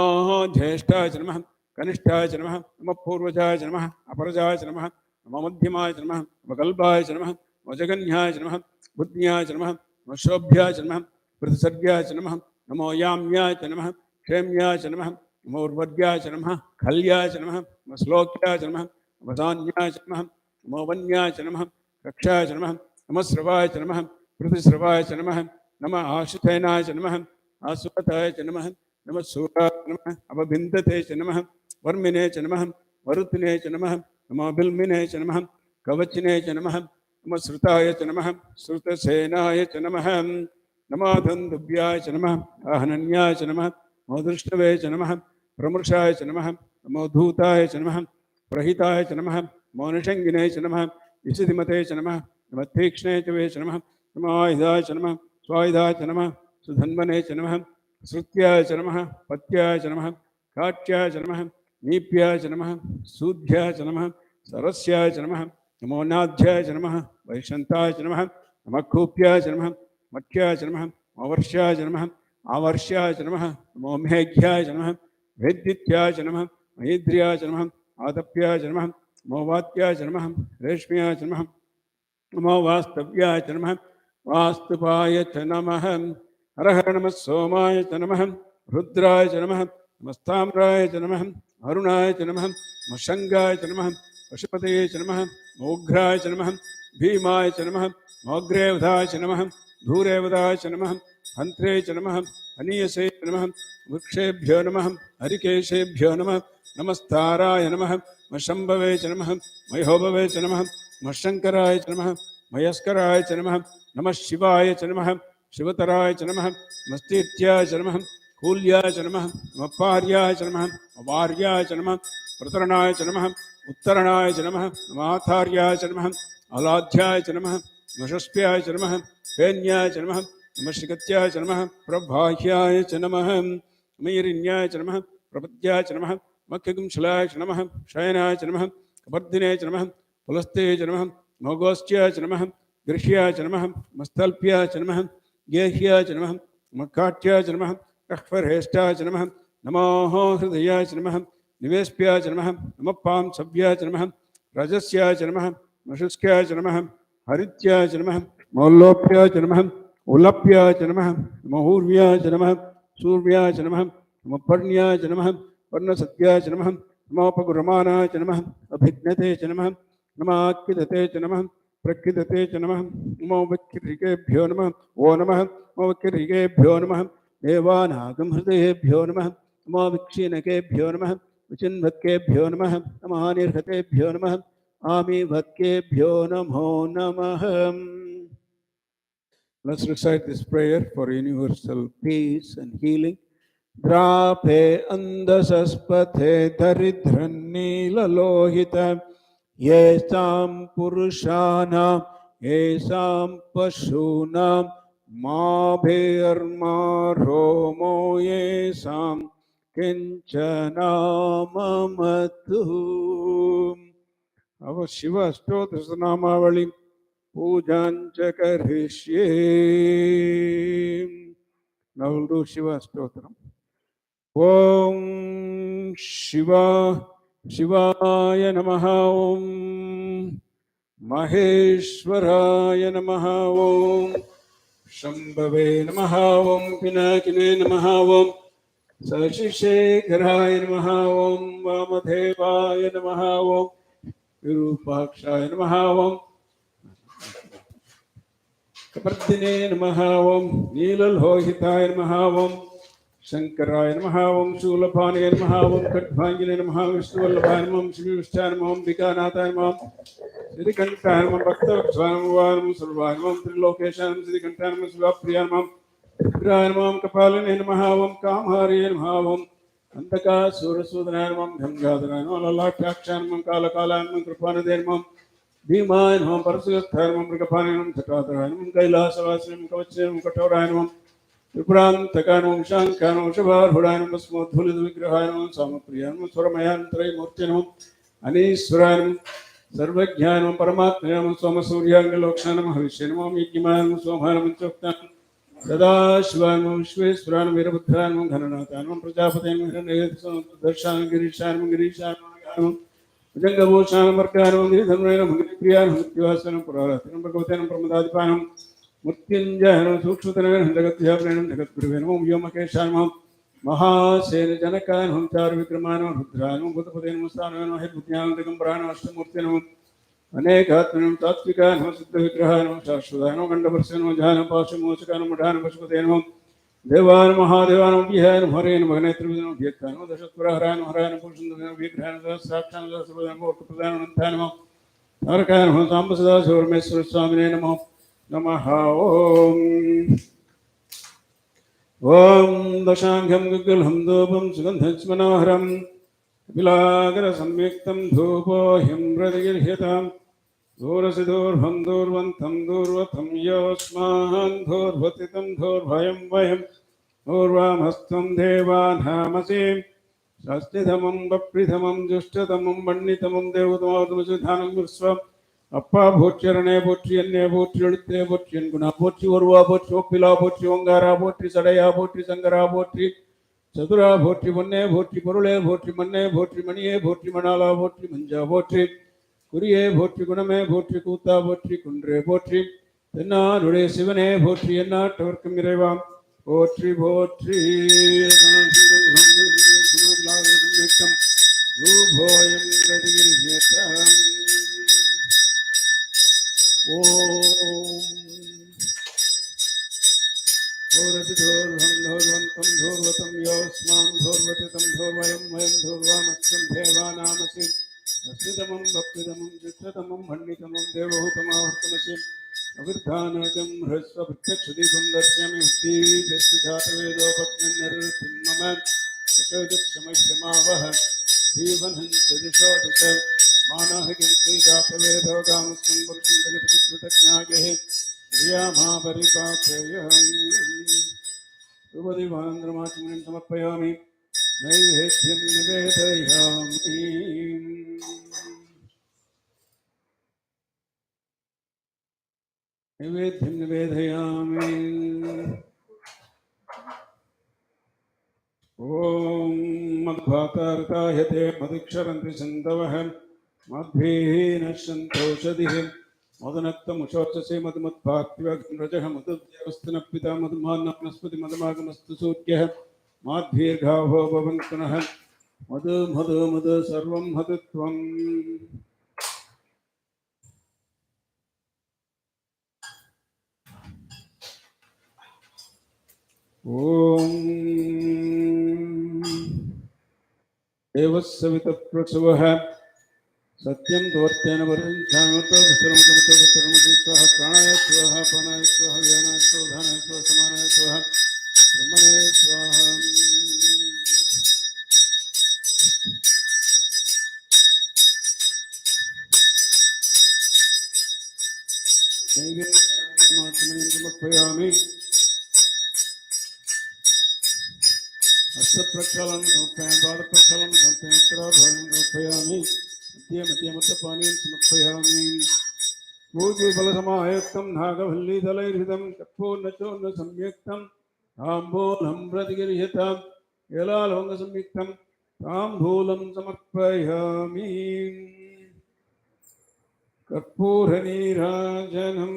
[SPEAKER 1] ज्येष्ठाय च नमः कनिष्ठाय च नमः नमः पूर्वजाय च नमः अपरजाय च नमः नमो मध्यमाय च नमः नमः कल्पाय च नमः नमो जगन्याय च नमः बुद्ध्याय च नमः नमः शोभ्याय च नमः प्रतिसर्गाय च नमः नमो याम्याय च नमः क्षेम्याय च नमः नमो उर्वद्याय च नमः खल्याय च नमः नमः श्लोक्याय च नमः नमः धान्याय च नमः नमो वन्याय च नमः कक्षाय च नमः नमः स्रवाय च नमः प्रतिस्रवाय च नमः नमः आशुतेनाय च नमः आसुपताय च नमः नमः सूराय च नमः अवबिन्दते च नमः वर्मिने च नमः वरुतिने च नमः नमो बिल्मिने च नमः कवचिने च नमः नमः श्रुताय च नमः श्रुतसेनाय च नमः नमो धन्दुभ्याय च नमः आहनन्याय च नमः नमो दृष्टवे च नमः प्रमृषाय च नमः नमो धूताय च नमः प्रहिताय च नमः नमो निषङ्गिने च नमः इषिधिमते च नमः नमः तीक्ष्णे च वे च नमः नमो आयुधाय च नमः स्वायुधाय च नमः सुधन्वने च नमः श्रुत्याय च नमः पत्याय च नमः काट्याय च नमः नीप्याय च नमः सूध्याय च नमः सरस्याय च नमः नमो नाध्याय च नमः वैशन्ताय च नमः नमः कूप्याय च नमः मठ्याय च नमः अवर्ष्याय च नमः आवर्ष्याय च नमः नमो मेघ्याय च नमः वेद्दित्याय च नमः महीद्र्याय च नमः आतप्याय च नमः नमो वात्याय च नमः रेश्म्याय च नमः नमो वास्तव्याय च नमः वास्तुपाय च नमः हर हर नमः सोमाय च नमः रुद्राय च नमः नमस्ताम्राय च नमः अरुणाय च नमः शङ्गाय च नमः पशुपतये च नमः मोघ्राय च नमः भीमाय च नमः मोग्रेवधाय च नमः धूरेवधाय च नमः हन्त्रे च नमः हनीयसे च नमः वृक्षेभ्यो नमः हरिकेशेभ्यो नमः नमस्ताराय नमः शम्भवे च नमः मयोभवे च नमः शङ्कराय च नमः मयस्कराय च नमः नमः शिवाय च नमः शिवतराय च नमः नमस्तीत्याय च नमः कूल्याय च नमः नमःपार्याय च नमः वार्याय च नमः प्रतरणाय च नमः उत्तरणाय च नमः नमाथार्याय च नमः अलाध्याय च नमः नमशस्प्याय च नमः फेन्याय च नमः नमश्रिकत्याय च नमः प्रभाह्याय च नमः नमैरिण्याय च नमः प्रपद्याय च नमः मख्यगुंशलाय च नमः शयनाय च नमः कपर्दिने च नमः पुलस्ते च नमः मोगोस्त्याय च नमः गृह्याय च नमः मस्तल्प्याय च नमः गेह्याय च नमः मक्काट्याय च नमः कह्वरेष्टाय च नमः नमो हृदयाय च नमः निवेश्प्याय च नमः नमः पांसव्याय च नमः रजस्याय च नमः मशुष्क्याय च नमः हरित्याय च नमः मौल्लोप्याय च नमः उलप्याय च नमः महूर्व्याय च नमः सूर्व्याय च नमः नमपर्ण्याय च नमः पर्णसत्याय च नमः नमोपगुरमानाय च नमः अभिज्ञते च नमः नमाक्यदते च नमः प्रकृदते च नमः नमो वक्किरिकेभ्यो नमः ओ नमः नमो वक्किरिकेभ्यो नमः देवानागम हृदयेभ्यो नमः नमो विक्षीणकेभ्यो नमः विचिन्वत्केभ्यो नमः नमानिर्हतेभ्यो नमः आमीभत्केभ्यो नमो नमः. Let's recite this prayer for universal peace and healing. Drape andasaspathe daridhrannilalohita yesam purushanam yesam pashunam mabherma romo yesam kinchanamamatu. Our Shiva Stotra Namavali Pujancha Karishye. Now we'll do Shiva Stotram. Om Shiva Shivaya Namaha Om Maheshwaraya Namaha Om Shambhave Namaha Om Pinakine Namaha Om शशिशेखराय नमः ओम वामदेवाय नमः ओम विरूपाक्षाय नमः ओम कपर्दिने नमः ओम नीललोहिताय नमः ओम शंकराय नमः ओम शूलपाणये नमः ओम खड्गांगिने नमः विष्णुवल्लभाय नमः श्रीविष्ठाय नमः विकानाथाय नमः श्रीकंठाय नमः भक्तवत्सलाय नमः सर्वाय नमः त्रिलोकेशाय नमः श्रीकंठाय नमः शिवप्रियाय नमः रुद्राय नमः कपालिने नमः ओम कामहारिये नमः ओम अंधकासुरसूदनाय नमः गंगाधराय नमः ललाटाक्षाय नमः कालकालाय नमः कृपानिधे नमः भीमाय नमः परशुस्थाय नमः मृगपाणे नमः जटाधराय नमः कैलासवासिने नमः कवचे नमः कठोराय नमः त्रिपुरान्तकाय नमः शाङ्काय नमः शभारूढाय नमः स्मोद्धूलितविग्रहाय नमः सामप्रियाय नमः स्वरमयान्तरैमूर्ते नमः अनीश्वराय नमः सर्वज्ञाय नमः परमात्मने नमः सोमसूर्याङ्गलोक्षाय नमः हविष्ये नमः यज्ञमाय नमः सोमाय नमः चोक्ताय सदाशिवाय नमः विश्वेश्वराय नमः वीरभद्राय नमः घननाथाय नमः प्रजापतये नमः हिरण्यगर्भाय गिरीशाय नमः भुजङ्गभूषाय नमः वर्गाय नमः गिरिधनुराय नमः गिरिप्रियाय नमः मृत्युवासाय नमः पुरारात्रे नमः भगवते नमः प्रमदाधिपाय नमः मृत्युञ्जय नमः सूक्ष्मतनवे नमः जगद्व्यापिने नमः जगद्गुरुवे नमः व्योमकेशाय नमः महासेनजनकाय नमः चारुविक्रमाय नमः रुद्राय नमः भूतपते नमः स्थानवे नमः हेद्बुद्ध्यानन्दगम्बराय नमः अष्टमूर्ते नमः अनेकात्मने नमः तात्विकाय नमः सिद्धविग्रहाय नमः शाश्वताय नमः गण्डवर्षे नमः जानपाशमोचकाय नमः मठानपशुपते नमः देवाय महादेवाय नमः विहाय नमः हरे नमः नेत्रविदे नमः व्यक्ताय नमः दशत्वरहराय नमः हराय नमः पुरुषोत्तमाय नमः विग्रहाय नमः सहस्राक्षाय नमः सहस्रपादाय नमः वर्कप्रदाय नमः अनन्ताय नमः तारकाय नमः साम्बसदाशिवपरमेश्वर स्वामिने नमः नमः ओम दशांघ्यं गुग्गुलं धूपं सुगन्धस्मनोहरं विलागरसंयुक्तं धूपो हिम्रतिगृह्यतां दूरसिदूर्भं दूर्वन्तं दूर्वतं योऽस्मान् धूर्वतितं धूर्भयं वयं दूर्वामस्त्वं देवानामसि षष्ठितमं बप्रितमं जुष्टतमं वह्नितमं देवतमोदमसुधानं विश्वम् அப்பா போற்றி அரணே போற்றி என்னே போற்றி எழுத்தே போற்றி என் குணா போற்றி ஒருவா போற்றி ஒப்பிலா போற்றி ஓங்காரா போற்றி சடையா போற்றி சங்கரா போற்றி சதுரா போற்றி பொன்னே போற்றி பொருளே போற்றி மண்ணே போற்றி மணியே போற்றி மணாலா போற்றி மஞ்சா போற்றி குறியே போற்றி குணமே போற்றி கூத்தா போற்றி குன்றே போற்றி தென்னாடுடைய சிவனே போற்றி எந்நாட்டவர்க்கும் இறைவாம் போற்றி போற்றி ரூபோயம் கதிகிரிஹேதம் धोरतिधोर्वं धोर्वन्तं धोर्वतं योऽस्मान् धोर्वतितं धोर्वयं वयं धोर्वामस्तं देवानामसि अस्मितमं भक्तितमं चित्रतमं भण्डितमं देवहूतमावर्तमसि अविर्धानकं ह्रस्वप्रत्यक्षदीपं दर्शयामि उद्दीप्यस्य जातवेदोपज्ञन्निर्वृत्तिं मम यशोदक्षमह्यमावह जीवनञ्च दिशोदिश मानहकिं श्रीजातवेदोगामस्तं पुरुषं जगत्कृतज्ञायः प्रियामापरिपात्रयम् शुभदिवान्द्रमाचमनं समर्पयामि नैवेद्यं निवेदयामि नैवेद्यं निवेदयामि ॐ मद्भातार्तायते मदिक्षरन्ति सन्तवः मद्भिः नश्यन्तौषधिः मदनक्तमुषोचसे मधुमत्पाक्तिवग्रजः मधुदेवस्तनः पिता मधुमान्नस्पति मधुमागमस्तु सूर्यः माद्भीर्घावो भवन्तु नः मधु मधु मधु सर्वं मधुत्वम् ॐ देवस्सवितप्रसवः सत्यं दोर्तेन वरं चामतो विश्रमतो पुत्रमति स्वाहा प्राणाय स्वाहा पानाय स्वाहा व्यानाय स्वाहा धानाय स्वाहा समानाय स्वाहा ब्रह्मणे स्वाहा नैवेद्यं समर्पयामि हस्तप्रक्षालनं समर्पयामि पादप्रक्षालनं समर्पयामि उत्तराभरणं समर्पयामि मध्यमध्यमत्तपानीयं समर्पयामि पूज्यफलसमायुक्तं नागवल्लीदलैर्हितं कपूर्णचूर्ण संयुक्तं ताम्बूलं प्रतिगृह्यतां एलालवङ्गसंयुक्तं ताम्बूलं समर्पयामि कर्पूरनीराजनं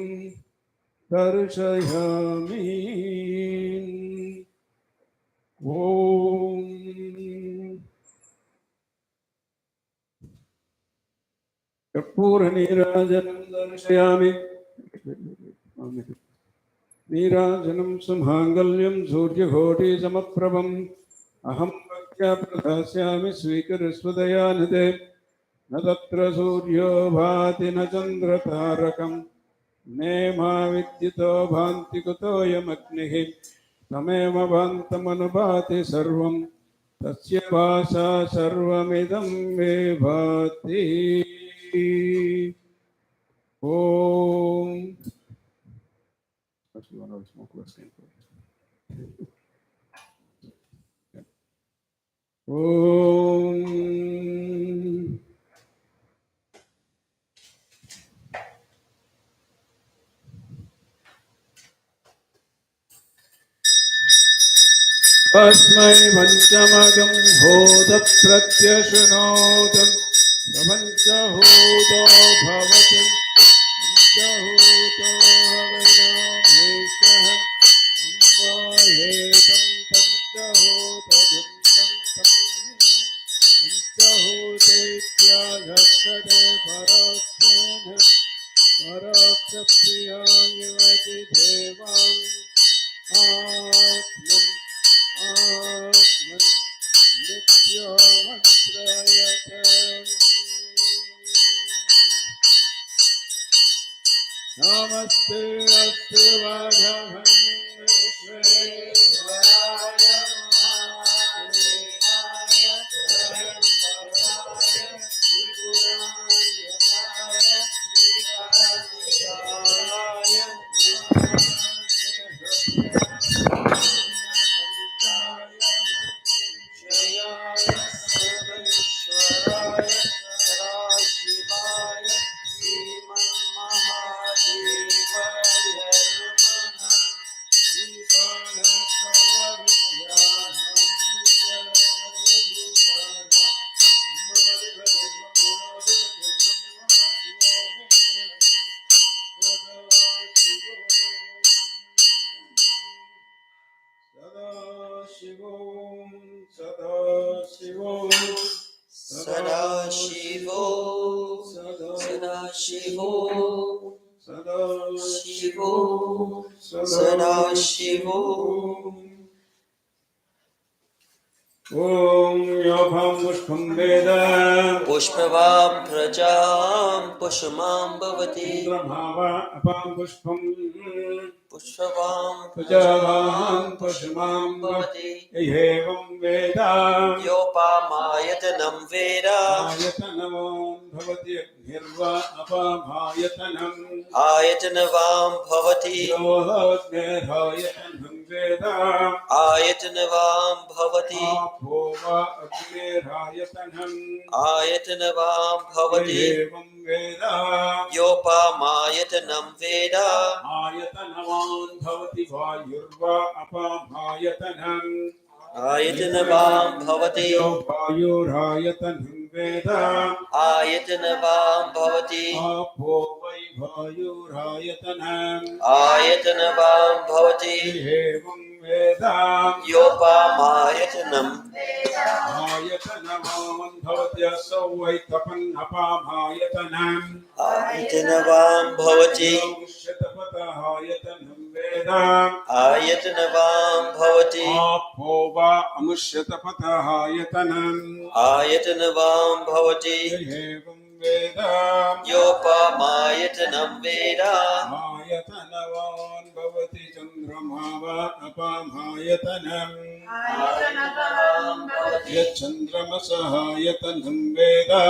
[SPEAKER 1] दर्शयामि Om Kapura Nirajanam Darshayami Nirajanam Samhangalyam Suryaghoti Samaprabham Aham Bhaktya Pradhasyami Swikarasvadayanade Natatra Suryo Bhati Nachandra Tarakam Nema Vidyito Bhanti Kutoyam Agnihi Tameva Bhantamanubhati Sarvam Tasya Vasa Sarvamidam Vibhati Om. Actually, one of the smoke was Om. Tasmai Vanchamagam Hoda Pratyashunodam Pravancha Hoda Bhavatam Vancha Hoda Havanam Hekaham Invahetam Pancha Hoda Guntam Tam Pancha Hoda Ityagakade Bharattena Bharatta Priya Yuvati Devam Atman Atman Nitya Mantrayatam Namaste Astu Vaghavan Vishwesvaraya Mahadevaya Sarvamaya Tripurayaya Trikadishaya Jayaya Sarveshwaraya Shivaya Sriman Mahadevaya Namaha Nipana Sarvavidyana Sarvabhutana Sivoham Om Yabham Pushpam Veda
[SPEAKER 3] Pushpavam Prajam Pushmam Bhavati
[SPEAKER 1] Brahmava Apam Pushpam
[SPEAKER 3] Pushpavam
[SPEAKER 1] Pujavam Pushmam
[SPEAKER 3] Bhavati
[SPEAKER 1] Evam Veda
[SPEAKER 3] Yopamayatanam Veda
[SPEAKER 1] Ayatanavam Bhavati Nirva Apam Ayatanam
[SPEAKER 3] Ayatanavam Bhavati
[SPEAKER 1] Yohagnehayatanam Veda
[SPEAKER 3] Ayatanavam Bhavati
[SPEAKER 1] Apova Agnehayatanam
[SPEAKER 3] Ayatanavam Bhavati
[SPEAKER 1] Evam Veda
[SPEAKER 3] Yopamayatanam Veda
[SPEAKER 1] Ayatanavan Bhavati Vayurva Apam Ayatanam
[SPEAKER 3] Ayatanavam Bhavati
[SPEAKER 1] Vayurayatanam Veda
[SPEAKER 3] Ayatanavam Bhavati
[SPEAKER 1] Apo Vai Vayurayatanam
[SPEAKER 3] Ayatanavam Bhavati
[SPEAKER 1] Evam Veda
[SPEAKER 3] Yopamayatanam
[SPEAKER 1] Ayatanavan Bhavati Asavai Tapan Apam Ayatanam
[SPEAKER 3] Ayatanavam Bhavati
[SPEAKER 1] Shatapata Ayatanam Veda
[SPEAKER 3] Ayatanavam Bhavati
[SPEAKER 1] Apova Amushatapata Ayatanam
[SPEAKER 3] Ayatanavam Bhavati
[SPEAKER 1] Evam Veda
[SPEAKER 3] Yopamayatanam Veda
[SPEAKER 1] Ayatanavan Bhavati Chandramava Apam Ayatanam
[SPEAKER 3] Ayatanavam Bhavati
[SPEAKER 1] Yachandramasahayatanam Veda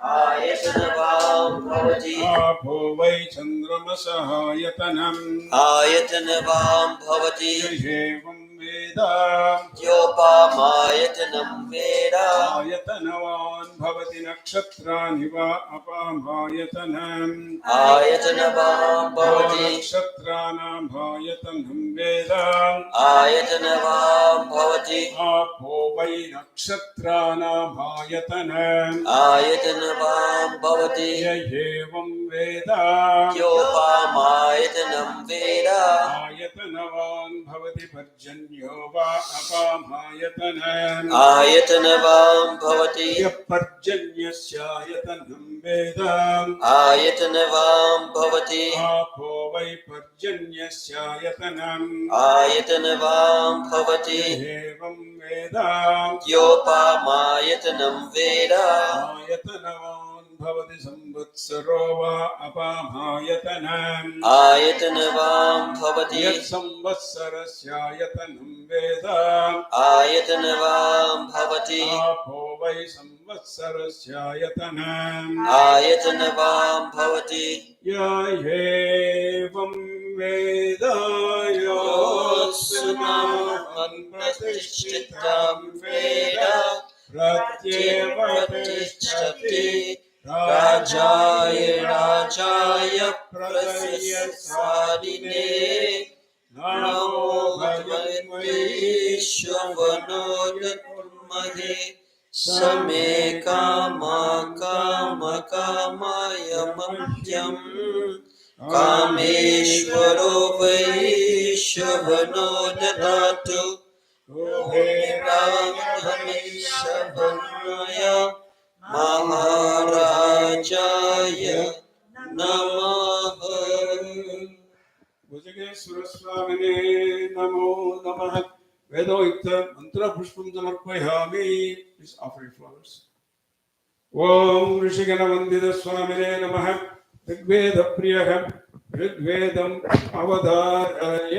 [SPEAKER 3] Ayatanavam Bhavati
[SPEAKER 1] Apo Vai Chandramasahayatanam
[SPEAKER 3] Ayatanavam Bhavati
[SPEAKER 1] Evam Veda
[SPEAKER 3] Yopamayatanam Veda
[SPEAKER 1] Ayatanavan Bhavati Nakshatrani Va Apam Ayatanam
[SPEAKER 3] Ayatanavam Bhavati
[SPEAKER 1] Nakshatranam Ayatanam Veda
[SPEAKER 3] Ayatanavam Bhavati
[SPEAKER 1] Apo Vai Nakshatranam Ayatanam
[SPEAKER 3] Ayatanavam Bhavati
[SPEAKER 1] Evam Veda
[SPEAKER 3] Yopamayatanam Veda
[SPEAKER 1] Ayatanavan Bhavati पर्जन्यो वा अपामायतनम्
[SPEAKER 3] आयतनवां भवति
[SPEAKER 1] यः पर्जन्यस्यायतनं वेद
[SPEAKER 3] आयतनवां भवति
[SPEAKER 1] आपो वै पर्जन्यस्यायतनम्
[SPEAKER 3] आयतनवां भवति
[SPEAKER 1] एवं वेद
[SPEAKER 3] योपामायतनं वेद
[SPEAKER 1] आयतनवान् भवति संवत्सरो वा अपामायतनम्
[SPEAKER 3] आयतनवां भवति
[SPEAKER 1] यत्संवत्सरस्यायतनं वेद
[SPEAKER 3] आयतनवां भवति
[SPEAKER 1] आपो वै संवत्सरस्यायतनम्
[SPEAKER 3] आयतनवां भवति
[SPEAKER 1] य एवं वेद योऽस्मान् प्रतिष्ठितं वेद प्रत्येवतिष्ठति
[SPEAKER 3] राजाय
[SPEAKER 1] राजाय
[SPEAKER 3] प्रसयसारिणे
[SPEAKER 1] नमो भगवते
[SPEAKER 3] शवनोद कुर्महे समे कामकामकामाय मध्यम् कामेश्वरो वै शवनो ददातु शवनाय महाराजाय नमः
[SPEAKER 1] भुजगेश्वर स्वामिने नमो नमः वेदोक्त मंत्र पुष्पं समर्पयामि please offer your flowers ओम ऋषिगण वंदित स्वामिने नमः ऋग्वेद प्रियः ऋग्वेदम् अवधारय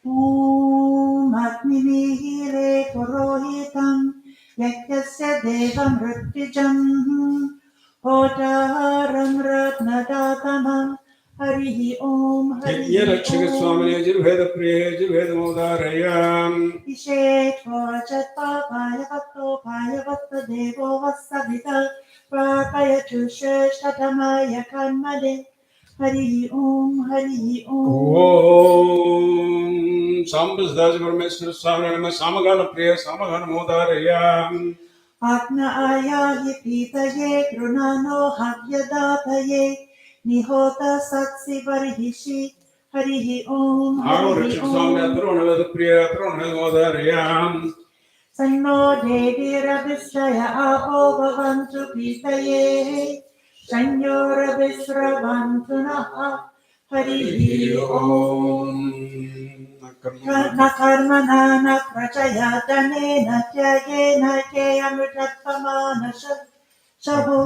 [SPEAKER 2] ॐ अग्निमीहिरे पुरोहितं यज्ञस्य देवं ऋत्विजं होतारं रत्नदातमं हरिः ॐ हरिः
[SPEAKER 1] यज्ञरक्षक स्वामिने यजुर्वेद प्रिये यजुर्वेदमोदारय
[SPEAKER 2] इषेत्वचत्पापाय भक्तोपाय भक्तदेवो वत्सविता प्रापयचुश्रेष्ठतमाय कर्मदे हरिः ॐ हरिः ॐ
[SPEAKER 1] ओम सांबसदास परमेश्वर स्वामी नमः सामगान प्रिय सामगान मोदारय
[SPEAKER 2] आज्ञायाहि पीतये गृणानो हव्यदातये निहोत सत्सि बर्हिषि हरिः ॐ
[SPEAKER 1] हरिः ॐ अत्रोणवेद प्रिय अत्रोणवेद मोदारय
[SPEAKER 2] सन्नो देवीरभिश्रय आपो भवन्तु पीतये संयोरभिस्रवन्तु नः हरिः ॐ न कर्मणा न प्रजया धनेन त्यगेन केयमृतत्वमानशभो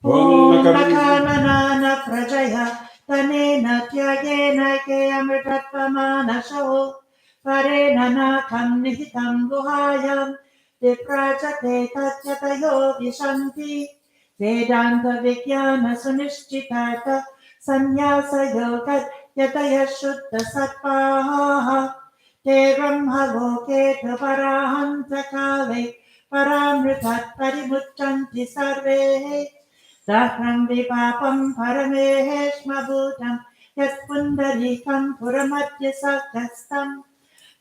[SPEAKER 2] ॐ न कर्मणा न प्रजया धनेन त्यगेन केयमृतत्वमानशो परेण नाकं निहितं गुहायां विप्राजते तत्यतयो विशन्ति वेदान्तविज्ञानसुनिश्चितार्थ संन्यासयोगयतयः शुद्धसत्त्वाः ते ब्रह्मलोके पराहन्तकाले परामृतात् परिमुच्यन्ति सर्वे दाहं विपापं परमेहेष्मभूतं यत्पुण्डरीकं पुरमध्य सगस्तम्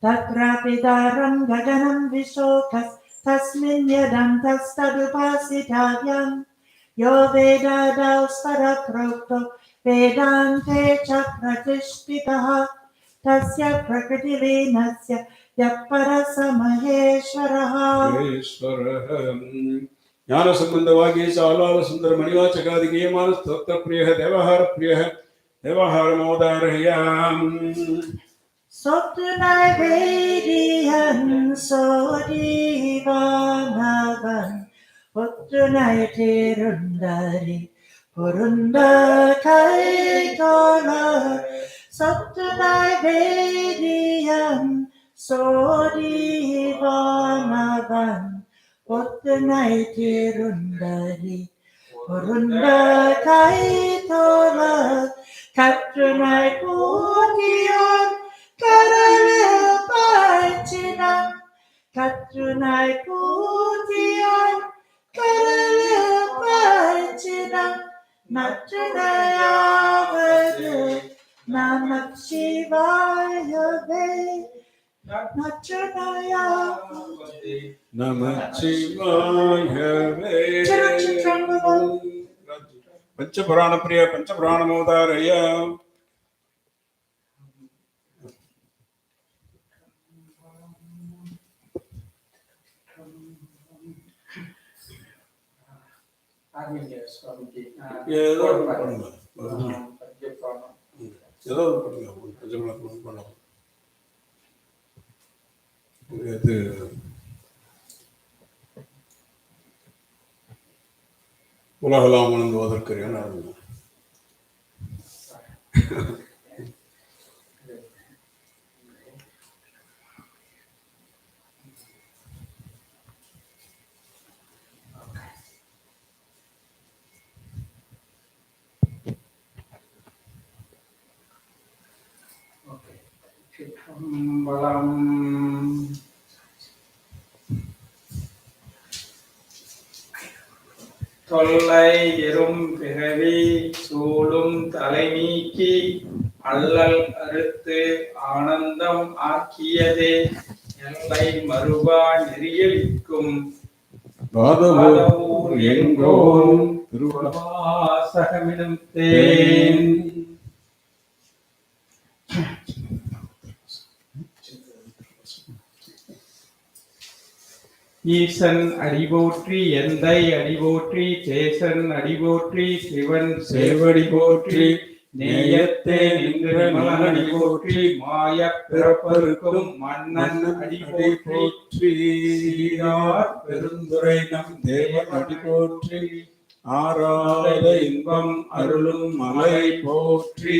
[SPEAKER 2] तत्रापि दारं गगनं विशोकस्तस्मिन् यदन्तस्तदुपासिताव्यं यो वेदादौ स्वरप्रोक्तो वेदान्ते च प्रतिष्ठितः तस्य प्रकृतिलीनस्य यः परसमहेश्वरः
[SPEAKER 1] ज्ञानसम्बन्धವಾಗಿ ಸಾಲಾಲ ಸುಂದರ ಮಣಿವಾಚಕಾದಿ ಗೇಯಮಾನ ಸ್ತೋತ್ರ ಪ್ರಿಯ ದೇವಹಾರ ಮೋದಾರಯ
[SPEAKER 2] Sottunai Vedian Sodivanavan Ottunai Tirundari Purundakai Kola Sottunai Vedian Sodivanavan Ottunai Tirundari Purundakai Kola Kattunai Putiyon Karalapachinam Kattunai Putiyon Karalapachinam Natchunayavadu Nama Shivaya Natchunayavadu
[SPEAKER 1] Nama Shivaya பஞ்சபுராண பிரிய பஞ்சபுராணமோதாரய ஏதோ பண்ணுங்க ஏதோ பண்ணுங்க பஞ்சபுராணம் பண்ணலாம். இது உலகலாம் உணர்ந்துவதற்குரிய
[SPEAKER 4] தொல்லை எறும் பிறவி சூழும் தலை நீக்கி அல்லல் அறுத்து ஆனந்தம் ஆக்கியதே எல்லை மறுவா நெறியளிக்கும் வாதவூர் எங்கோன் திருவாசகமெனும் தேன். ஈசன் அடிபோற்றி எந்தை அடிபோற்றி தேசன் அடிபோற்றி சிவன் சேவடி போற்றி நேயத்தே நின்ற மலன் அடிபோற்றி மாய பிறப்பருக்கும் மன்னன் அடிபோற்றி சீரார் பெருந்துரை நம் தேவன் அடிபோற்றி ஆராத இன்பம் அருளும் மலை போற்றி.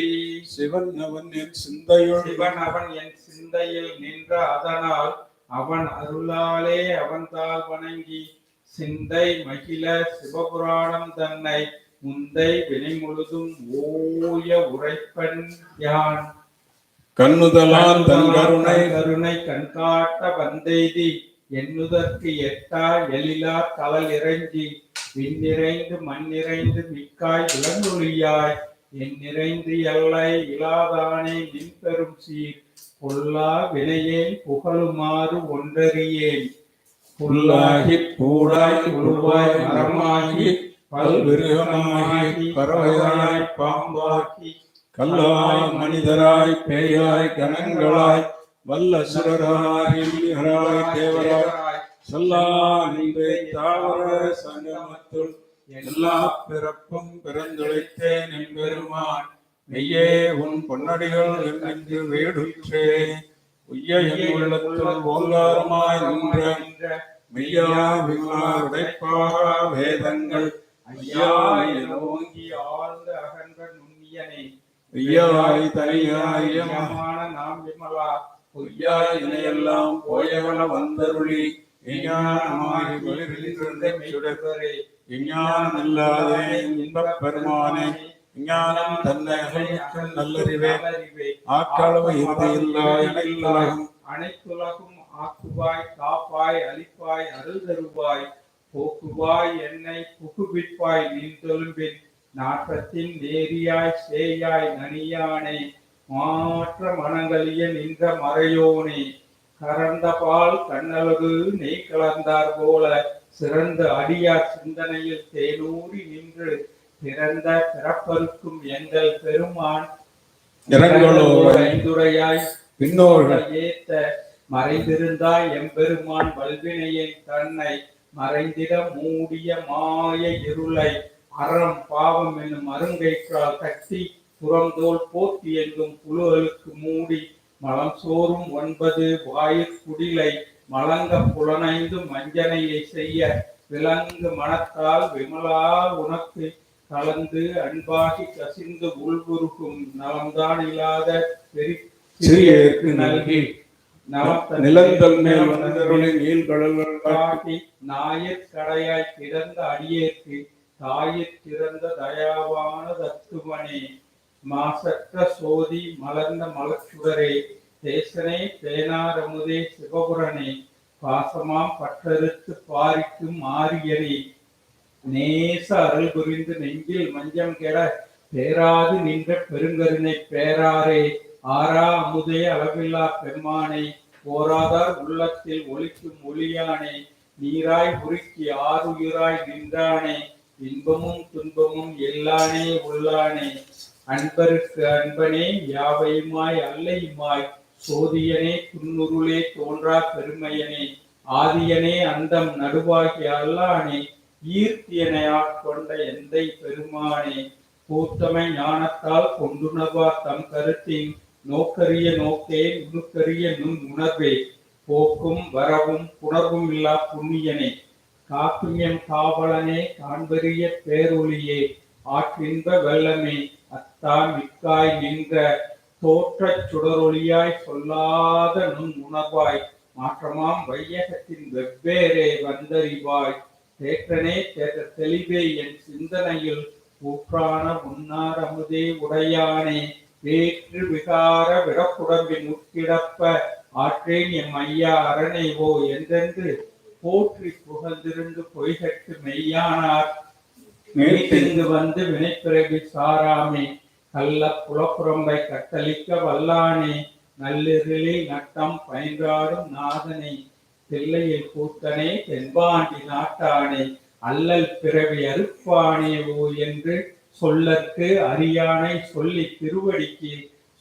[SPEAKER 4] சிவன் அவன் என் சிந்தையில் நின்ற அதனால் அவன் அருளாலே அவன்தால் வணங்கி சிந்தை மகிழ சிவபுராணம் தன்னை முந்தை வினை முழுதும் ஓய உரைப்பன் யான். கண்ணுதலான் தன் கருணை கண்காட்ட வந்தெய்தி எண்ணுதற்கு எட்டா எழிலா கலல் இறைஞ்சி விண்ணிறைந்து மண்ணிறைந்து மிக்காய் விளங்கொழியாய் என் நிறைந்து எல்லை இலாதானே நின் பெரும் சீர் பொல்லா வினையேன் புகழுமாறு ஒன்றறியேன். புல்லாகி பூடாய் உருவாய் மரமாகி பல்விருகமாகி பறவையாய் பாம்பாக்கி கல்லாய் மனிதராய் பேயாய் கணங்களாய் வல்லசுரராய் தேவராய் சொல்லா நின்றே தாவர சங்கமத்துள் எல்லா பிறப்பும் பிறந்துழைத்தேன் என்பெருமான் மெய்யே உன் பொன்னடிகள் என்று வேடுற்றே. உய்ய என் உள்ளத்துள் ஓங்காரமாய் நின்ற மெய்யா விமலா உடைப்பாக வேதங்கள் ஐயா என ஓங்கி ஆழ்ந்த அகன்ற நுண்ணியனே ஐயாய் தனியாய் யமான நாம் விமலா பொய்யாய் இணையெல்லாம் போயவன வந்தருளி விஞ்ஞானமாய் வெளிரிலிருந்த சுடரே விஞ்ஞானம் இல்லாதே இன்பப் பெருமானே விஞ்ஞானம் தன்னை நல்லறிவே ஆக்களவு இறுதியில்லா அனைத்துலகும் அனைத்துலகும் ஆக்குவாய் காப்பாய் அளிப்பாய் அருள் தருவாய் போக்குவாய் என்னை புகுவிப்பாய் நின் தொழும்பின் நாட்டத்தின் நேரியாய் சேயாய் நனியானே மாற்ற மனங்களிய நின்ற மறையோனே கறந்த பால் கண்ணழகு நெய் கலந்தார் போல சிறந்த அடியார் சிந்தனையில் தேனூறி நின்று பிறந்த பிறப்பருக்கும் எங்கள் பெருமான் ஐந்துரையாய் பின்னோர்கள் ஏத்த மறைந்திருந்தாய் எம்பெருமான் வல்வினையை தன்னை மறைந்திட மூடிய மாய இருளை அறம் பாவம் என்னும் அருங்கைக்கால் கட்டி புறந்தோல் போத்தி எங்கும் புழுகளுக்கு மூடி மலம் சோறும் 9 வாயிற்குடிலை மலங்க புலனைந்து மஞ்சனையை செய்ய விலங்கு மனத்தால் விமலா உனக்கு கலந்து அன்பாகி கசிந்து உள்குருக்கும் நலம்தான் இல்லாத பெரிய நல்கி நிலந்தல் மேல் காட்டி நாயிற்கடையாய் கிடந்த அடியேற்கு தாயிற் சிறந்த தயாவான தத்துவனே மாசற்ற சோதி மலர்ந்த மலச்சுடரே தேசனே தேனாரமுதே சிவபுரனே பாசமாம் பற்றறுத்து பாரிக்கும் ஆரியனே நேச அருள் புரிந்து நெஞ்சில் மஞ்சம் கெட பேராது நின்ற பெருங்கருணை பேராரே ஆரா அமுதே அளவில்லா பெம்மானே போராதார் உள்ளத்தில் ஒளிக்கும் ஒளியானே நீராய் உருக்கி ஆறுயிராய் நின்றானே இன்பமும் துன்பமும் எல்லானே உள்ளானே அன்பருக்கு அன்பனே யாவையுமாய் அல்லையுமாய் சோதியனே துன்னுருளே தோன்றா பெருமையனே ஆதியனே அந்தம் நடுவாகி அல்லானே ஈர்த்தியனை ஆட்கொண்ட எந்தை பெருமானே கூத்தமை ஞானத்தால் கொண்டுணர்வார் தம் கருத்தின் நோக்கரிய நோக்கே நுணுக்கரிய நுண் உணர்வே போக்கும் வரவும் புணர்வும் இல்லா புண்ணியனே காக்குமியம் காவலனே காண்பெரிய பேரொளியே ஆற்றின்ப வெள்ளமே அத்தான் மிக்காய் நின்ற தோற்றச் சுடரொளியாய் சொல்லாத நுண் உணர்வாய் மாற்றமாம் வையகத்தின் வெவ்வேறே வந்தறிவாய் தேற்றனே தேற்ற தெளிவே என் சிந்தனையில் ஊற்றான உன்னார் அமுதே உடையானே வேற்று விகார விடப்புடம்பின் உட்கிடப்ப ஆற்றேன் எம் ஐயா அரணேவோ என்றென்று போற்றி புகழ்ந்திருந்து பொய்கட்டு மெய்யானார் மேற்கிருந்து வந்து வினைப்பிறவி சாராமே கள்ள புலப்புறம்பை கட்டளிக்க வல்லானே நள்ளிருளில் நட்டம் பயின்றாடும் நாதனை தில்லையில் கூத்தனே தென்பாண்டி நாட்டானே அல்லல் பிறவி அறுப்பானே ஓ என்று சொல்லற்கு அரியானை சொல்லி திருவடிக்கு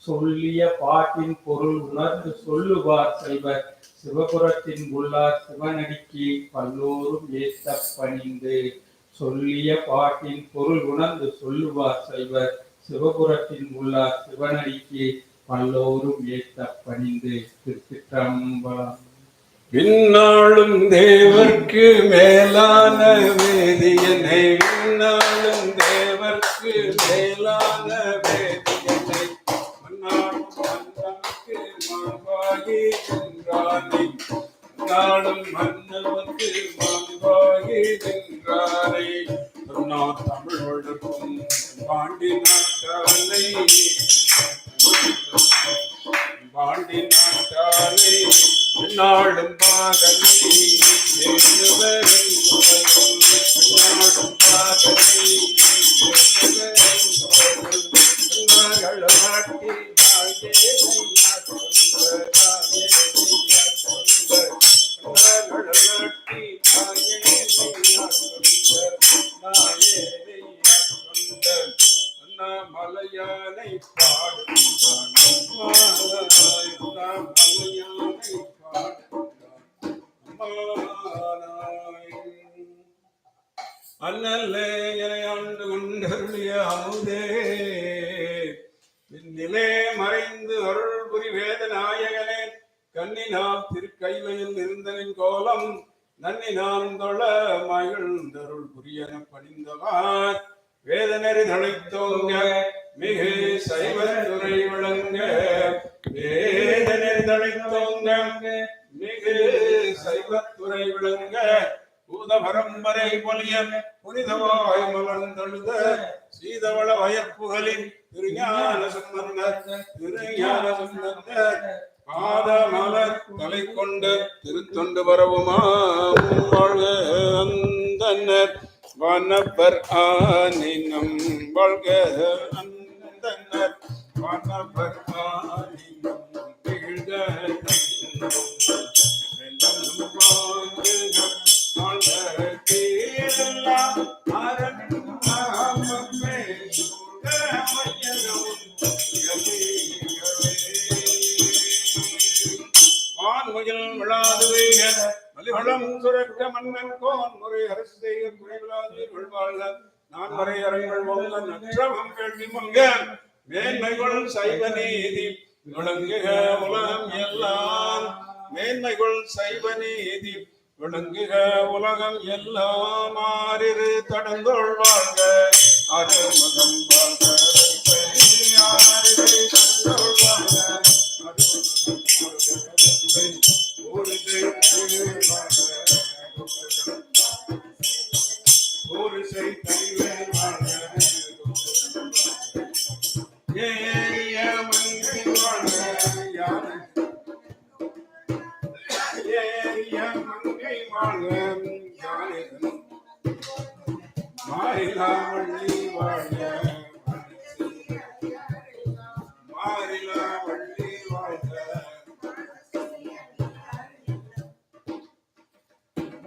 [SPEAKER 4] சொல்லிய பாட்டின் பொருள் உணர்ந்து சொல்லுவார் செல்வர் சிவபுரத்தின் உள்ளார் சிவனடிக்கு பல்லோரும் ஏத்த பணிந்து சொல்லிய பாட்டின் பொருள் உணர்ந்து சொல்லுவார் செல்வர் சிவபுரத்தின் உள்ளார் சிவனடிக்கு பல்லோரும் ஏத்த பணிந்து திருச்சிற்றம்பலம்.
[SPEAKER 1] விண்ணாளும் தேவர்க்கு மேலான வேதியனை விண்ணாளும் தேவர்க்கு மேலான வேதியனை மன்னாளும் மன்னவர்க்கு மாண்பாகி நின்றானை நாளும் மன்னவர்க்கு மாண்பாகி நின்றானை தமிழ் வளர்க்கும் பாண்டி நாட்டானை பாண்டி நாட்டானை நாடும் பாதனை நாடும் பாதனை மலையானை அல்லல்லே ஆண்டு கொண்டருளிய அமுதே நிலே மறைந்து அருள் புரி வேத நாயகனே கண்ணினால் திருக்கைலையில் இருந்தனின் கோலம் நன்னினான் தொழ மகிழ்ந்தருள் புரியன பணிந்தவார் வேதநெறி தழைத்தோங்க மிகு சைவத்துறை விளங்க வேதநெறி தழைத்தோங்க மிகு சைவத்துறை விளங்க பூத பரம்பரை பொலிய புனிதவாய் மலர்ந்தழுத சீதவள வயற்புகளின் திருஞான சம்பந்தர் பாத மலர் தலை கொண்ட திருத்தொண்டு பரவுமா வாழ்க அந்தனர் வானவர் ஆனினம் வாழ்க அந்தனர் வானவர் ஆனினம் திகழ்க மலிவளம் சுரக்க மன்னன் கோன் முறை அரசு செய்ய குறைவிலாதீர்கள் வாழ்க நான் வரை அரங்கள் ஓங்க நற்றவம் கேள்வி மங்க மேன்மைகள் சைவ நீதி விளங்குக உலகம் எல்லாம் மேன்மைகள் சைவ நீதி விளங்குக உலகம் எல்லாம் ஆறிரு தடந்தோள் வாழ்க அருமுகம் வாழ்க ஆறிரு தடந்தோள் வாழ்க ஒரு செய்தியே வாழ்க ஏரிய மங்கை வாழ்க யானை ஏரிய மங்கை வாழ்க யானை மாறிலா வள்ளி வாழ்க மாறிலா வள்ளி வாழ்க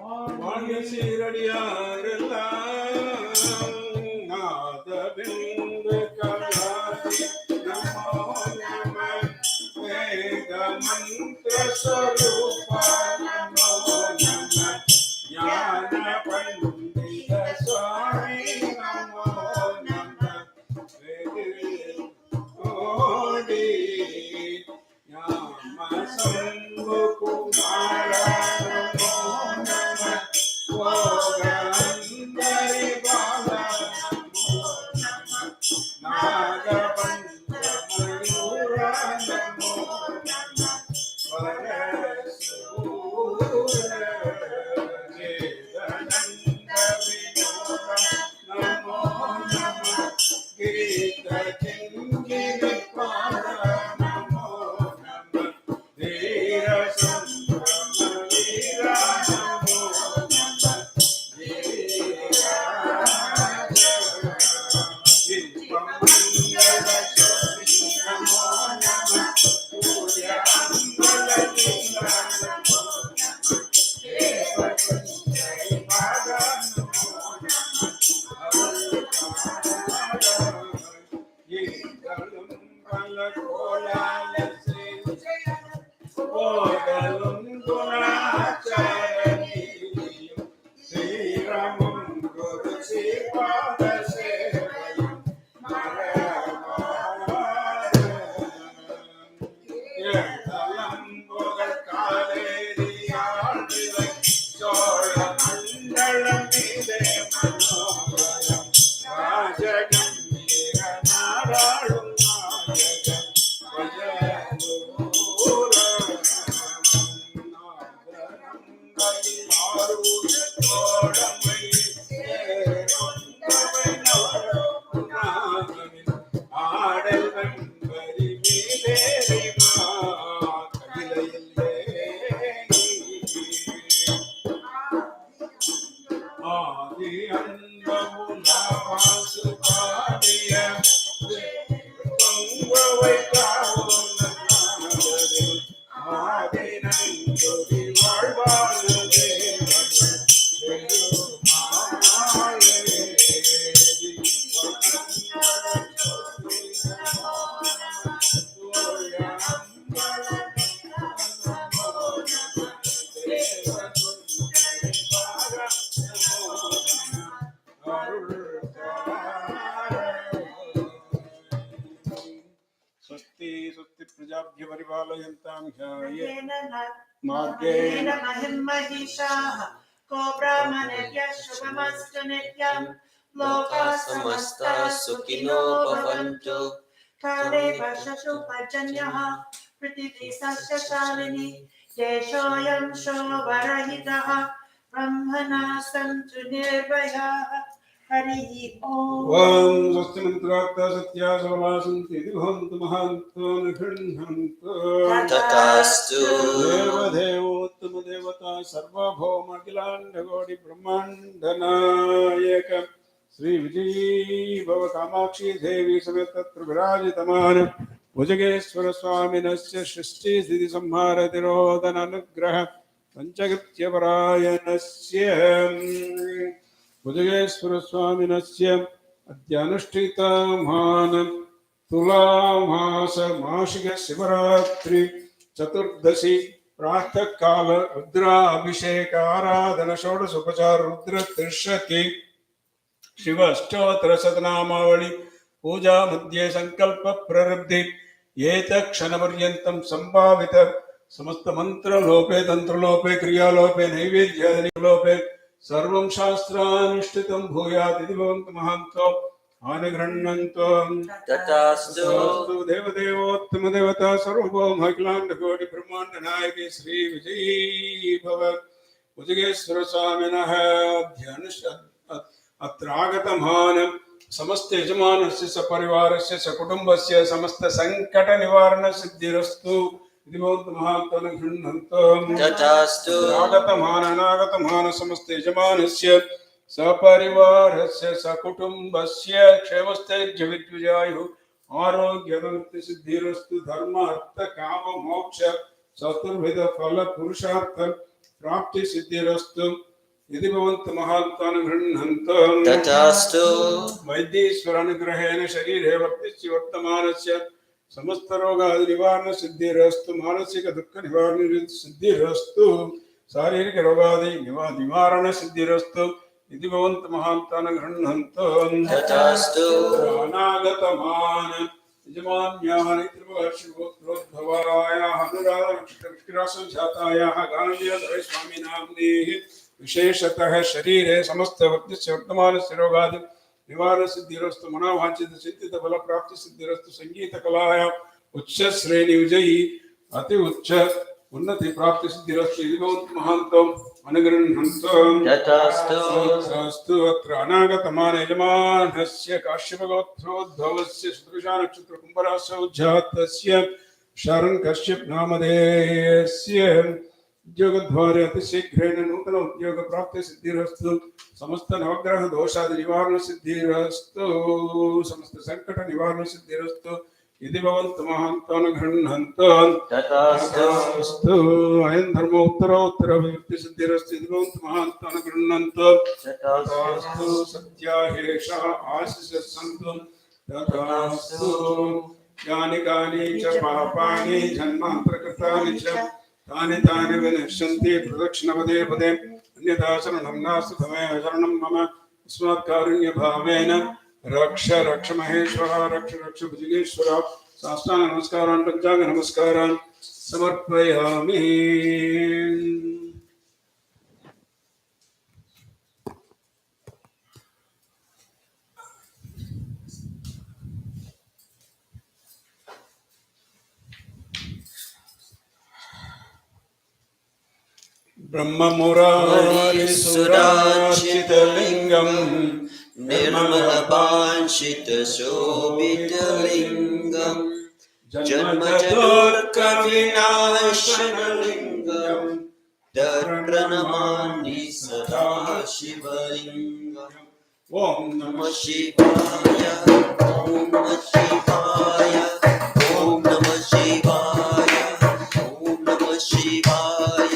[SPEAKER 1] வாழ்க சீரடியாரெல்லாம் நாதபிந்து கலாதி நமோ நம வேத மந்திர ஸ்வரூபா நமோ நம ஞான பண்டித சுவாமி நமோ நம ஓடி ஞாம சம்பு குமார நமோ நம ஓகந்தரி பால நமோ நம நாகபந்த மயூர நமோ நம பரசூர வேதநந்த வினோத நமோ நம கிரீட கிங்கிரி பால நமோ நம வீர சந்திரம வீர நமோ நம வீராஜ விஸ்வமங்கல ஜோதி நமோ நம சூர்ய அம்பல லிங்க நமோ நம தேவகுஞ்சை பாத நமோ நம அருள்கார ஈங்களும் பல கோலாலசே போதலும் குணாச்சாரணியும் ஸ்ரீராமம் குரு ஸ்ரீபாத சேவையும் மரவாதலம் புகழ் காவேரி ஆழ்விலை சோழ மண்டலம் மீதே மனோகரம் ராஜகம்பீர நாடாளும் நாயகன் ஆடல் வெண்பரி மீதேறி கையிலே ஆதி அன்பமுலாசு பாடிய பொங்குவை காவலரில் ஆதி நங்கொடி வாழ்வானதே स्वस्ति स्वस्ति प्रजाभ्य परिपालयन्तां ह्येन मार्गेण
[SPEAKER 5] महिषाः को ब्राह्मणेभ्य शुभमस्तु नित्यं लोकाः समस्ताः सुखिनो भवन्तु काले वर्षतु पर्जन्यः पृथिवी सस्यशालिनी देशोऽयं शोभरहितः ब्रह्मणः सन्तु निर्भयाः हरिः
[SPEAKER 1] ओम स्वस्ति मंत्रार्था सत्या सर्वासन्ति भवन्तु महान्तो निगृह्णन्तु
[SPEAKER 3] तथास्तु
[SPEAKER 1] देवदेवोत्तम देवता सर्वभौम अखिलाण्डकोटि ब्रह्माण्ड नायक श्री विजयी भव कामाक्षी देवी समेत तत्र विराजितमान भुजगेश्वर स्वामिनस्य सृष्टि स्थिति संहार तिरोधन अनुग्रह पंचकृत्य परायणस्य भुजगेश्वर स्वामिनस्य अद्यानुष्ठितमान तुलामास मासिक शिवरात्रि चतुर्दशी प्रातः काल रुद्राभिषेक आराधन षोडशोपचार रुद्र त्रिशति शिव अष्टोत्तर शतनामावली पूजा मध्ये संकल्प प्रवृद्धि एत क्षण पर्यन्तं संभावित समस्त मंत्र लोपे तंत्र लोपे क्रिया लोपे नैवेद्यादि लोपे सर्वं शास्त्रानुष्ठितं भूयात् इति भवन्तु महान्तो आनुगृह्णन्तो
[SPEAKER 3] तथास्तु
[SPEAKER 1] देवदेवोत्तम देवता सर्वभौम अखिलाण्डकोटि ब्रह्माण्ड नायकी श्री विजयी भव भुजगेश्वर स्वामिनः अत्र आगतमान समस्त यजमानस्य सपरिवारस्य सकुटुम्बस्य समस्त संकट निवारण सिद्धिरस्तु इति भवन्तु महान्तो गृह्णन्तु
[SPEAKER 3] तथास्तु
[SPEAKER 1] आगतमान अनागतमान समस्त यजमानस्य सपरिवारस्य सकुटुम्बस्य क्षेमस्थैर्यविद्युजायुः आरोग्यवृत्ति सिद्धिरस्तु धर्म अर्थ काम मोक्ष चतुर्विध फल पुरुषार्थ प्राप्ति सिद्धिरस्तु इति भवन्तु महात्मान् गृह्णन्तु
[SPEAKER 3] तथास्तु
[SPEAKER 1] वैद्येश्वरानुग्रहेण शरीरे वर्तिष्य वर्तमानस्य समस्त रोगादि निवारण सिद्धिरस्तु मानसिक दुःख निवारण सिद्धिरस्तु शारीरिक रोगादि निवारण सिद्धिरस्तु इति भवन्तु महात्मान् गृह्णन्तु
[SPEAKER 3] तथास्तु
[SPEAKER 1] अनागतमान् यजमान्याः त्रिभुवनश्रीगोत्रोद्भवायाः अनुराधनक्षरासंजातायाः गानवीयधरे स्वामिनाम्नीः विशेषतः शरीरे समस्त वर्तिष्य वर्तमानस्य रोगादि निवारण सिद्धिरस्तु मनोवांछित सिद्धित फल प्राप्ति सिद्धिरस्तु संगीत कलायां उच्च श्रेणी विजयी अति उच्च उन्नति प्राप्ति सिद्धिरस्तु इति भवन्तु महान्तम् अनुगृह्णन्तु तथास्तु अत्र अनागतमान यजमानस्य काश्यपगोत्रोद्भवस्य शतृषा नक्षत्र कुम्भराशौ जातस्य शरणं कश्यप नामधेयस्य उद्योगद्वारे अतिशीघ्रेण नूतन उद्योग प्राप्ति सिद्धिरस्तु समस्त नवग्रह दोषादि निवारण सिद्धिरस्तु समस्त संकट निवारण सिद्धिरस्तु इति भवन्तु महान्तान् गृह्णन्तु तथास्तु अयं धर्म उत्तरोत्तरभिवृद्धि सिद्धिरस्तु इति भवन्तु महान्तान् गृह्णन्तु तथास्तु सत्याहेषः आशिषः सन्तु तथास्तु यानि कानि च पापानि जन्मान्तरकृतानि च तानि तानि विनश्यन्ति प्रदक्षिणपदे पदे अन्यथा शरणं नास्ति तमेव शरणं मम अस्मात् कारुण्यभावेन रक्ष रक्ष महेश्वर रक्ष रक्ष भुजगेश्वर साष्टांग नमस्कारान् पञ्चांग नमस्कारान् समर्पयामि। ब्रह्ममुरारिसुरार्चितलिङ्गं
[SPEAKER 3] निर्मलपांशितशोभितलिङ्गं जन्मजोर्कविनाशनलिङ्गं तत्प्रणमामि सदा शिवलिङ्गम्। ॐ नमः शिवाय ॐ नमः शिवाय ॐ नमः शिवाय ॐ नमः शिवाय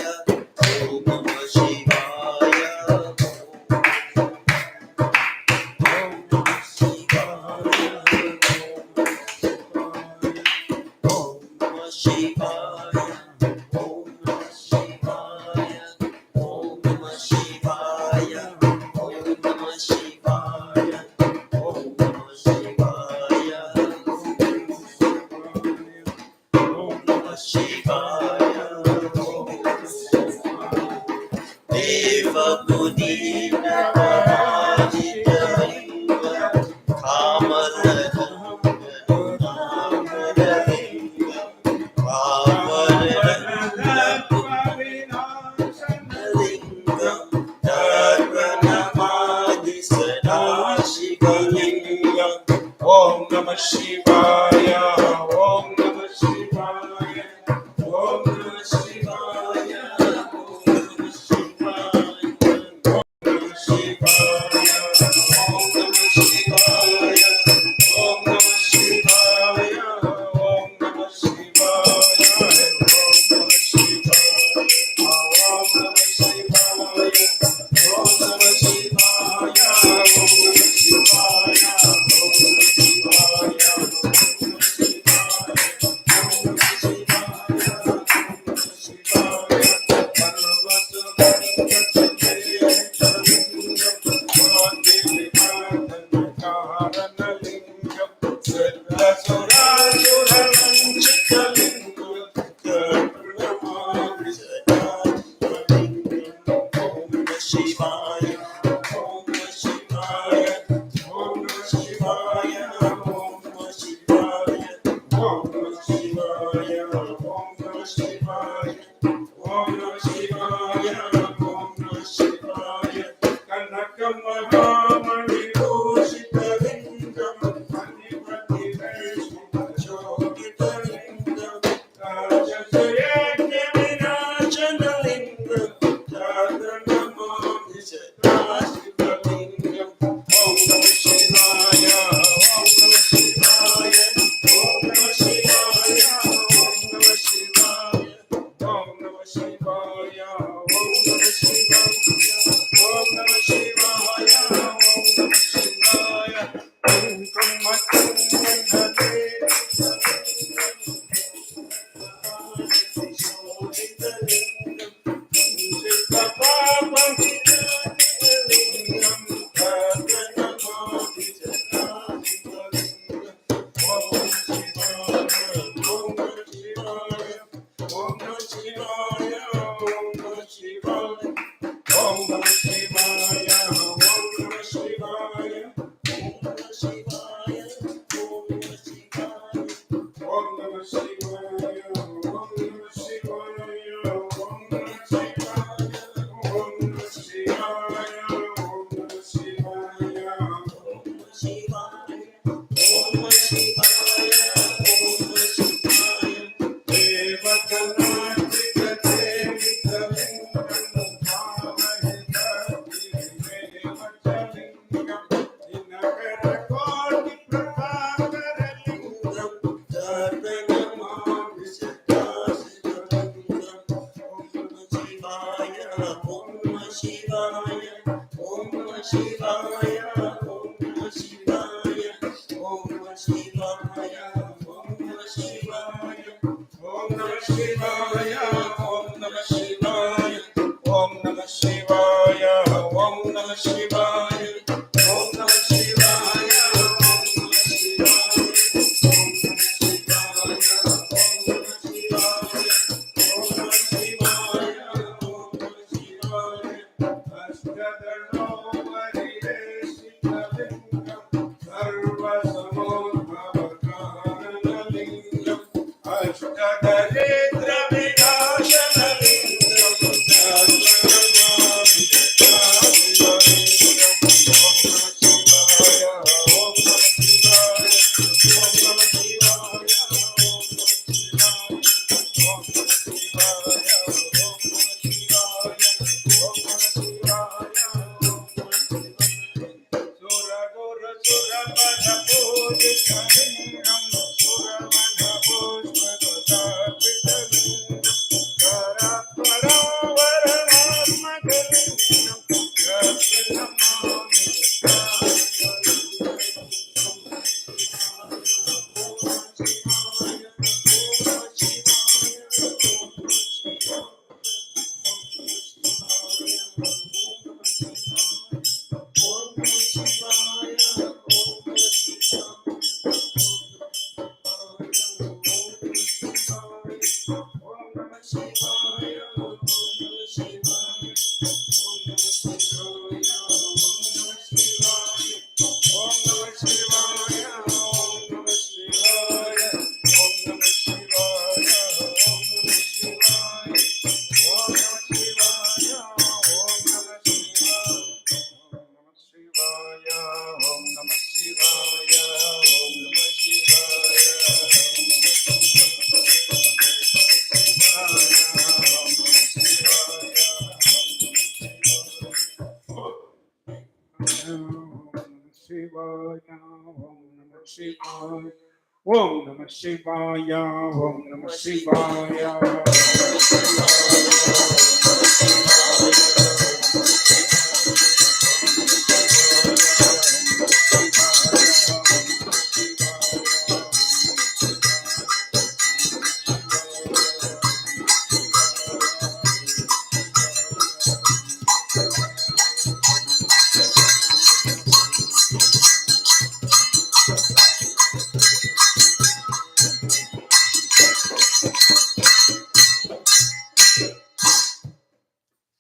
[SPEAKER 1] Om Namah Shivaya, Om Namah Shivaya.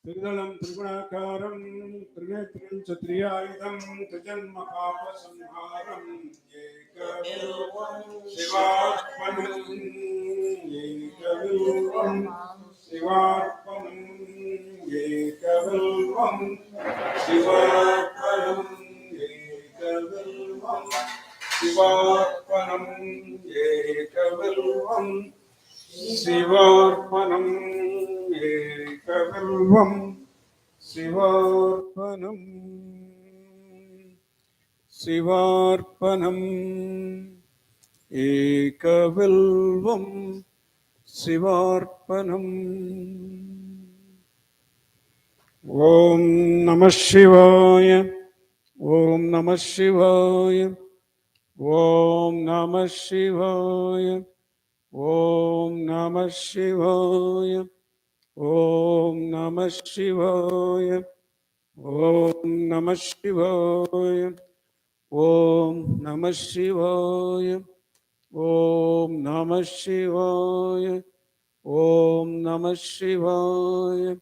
[SPEAKER 1] Tridalam Triguణakaram Trinetram Chatriyayudam Trijanmahapasamharam Ekavilvam Shivarpanam Ekavilvam Shivarpanam Ekavilvam Shivarpanam Ekavilvam Shivarpanam Ekavilvam Sivarpanam Ekavilvam Sivarpanam Sivarpanam Ekavilvam Sivarpanam. Om Namah Shivaya, Om Namah Shivaya, Om Namah Shivaya, Om Namah Shivaya, Om Namah Shivaya, Om Namah Shivaya, Om Namah Shivaya, Om Namah Shivaya, Om Namah Shivaya,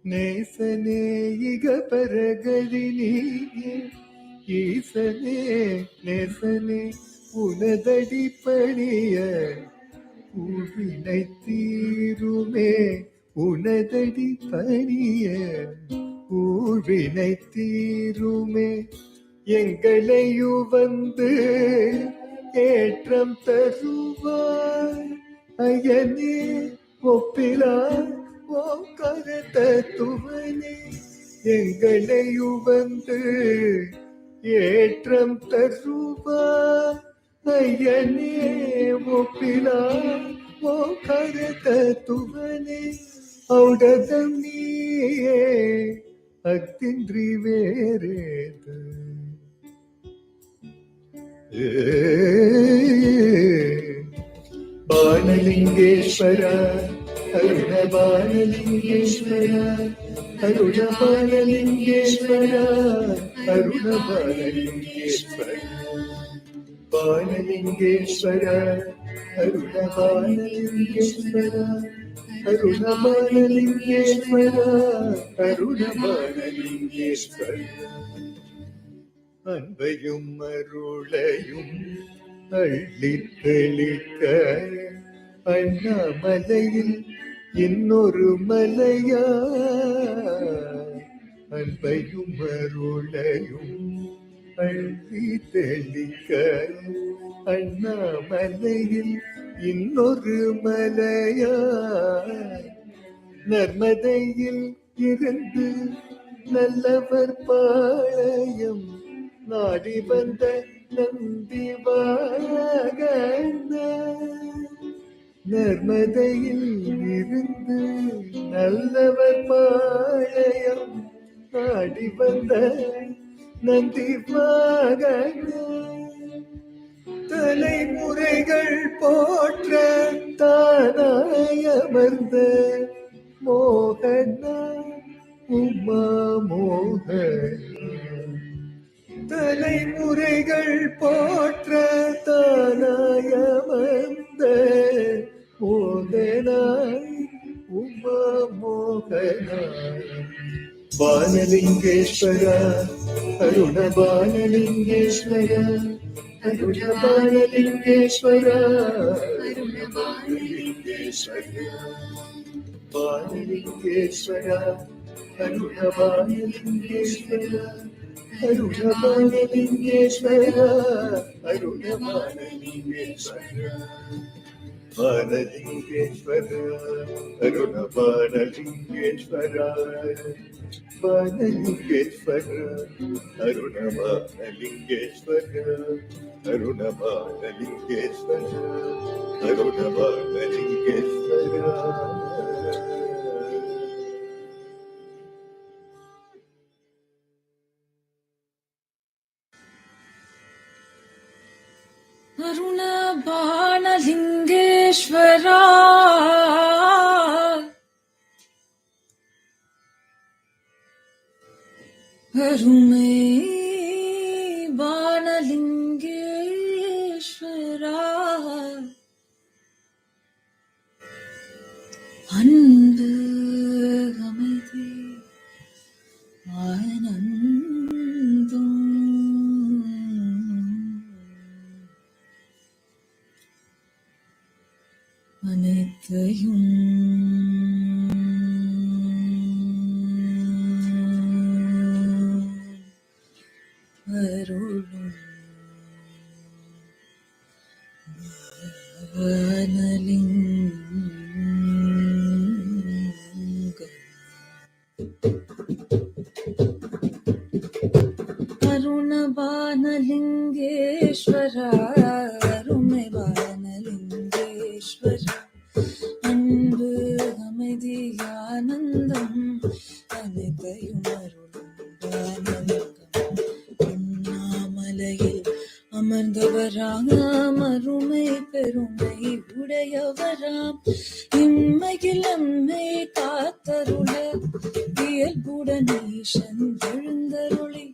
[SPEAKER 6] நேசனே இக பரகதி நீயே ஈசனே நேசனே உனதடி பணிய ஊழ்வினை தீருமே உனதடி பணிய ஊழ்வினை தீருமே எங்களையு வந்து ஏற்றம் தருவாய் அயனே ஒப்பிலா ஓங்கார தத்துவனே எங்களையு வந்து ஏற்றம் தருவாய் அயனே ஒப்பிலா ஓங்கார தத்துவனே ஔடதம் நீயே அக்தின்றி வேறேது பானலிங்கேஸ்வர அருண பானலிங்கேஸ்வர அருண பானலிங்கேஸ்வர அருண பானலிங்கேஸ்வர பானலிங்கேஸ்வர அருண பானலிங்கேஸ்வர அருண பானலிங்கேஸ்வர அருண பானலிங்கேஸ்வர அன்பையும் அருளையும் அள்ளித் தெளிக்க அண்ணாமலையில் இன்னொரு மலையா அன்பையும் அருளையும் அள்ளி தெளிக்க அண்ணாமலையில் இன்னொரு மலையா நர்மதையில் இருந்து நல்லவர் பாளையம் நாடி வந்த நந்திவாகன நர்மதையில் இருந்து நல்லவர் பாளையம் நாடி வந்த நந்திவாகன தலைமுறைகள் போற்ற தானாய் அமர்ந்த மோகன உமா மோகன தலைமுறைகள் போற்ற தானாய் அமர்ந்த மோகனாய் உமா மோகனாய் பானலிங்கேஸ்வர அருண பானலிங்கேஸ்வர அருண பானலிங்கேஸ்வர அருண பானலிங்கேஸ்வர பானலிங்கேஸ்வர அருண பானலிங்கேஸ்வர அருண பானலிங்கேஸ்வர அருண பானலிங்கேஸ்வர பானலிங்கேஸ்வர அருண பானலிங்கேஸ்வர பானலிங்கேஸ்வர அருண பானலிங்கேஸ்வர அருண பானலிங்கேஸ்வர அருண பானலிங்கேஸ்வர
[SPEAKER 7] அருண பானலிங்கேஸ்வரா அருமை பானலிங்கேஸ்வரா அன்பு அமைதி ஆனந்தம் அனைத்தையும் அருளும் அருண பானலிங்கேஸ்வர அருமை பானலிங்கேஸ்வர அன்பு அமைதி ஆனந்தம் அனைத்தையும் அருளும் பானலிங்கம் அண்ணாமலையில் அமர்ந்தவராம் அருமை பெருமை உடையவராம் இம்மையில் அம்மை காத்தருள இயல்புடன் ஈசன் எழுந்தருளி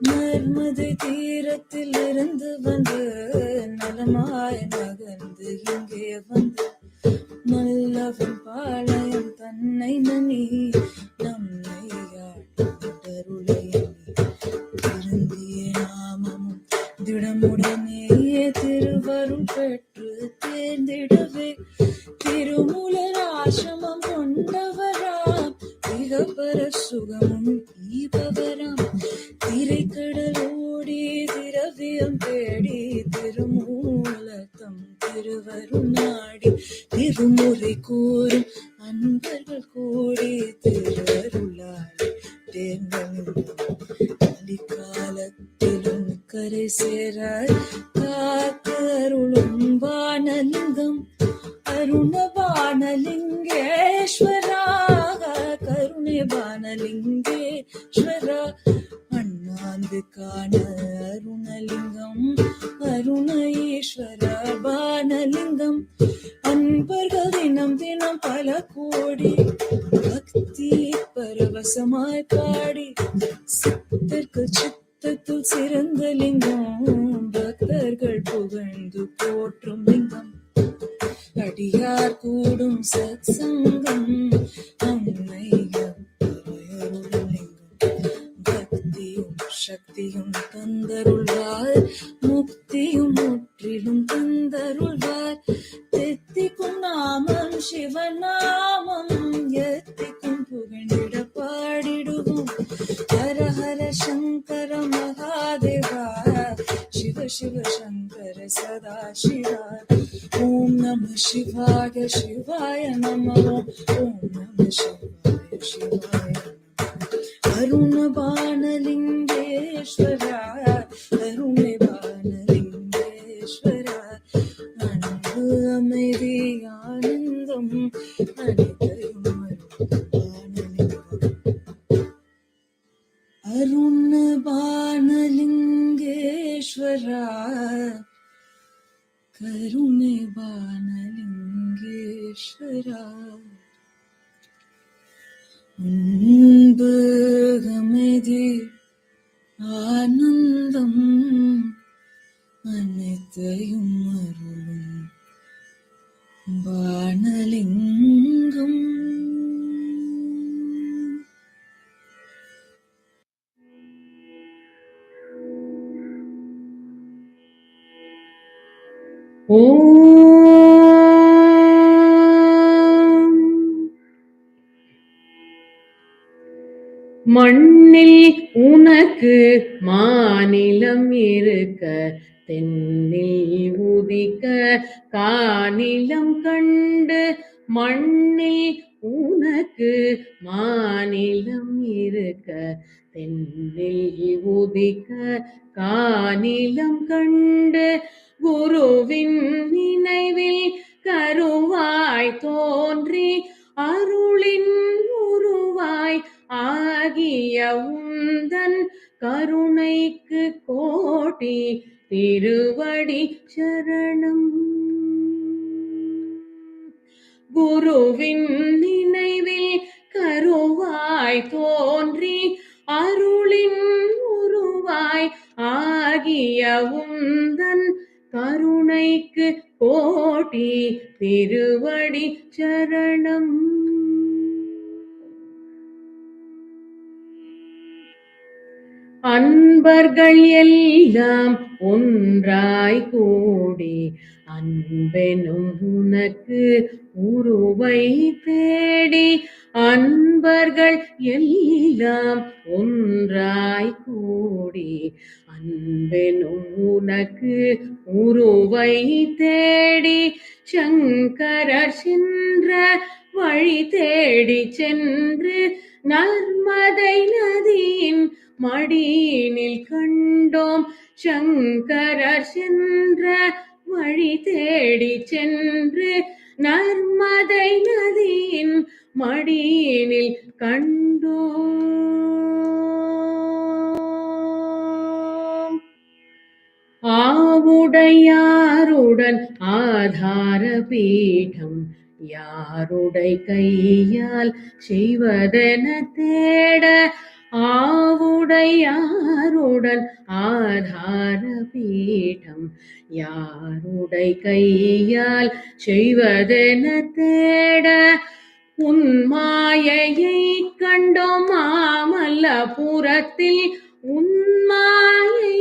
[SPEAKER 7] நர்மதை தீரத்தில் இருந்து வந்து நலமாய் நகர்ந்து இங்கே வந்து நல்லவன் பாளையம் தன்னை நனி நம் திரைக்கடலோடி திரவியம் தேடி திருமூலத்தம் திருவருள் நாடி திருமுறை கூறும் அன்பர்கள் கூடி திருவருளாடி தேர்ந்தலிக்காலத்திலும் கரை சேர காத்து அருளும் வானலிங்கம் அருண பானலிங்கேஸ்வரா கருணை பானலிங்கேஸ்வரா அண்ணாந்து காண அருணலிங்கம் அருண ஈஸ்வர பானலிங்கம் அன்பர்கள் தினம் தினம் பல கோடி பக்தி பரவசமாய் பாடி சித்தர்கள் சித்தத்தில் சிறந்த லிங்கம் பக்தர்கள் புகழ்ந்து போற்றும் லிங்கம் அடியார் கூடும் சத் சங்கம் பக்தியும் சக்தியும் தந்தருள்வார் முக்தியும் முற்றிலும் தந்தருள்வார் தெத்திக்கும் நாமம் சிவநாமம் எத்திக்கும் புகழ்ந்திட பாடிடுவோம் ஹர ஹர சங்கர மகாதேவா சிவ சிவ சங்கர சதா சிவா ஓம் நம சிவாய சிவாய நமோ ஓம் நம சிவாய சிவாய அருண பானலிங்கேஸ்வரா அருணை பானலிங்கேஸ்வரா அன்பு அமைதி ஆனந்தம் அனைத்தையும் அருண பானலிங்கேஸ்வரா கருணை பானலிங்கேஸ்வரா அன்பு அமைதி ஆனந்தம் அனைத்தையும் அருளும் பானலிங்கம்
[SPEAKER 8] மண்ணில் உனக்கு மாநிலம் இருக்க தென்னில் உதிக்க காநிலம் கண்டு மண்ணில் உனக்கு மாநிலம் இருக்க தென்னில் உதிக்க காநிலம் கண்டு குருவின் நினைவில் கருவாய் தோன்றி அருளின் உருவாய் ஆகிய உந்தன் கருணைக்கு கோடி திருவடி சரணம். குருவின் நினைவில் கருவாய் தோன்றி அருளின் உருவாய் ஆகிய உந்தன் கருணைக்கு கோடி திருவடி சரணம். அன்பர்கள் எல்லாம் ஒன்றாய் கூடி அன்பெனும் உனக்கு உருவை தேடி அன்பர்கள் எல்லாம் ஒன்றாய் கூடி அன்பெனும் உனக்கு உருவை தேடி சங்கரர் சென்ற வழி தேடி சென்று நர்மதை நதியின் மடியினில் கண்டோம். சங்கரர் சென்ற வழி தேடி சென்று நர்மதை நதியின் மடியினில் கண்டோம். ஆவுடையாருடன் ஆதார பீடம் யாருடை கையால் செய்வதென தேட ஆவுடையாருடன் ஆதார பீடம் யாருடை கையால் செய்வதென தேட உன்மாயையை கண்டோம் மாமல்லபுரத்தில் உன்மாயை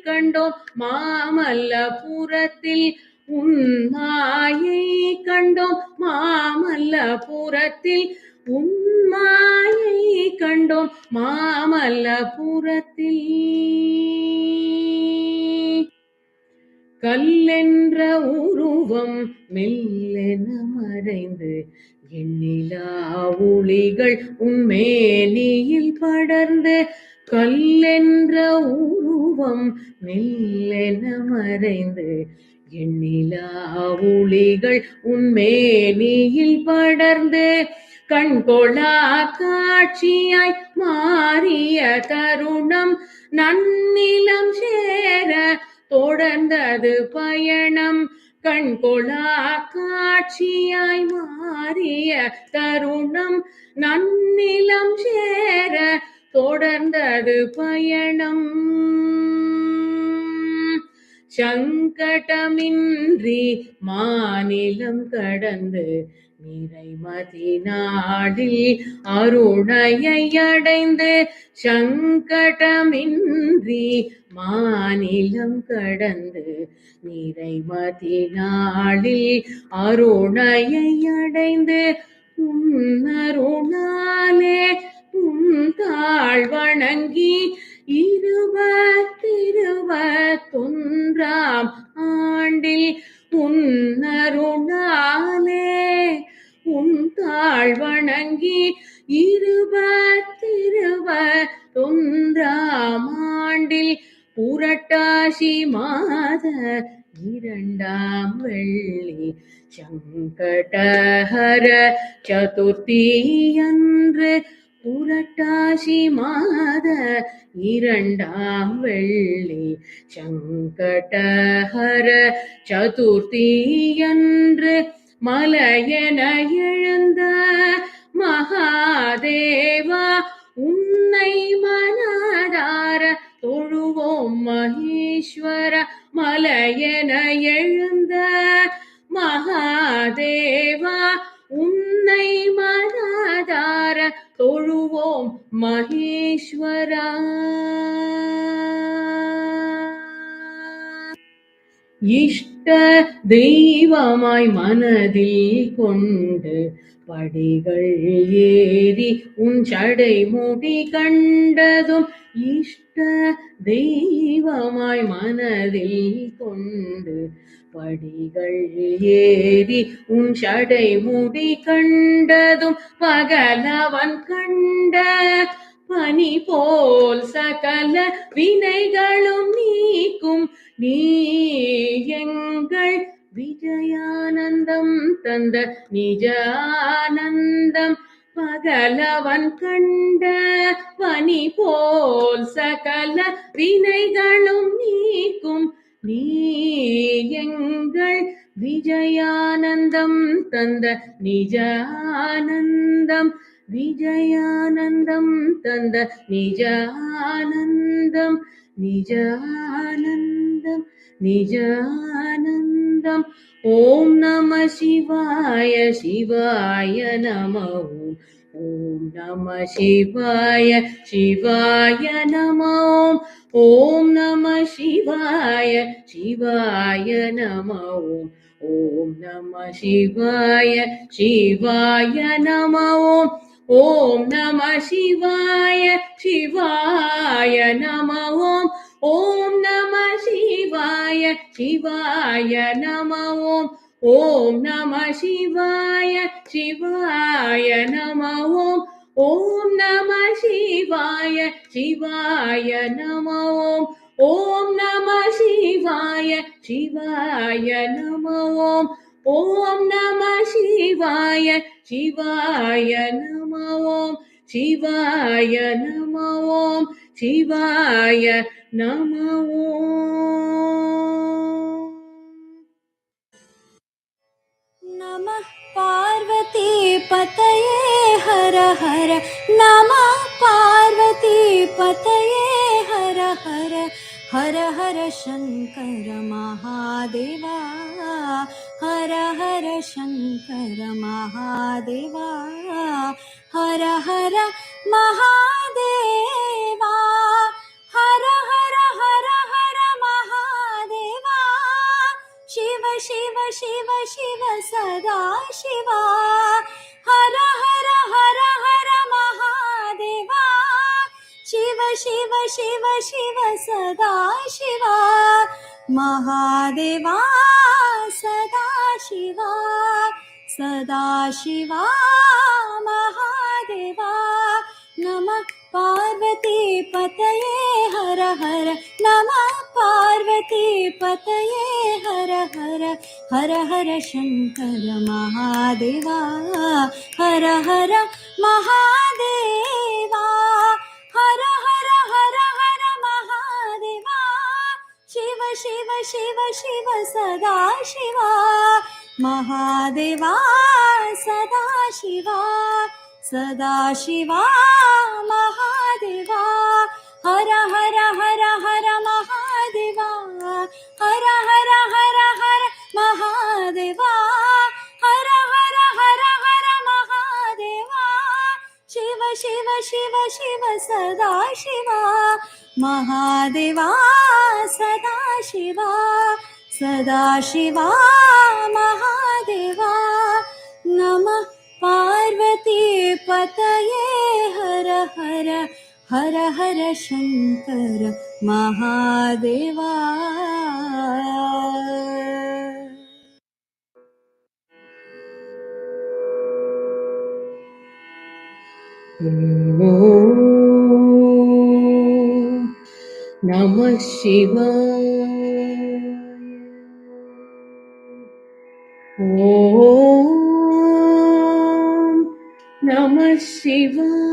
[SPEAKER 8] கண்டோம் மாமல்லபுரத்தில் உன்மாயை கண்டோம் மாமல்லபுரத்தில் உன்மாயை கண்டோம் மாமல்லபுரத்தில். கல்லென்ற உருவம் மெல்லென மறைந்து எண்ணிலா ஒளிகள் உன்மேனியில் படர்ந்து. கல்லென்ற உருவம் மெல்லென மறைந்து எண்ணிலா ஒளிகள் உன்மேனியில் படர்ந்து. கண்கொள்ளா காட்சியாய் மாறிய தருணம் நன்னிலம் சேர தொடர்ந்தது பயணம். கண்கொள்ளா காட்சியாய் மாறிய தருணம் நன்னிலம் சேர தொடர்ந்தது பயணம். சங்கடமின்றி மாநிலம் கடந்து நிறைமதி நாடில் அருணையை அடைந்து. சங்கடமின்றி மாநிலம் கடந்து நிறைமதி நாடில் அருணையை அடைந்து. உன்னருளாலே உன் தாழ் வணங்கி 2021ஆம் ஆண்டில் உன்னருளாலே உன் தாழ் வணங்கி 2021ஆம் ஆண்டில் புரட்டாசி மாத 2ஆம் வெள்ளி சங்கடஹர சதுர்த்தி அன்று. புரட்டாசி மாத 2ஆம் வெள்ளி சங்கடஹர சதுர்த்தி அன்று மலையென எழுந்த மகாதேவா உன்னை மனதார தொழுவோம் மகேஸ்வர. மலையென எழுந்த மகாதேவா உன்னை மனதார தொழுவோம் மகேஸ்வரா. இஷ்ட தெய்வமாய் மனதில் கொண்டு படிகள் ஏறி உன் சடை முடி கண்டதும். இஷ்ட தெய்வமாய் மனதில் கொண்டு படிகள் ஏறி உன் சடை முடி கண்டதும். பகலவன் கண்ட பனி போல் சகல வினைகளும் நீக்கும் நீ எங்கள் விஜயானந்தம் தந்த நிஜானந்தம். பகலவன் கண்ட பனி போல் சகல வினைகளும் நீக்கும் நீ எங்கள் விஜயானந்தம் தந்த நிஜானந்தம். விஜயானந்தம் தந்த நிஜானந்தம். நிஜானந்தம் நிஜானந்தம். ஓம் நம சிவாய சிவாய நம. ஓம் நம சிவாய சிவாய நம. ஓம் நம சிவாய சிவாய நம. ஓம் நம சிவாய சிவாய நம. ஓம் நம சிவாய சிவாய நம. ஓம் நம சிவாய சிவாய நம. ஓம் நம சிவாய சிவாய நம. ஓம் நம சிவாய சிவாய நம. ஓம் நம சிவாய சிவாய நம. ஓம் நம சிவாய சிவாய நம. சிவாய நம. சிவாய நம.
[SPEAKER 9] नमः पार्वती पतये हर हर. नमः पार्वती पतये हर हर. हर हर शंकर महादेवा. हर हर शंकर महादेवा. हर हर महादेवा. हर हर हर हर महादेवा. शिव शिव शिव शिव सदा शिवा. हर हर हर हर महादेवा. शिव शिव शिव सदा शिवा महादेवा सदा शिवा सदा शिवा महादेवा नमः पार्वती पतये हर हर नमः पार्वती पतये हर हर हर हर शंकर महादेवा हर हर महादेवा हर हर हर हर महादेवा शिव शिव शिव शिव सदा शिवा महादेवा सदा शिवा सदा शिवा महादेवा हर हर हर हर महादेवा हर हर हर हर महादेवा हर हर हर हर महादेवा शिव शिव शिव शिव सदा शिवा महादेवा सदा शिवा सदा शिवा महादेवा नमः पार्वती पतये हर हर हर हर Shankar Mahadeva
[SPEAKER 8] Om Namah Shivaya. Om Namah Shivaya.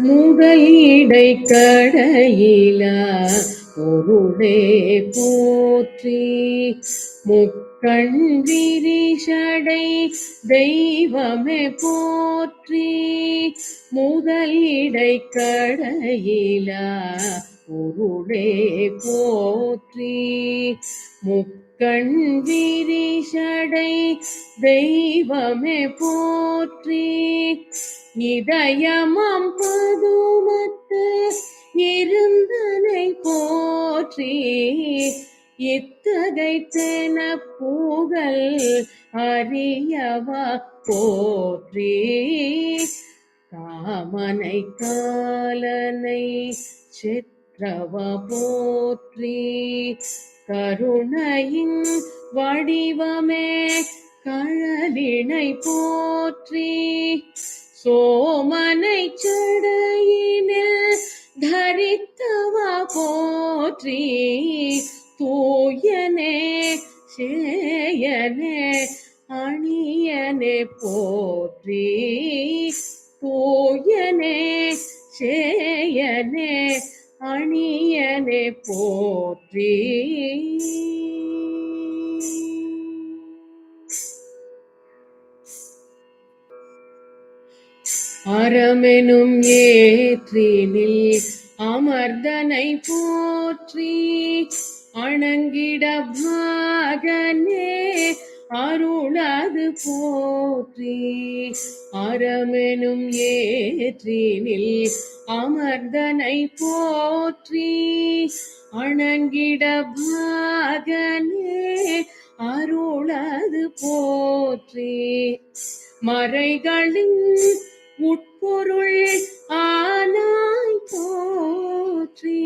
[SPEAKER 8] முதலிடை கடையிலா பொருளே போற்றி முக்கண் விரிஷடை தெய்வமே போற்றி முதலிடை கடையிலா பொருளே போற்றி முக்கண் விரிஷடை தெய்வமே போற்றி இதயமாம் பதுமத்து இருந்தனை போற்றி இத்தகைத்தென புகழ் அறியவா போற்றி காமனை காலனை சிற்றவா போற்றி கருணையின் வடிவமே கழலினை போற்றி சோமனை சடையினில் தரித்தவா போற்றி தூயனே சேயனே அணியனே போற்றி தூயனே சேயனே அணியனே போற்றி அறமெனும் ஏற்றினில் அமர்தனை போற்றி அணங்கிட பாகனே அருளது போற்றி அறமெனும் ஏற்றினில் அமர்தனை போற்றி அணங்கிட பாகனே அருளது போற்றி மறைகளின் உட்பொருள் ஆனாய் போற்றி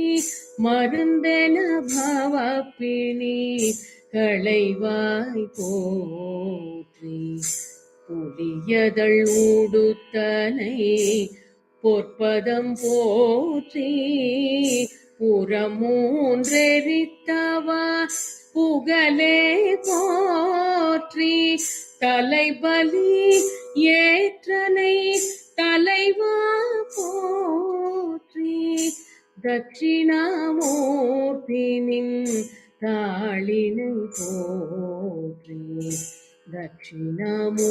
[SPEAKER 8] மருந்தென பவப்பிணி களைவாய் போற்றி புலியதழ் ஊடுத்தனை பொற்பதம் போற்றி புறமூன்றெரித்தவா புகழே போற்றி தலைபலி ஏற்றனை தலைவா போற்றி தட்சிணாமூர்த்தினின் தாளினை போற்றி தட்சிணாமூர்த்தினின்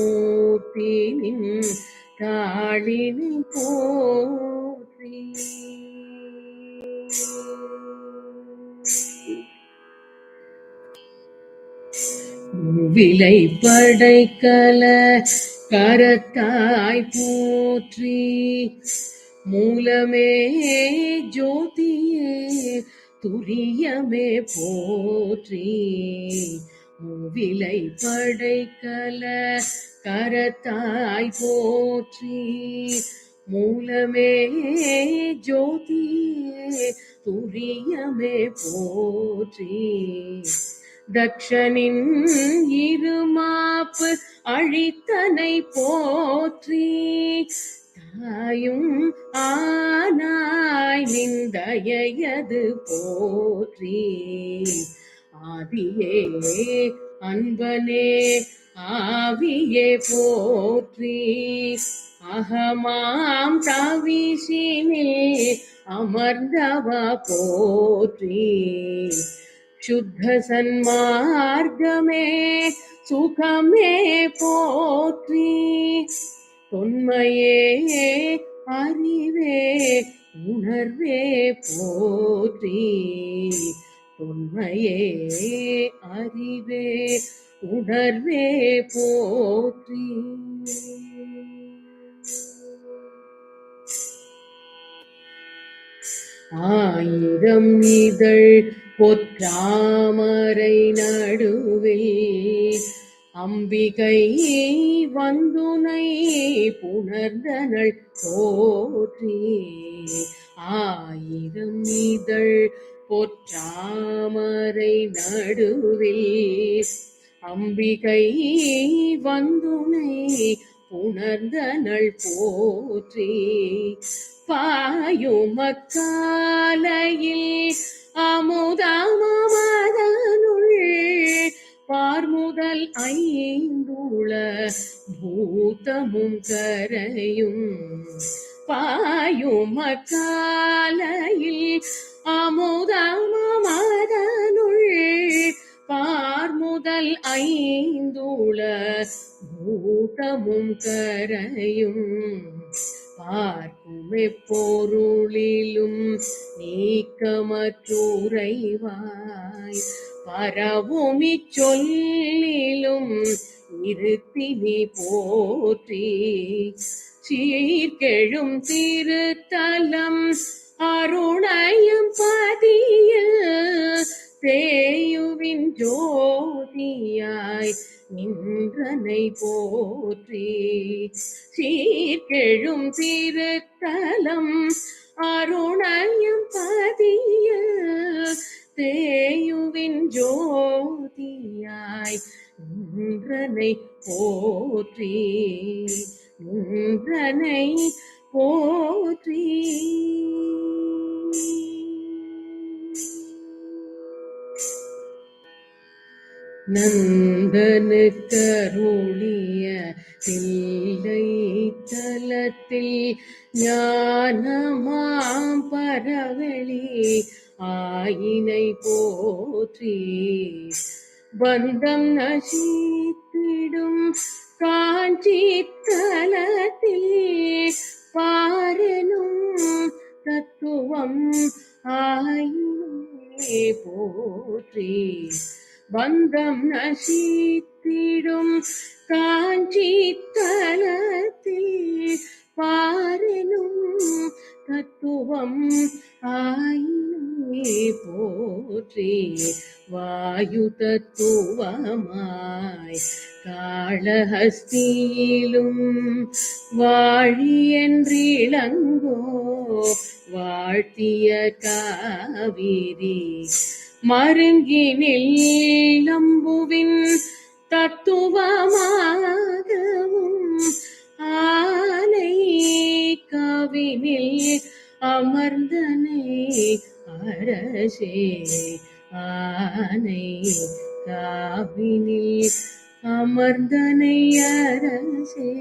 [SPEAKER 8] தாளினை போற்றி விலை படைக்கல கரத்தாய் போற்றி மூலமே ஜோதியே துரியமே போற்றி மூவிலை படைக்கல கரத்தாய் போற்றி, மூலமே ஜோதியே துரியமே போற்றி, தக்ஷனின் இருமாப்பு அழித்தனை போற்றி, தாயும் ஆனாய் நிந்தையது போற்றி, ஆதியே அன்பனே ஆவியே போற்றி, அகமாம் தவிசினில் அமர்ந்தவா போற்றி, சுத்த சன்மார்க்கமே சுகமே போற்றி, தொன்மையே அறிவே உணர்வே போற்றி, தொன்மையே அறிவே உணர்வே போற்றி. ஆயிரம் இதழ் பொற்றாமரை நடுவில் அம்பிகை வந்துனை புணர்ந்தனள் போற்றி, ஆயிரம் இதழ் பொற்றாமரை நடுவில் அம்பிகை வந்துனை புணர்ந்தனள் போற்றி, பாயுமக்காலையில் அமுதமதனுள் பார்முதல் ஐந்துள பூதமும் கரையும், பாயுமக்காலையில் அமுதமதனுள் பார்முதல் ஐந்துள பூதமும் கரையும், பார்க்கும் எப்பொருளிலும் நீக்கமற்றுரைவாய், பரவும் இச்சொல்லிலும் இருத்தினி போற்றி, சீர்கெழும் திருத்தலம் அருணையும் பதியில் தேயுவின் ஜோதியாய் நின்றனை போற்றி, சீர்கெழும் திருத்தலம் அருணையும் பதியில் தேயுவின் ஜோதியாய் நின்றனை போற்றி, நின்றனை போற்றி. நந்தனு கருளிய தில்லை தலத்தில் ஞானமாம் பரவெளி ஆயினை போற்றி, பந்தம் நசித்திடும் காஞ்சி தலத்தில் பாரெனும் தத்துவம் ஆயினை போற்றி, பந்தம் நசித்திடும் காஞ்சி தலத்தில் பாரெனும் தத்துவம் ஆயினை போற்றி, வாயு தத்துவமாய் காளஹஸ்தியிலும் வாழி என்றிளங்கோ வாழ்த்திய காவிரி மருங்கினில் நம்புவின் தத்துவமாகவும் ஆனை காவினில் அமர்ந்தனை அரசே, ஆனை காவினில் அமர்ந்தனை அரசே.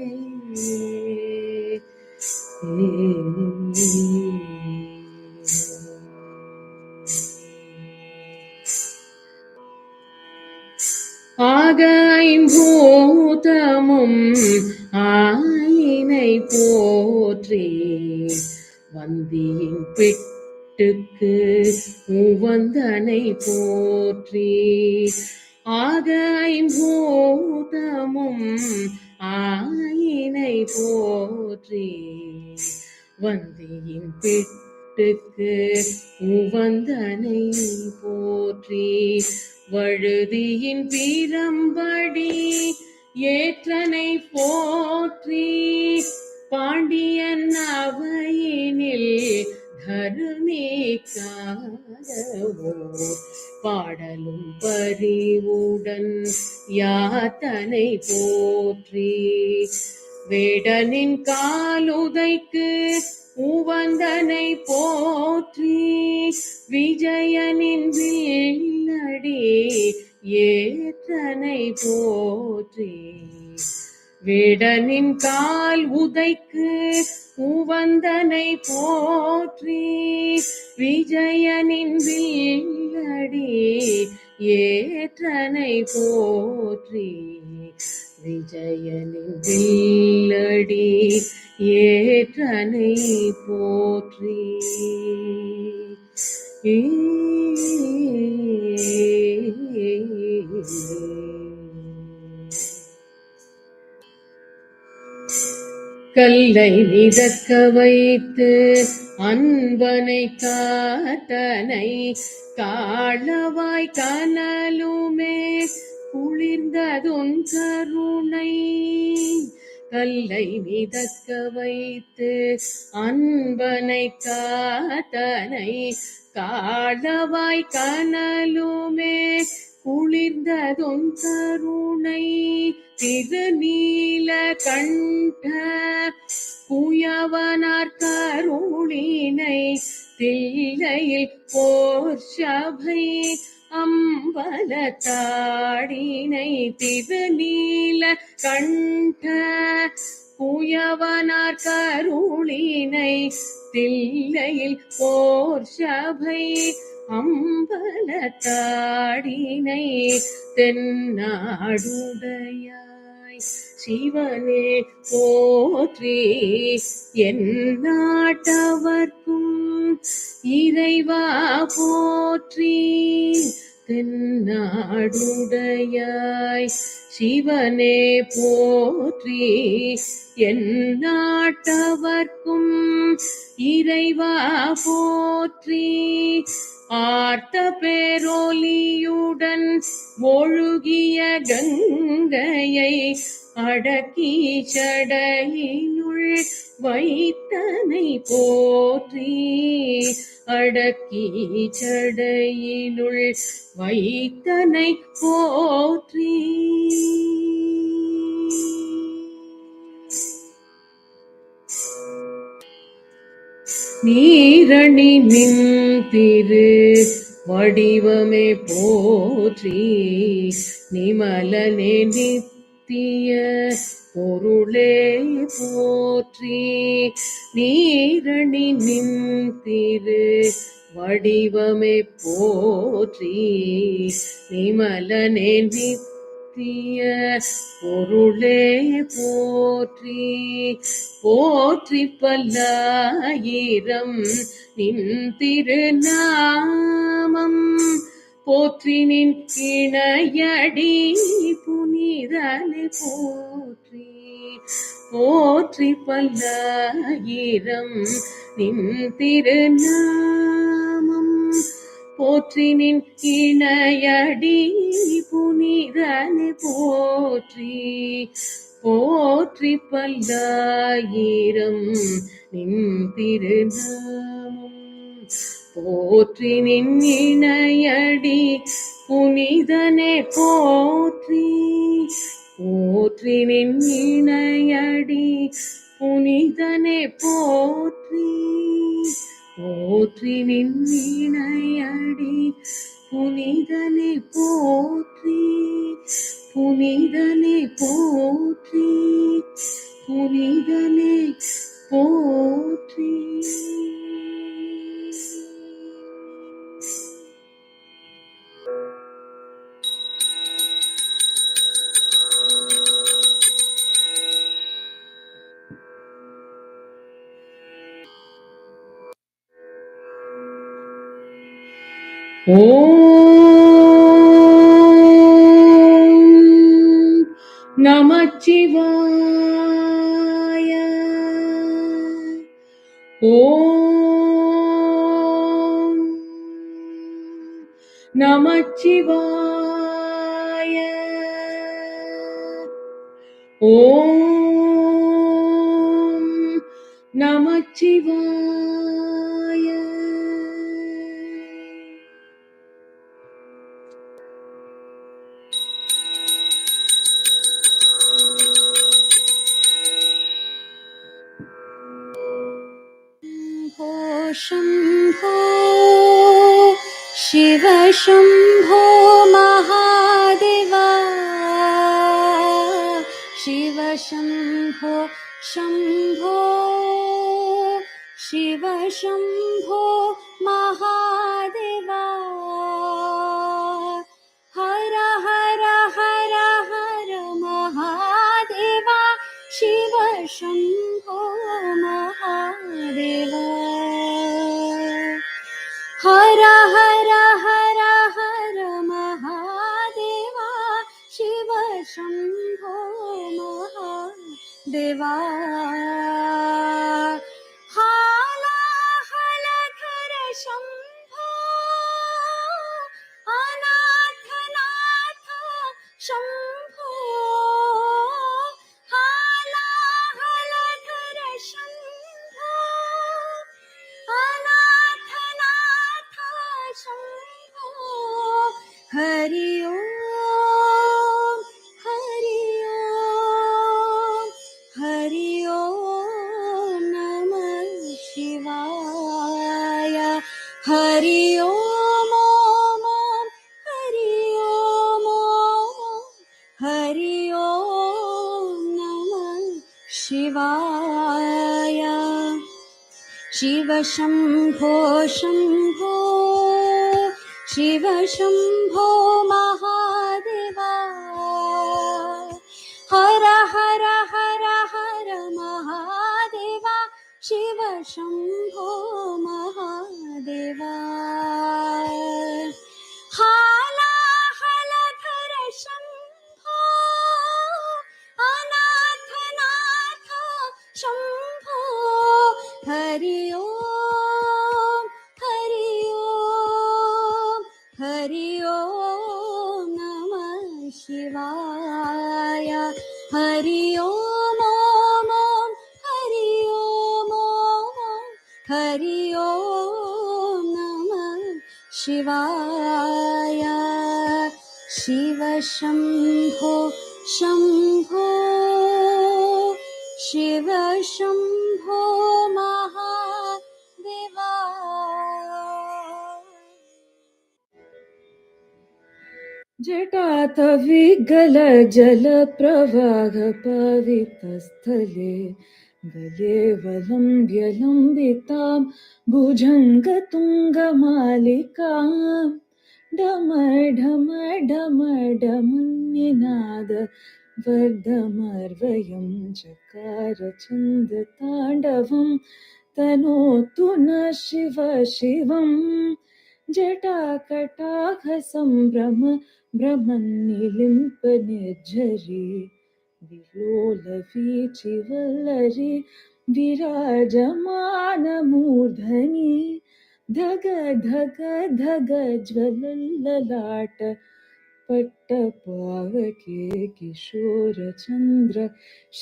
[SPEAKER 8] ஆக ஐம்பூதமும் ஆயினை போற்றி, வந்தியின் பெட்டுக்கு உவந்தனை போற்றி, ஆக ஐம்பூதமும் ஆயினை போற்றி, வந்தியின் பெட்டு பாட்டுக்கு உவந்தனை போற்றி வழுதியின் பிரம்படி ஏற்றனை போற்றி பாண்டியன் அவையினில் கருணீக்காரவோ பாடலும் பரிவுடன் யாத்தனை போற்றி வேடனின் காலுதைக்கு உவந்தனை போற்றி விஜயனின் வில்லடி ஏற்றனை போற்றி வேடனின் கால் உதைக்கு உவந்தனை போற்றி விஜயனின் வில்லடி ஏற்றனை போற்றி விஜயனின் வில்லடி ஏற்றனை போற்றி கல்லை மிதக்க வைத்து அன்பனை காத்தனை காளவாய் கனலுமே குளிர்ந்ததுன் கருணை கல்லை மிதக்க வைத்து அன்பனை காத்தனை காளவாய் கனலுமே குளிர்ந்ததுன் கருணை திருநீல கண்ட குயவனார் கருளினை தில்லையில் போர் சபை அம்பலத்தாடினை திருநீல கண்ட குயவனார் கருளினை தில்லையில் போர் சபை அம்பலத்தாடினை தென்னாடுடையாய் சிவனே போற்றி என் நாட்டவர்க்கும் இறைவா போற்றி தென்னாடுடையாய் சிவனே போற்றி என் நாட்டவர்க்கும் இறைவா போற்றி ஆர்த்த பேரொலியுடன் ஒழுகிய கங்கையை அடக்கி சடையினுள் வைத்தனை போற்றி அடக்கி சடையினுள் வைத்தனை போற்றி நீரணி நின் திரு வடிவமே போற்றி நிமலனே நித்திய பொருளே போற்றி நீரணி நின் திரு வடிவமே போற்றி நிமலனே நித்திய பொருளே போற்றி போற்றி பல்லாயிரம் நின் திருநாமம் போற்றி நின் இணையடி புனிதனை போற்றி போற்றி பல்லாயிரம் நின் திருநாமம் போற்றி நின் இணையடி புனிதனை போற்றி போற்றி பல்லாயிரம் நின் திருநாமம் போற்றி நின் இணையடி புனிதனே போற்றி போற்றி நின் இணையடி புனிதனே போற்றி போற்றி நின் இணையடி புனிதனே போற்றி புனிதனே போற்றி புனிதனே போற்றி ஓம் நம சிவாய. ஓம் Namah Shivaya. Om Namah Shivaya.
[SPEAKER 9] Shambho Shiv Shambho Mahadeva Shiv Shambho Shambho Shiv Shambho Mahadeva हर हर हर हर महादेवा शिव शम्भो महादेवा हर हर हर हर महादेवा शिव शम्भो महादेवा हाला हलधर शम्भो अनाथ नाथ शम्भो हाला हलधर शम्भो अनाथ नाथ शम्भो हरि ओम हरि ओम हरि ओम नमः शिवाय हरि ओम ओम ओम हरि ओम ओम हरि ओम नमः शिवाय शिव शम्भो शम्भो शिव शम्भो महादेवा हर हर हर हर महादेवा शिव शम्भो महादेवा हाला हलधर शम्भो अनाथ नाथ शम्भो हरि ओम हरि ओम हरि ओम नमः शिवाय हरि ओम ओम ओम हरि ओम ओम ओम हरि ओम नमः शिवाय शिव शम्भो शम्भो शिव शम्भो महादेवा
[SPEAKER 7] जटात विगल जल प्रवाह पावितस्थले गले वलम्ब्य लम्बितां भुजङ्गतुङ्गमालिकां डमर डमर डमर डमन्निनाद वर्धमर्वयं चकार छन्दताण्डवं तनोतु न शिव शिवं जटाकटाह सम्भ्रम भ्रमन्निलिम्प निर्झरि विलोलवीचिवल्लरि विराजमानमूर्धनि धग धग धग ज्वलल्ललाट पट्टपावके किशोरचन्द्र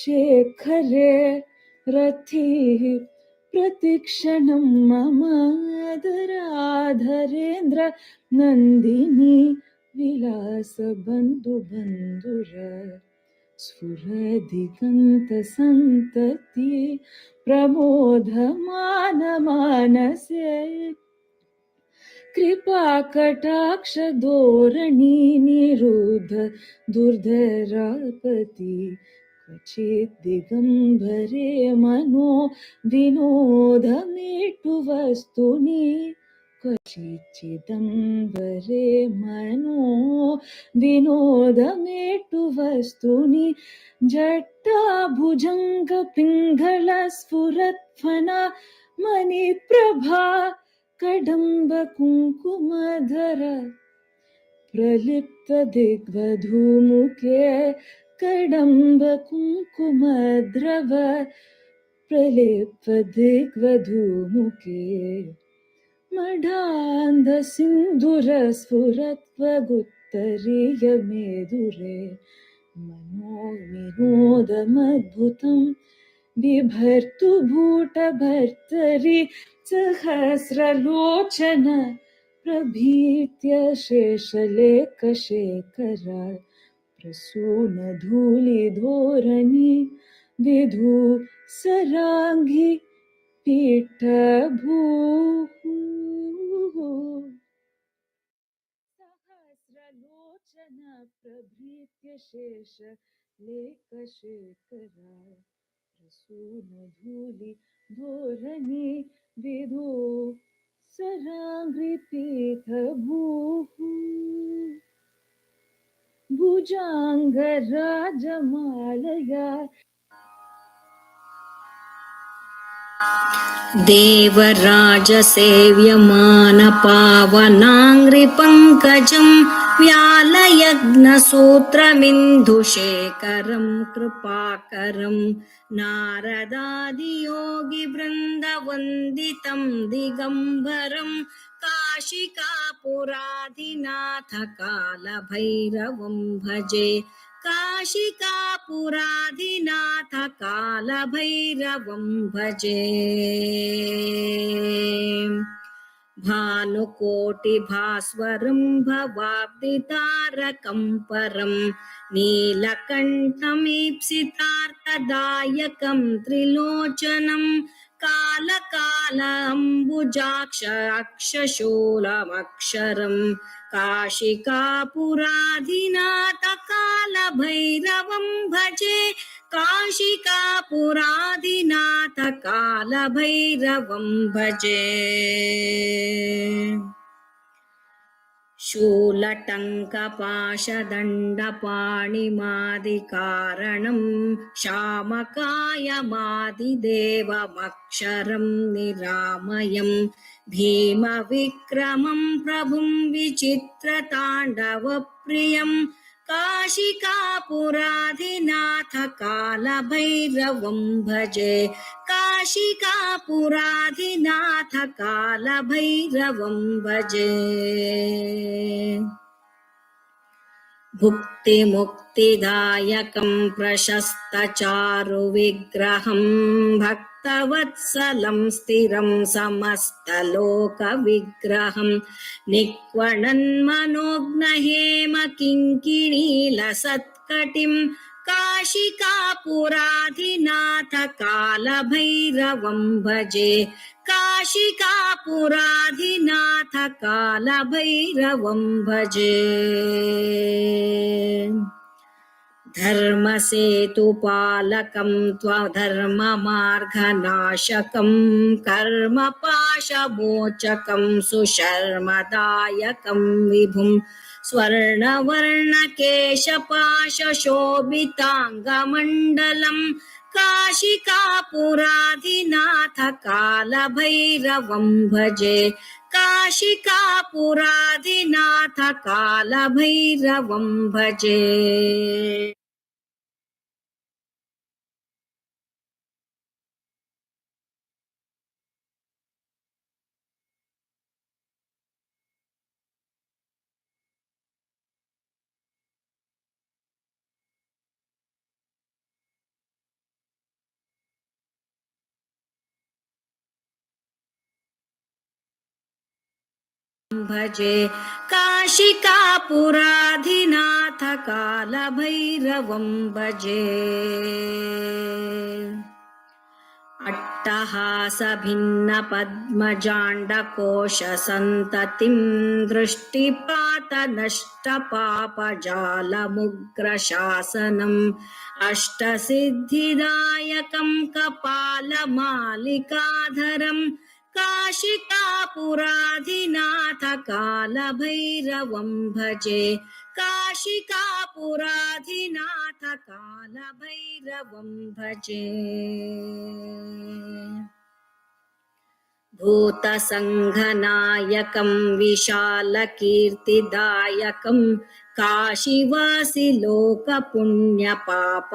[SPEAKER 7] शेखरे रथिः प्रतिक्षणं मम दराधरेन्द्र नन्दिनी विलासबन्धुबन्धुर स्फुरदिगन्तसन्तति प्रमोदमानमानसे कृपाकटाक्ष धोरणी निरुद्ध दुर्धरापति क्वचित् दिगम्बरे मनो विनोदमेटुवस्तुनि क्वचिच्चिदम्बरे मनो विनोदमेटुवस्तुनि जट्टाभुजङ्गपिङ्गलस्फुरत्फना मणिप्रभा कडम्ब कुङ्कुमधर प्रलिप्त दिग्वधूमुखे कडम्ब कुङ्कुमद्रव प्रलिप्त दिग्वधूमुखे मडान्धसिन्धुरस्फुरत्वगुत्तरीयमेदुरे मनोविनोदमद्भुतं बिभर्तु भूतभर्तरि सहस्रलोचन प्रभीत्य शेषलेखशेखरा प्रसूनधूलिधोरणी विधूसराङ्घि पीठभूः सहस्रलोचन प्रभृत्य शेषलेखशेखरा प्रसूनधूलिधोरणी विधूसराङ्घ्रि पीठभूः भुजाङ्गराजमालया
[SPEAKER 10] देवराजसेव्यमानपावनाङ्घ्रिपङ्कजं व्यालयज्ञसूत्रमिन्दुशेखरं कृपाकरं नारदादियोगिवृन्दवन्दितं दिगम्बरं काशिकापुराधिनाथ कालभैरवं भजे काशिकापुराधिनाथ कालभैरवं भजे भानुकोटिभास्वरं भवाब्दितारकं परं नीलकण्ठमीप्सितार्थदायकं त्रिलोचनं कालकालाम्बुजाक्षरक्षशूलमक्षरं काशिकापुराधिनाथ कालभैरवं भजे काशिकापुराधिनाथ कालभैरवं भजे शूलटङ्कपाशदण्डपाणिमादिकारणं श्यामकायमादिदेवमक्षरं निरामयं भीमविक्रमं प्रभुं विचित्रताण्डवप्रियं काशिकापुराधिनाथ कालभैरवं भजे काशिकापुराधिनाथ कालभैरवं भजे भुक्तिमुक्तिदायकं प्रशस्तचारुविग्रहं भक्तवत्सलं स्थिरं समस्तलोकविग्रहं निक्वणन्मनोज्ञहेमकिङ्किणीलसत्कटिं काशिकापुराधिनाथ कालभैरवं भजे काशिकापुराधिनाथ कालभैरवं भजे धर्मसेतुपालकं त्वधर्ममार्गनाशकं कर्मपाशमोचकं सुशर्मदायकं विभुं स्वर्णवर्णकेशपाशशोभिताङ्गमण्डलं काशिकापुराधिनाथ कालभैरवं भजे काशिकापुराधिनाथ कालभैरवं भजे भजे काशिकापुराधिनाथ कालभैरवं भजे अट्टहासभिन्नपद्मजाण्डकोशसन्ततिं दृष्टिपातनष्टपापजालमुग्रशासनम् अष्टसिद्धिदायकं कपालमालिकाधरं काशिकापुराधिनाथ कालभैरवं भजे काशिकापुराधिनाथ कालभैरवं भजे भूतसङ्घनायकं विशालकीर्तिदायकं काशीवासि लोकपुण्यपाप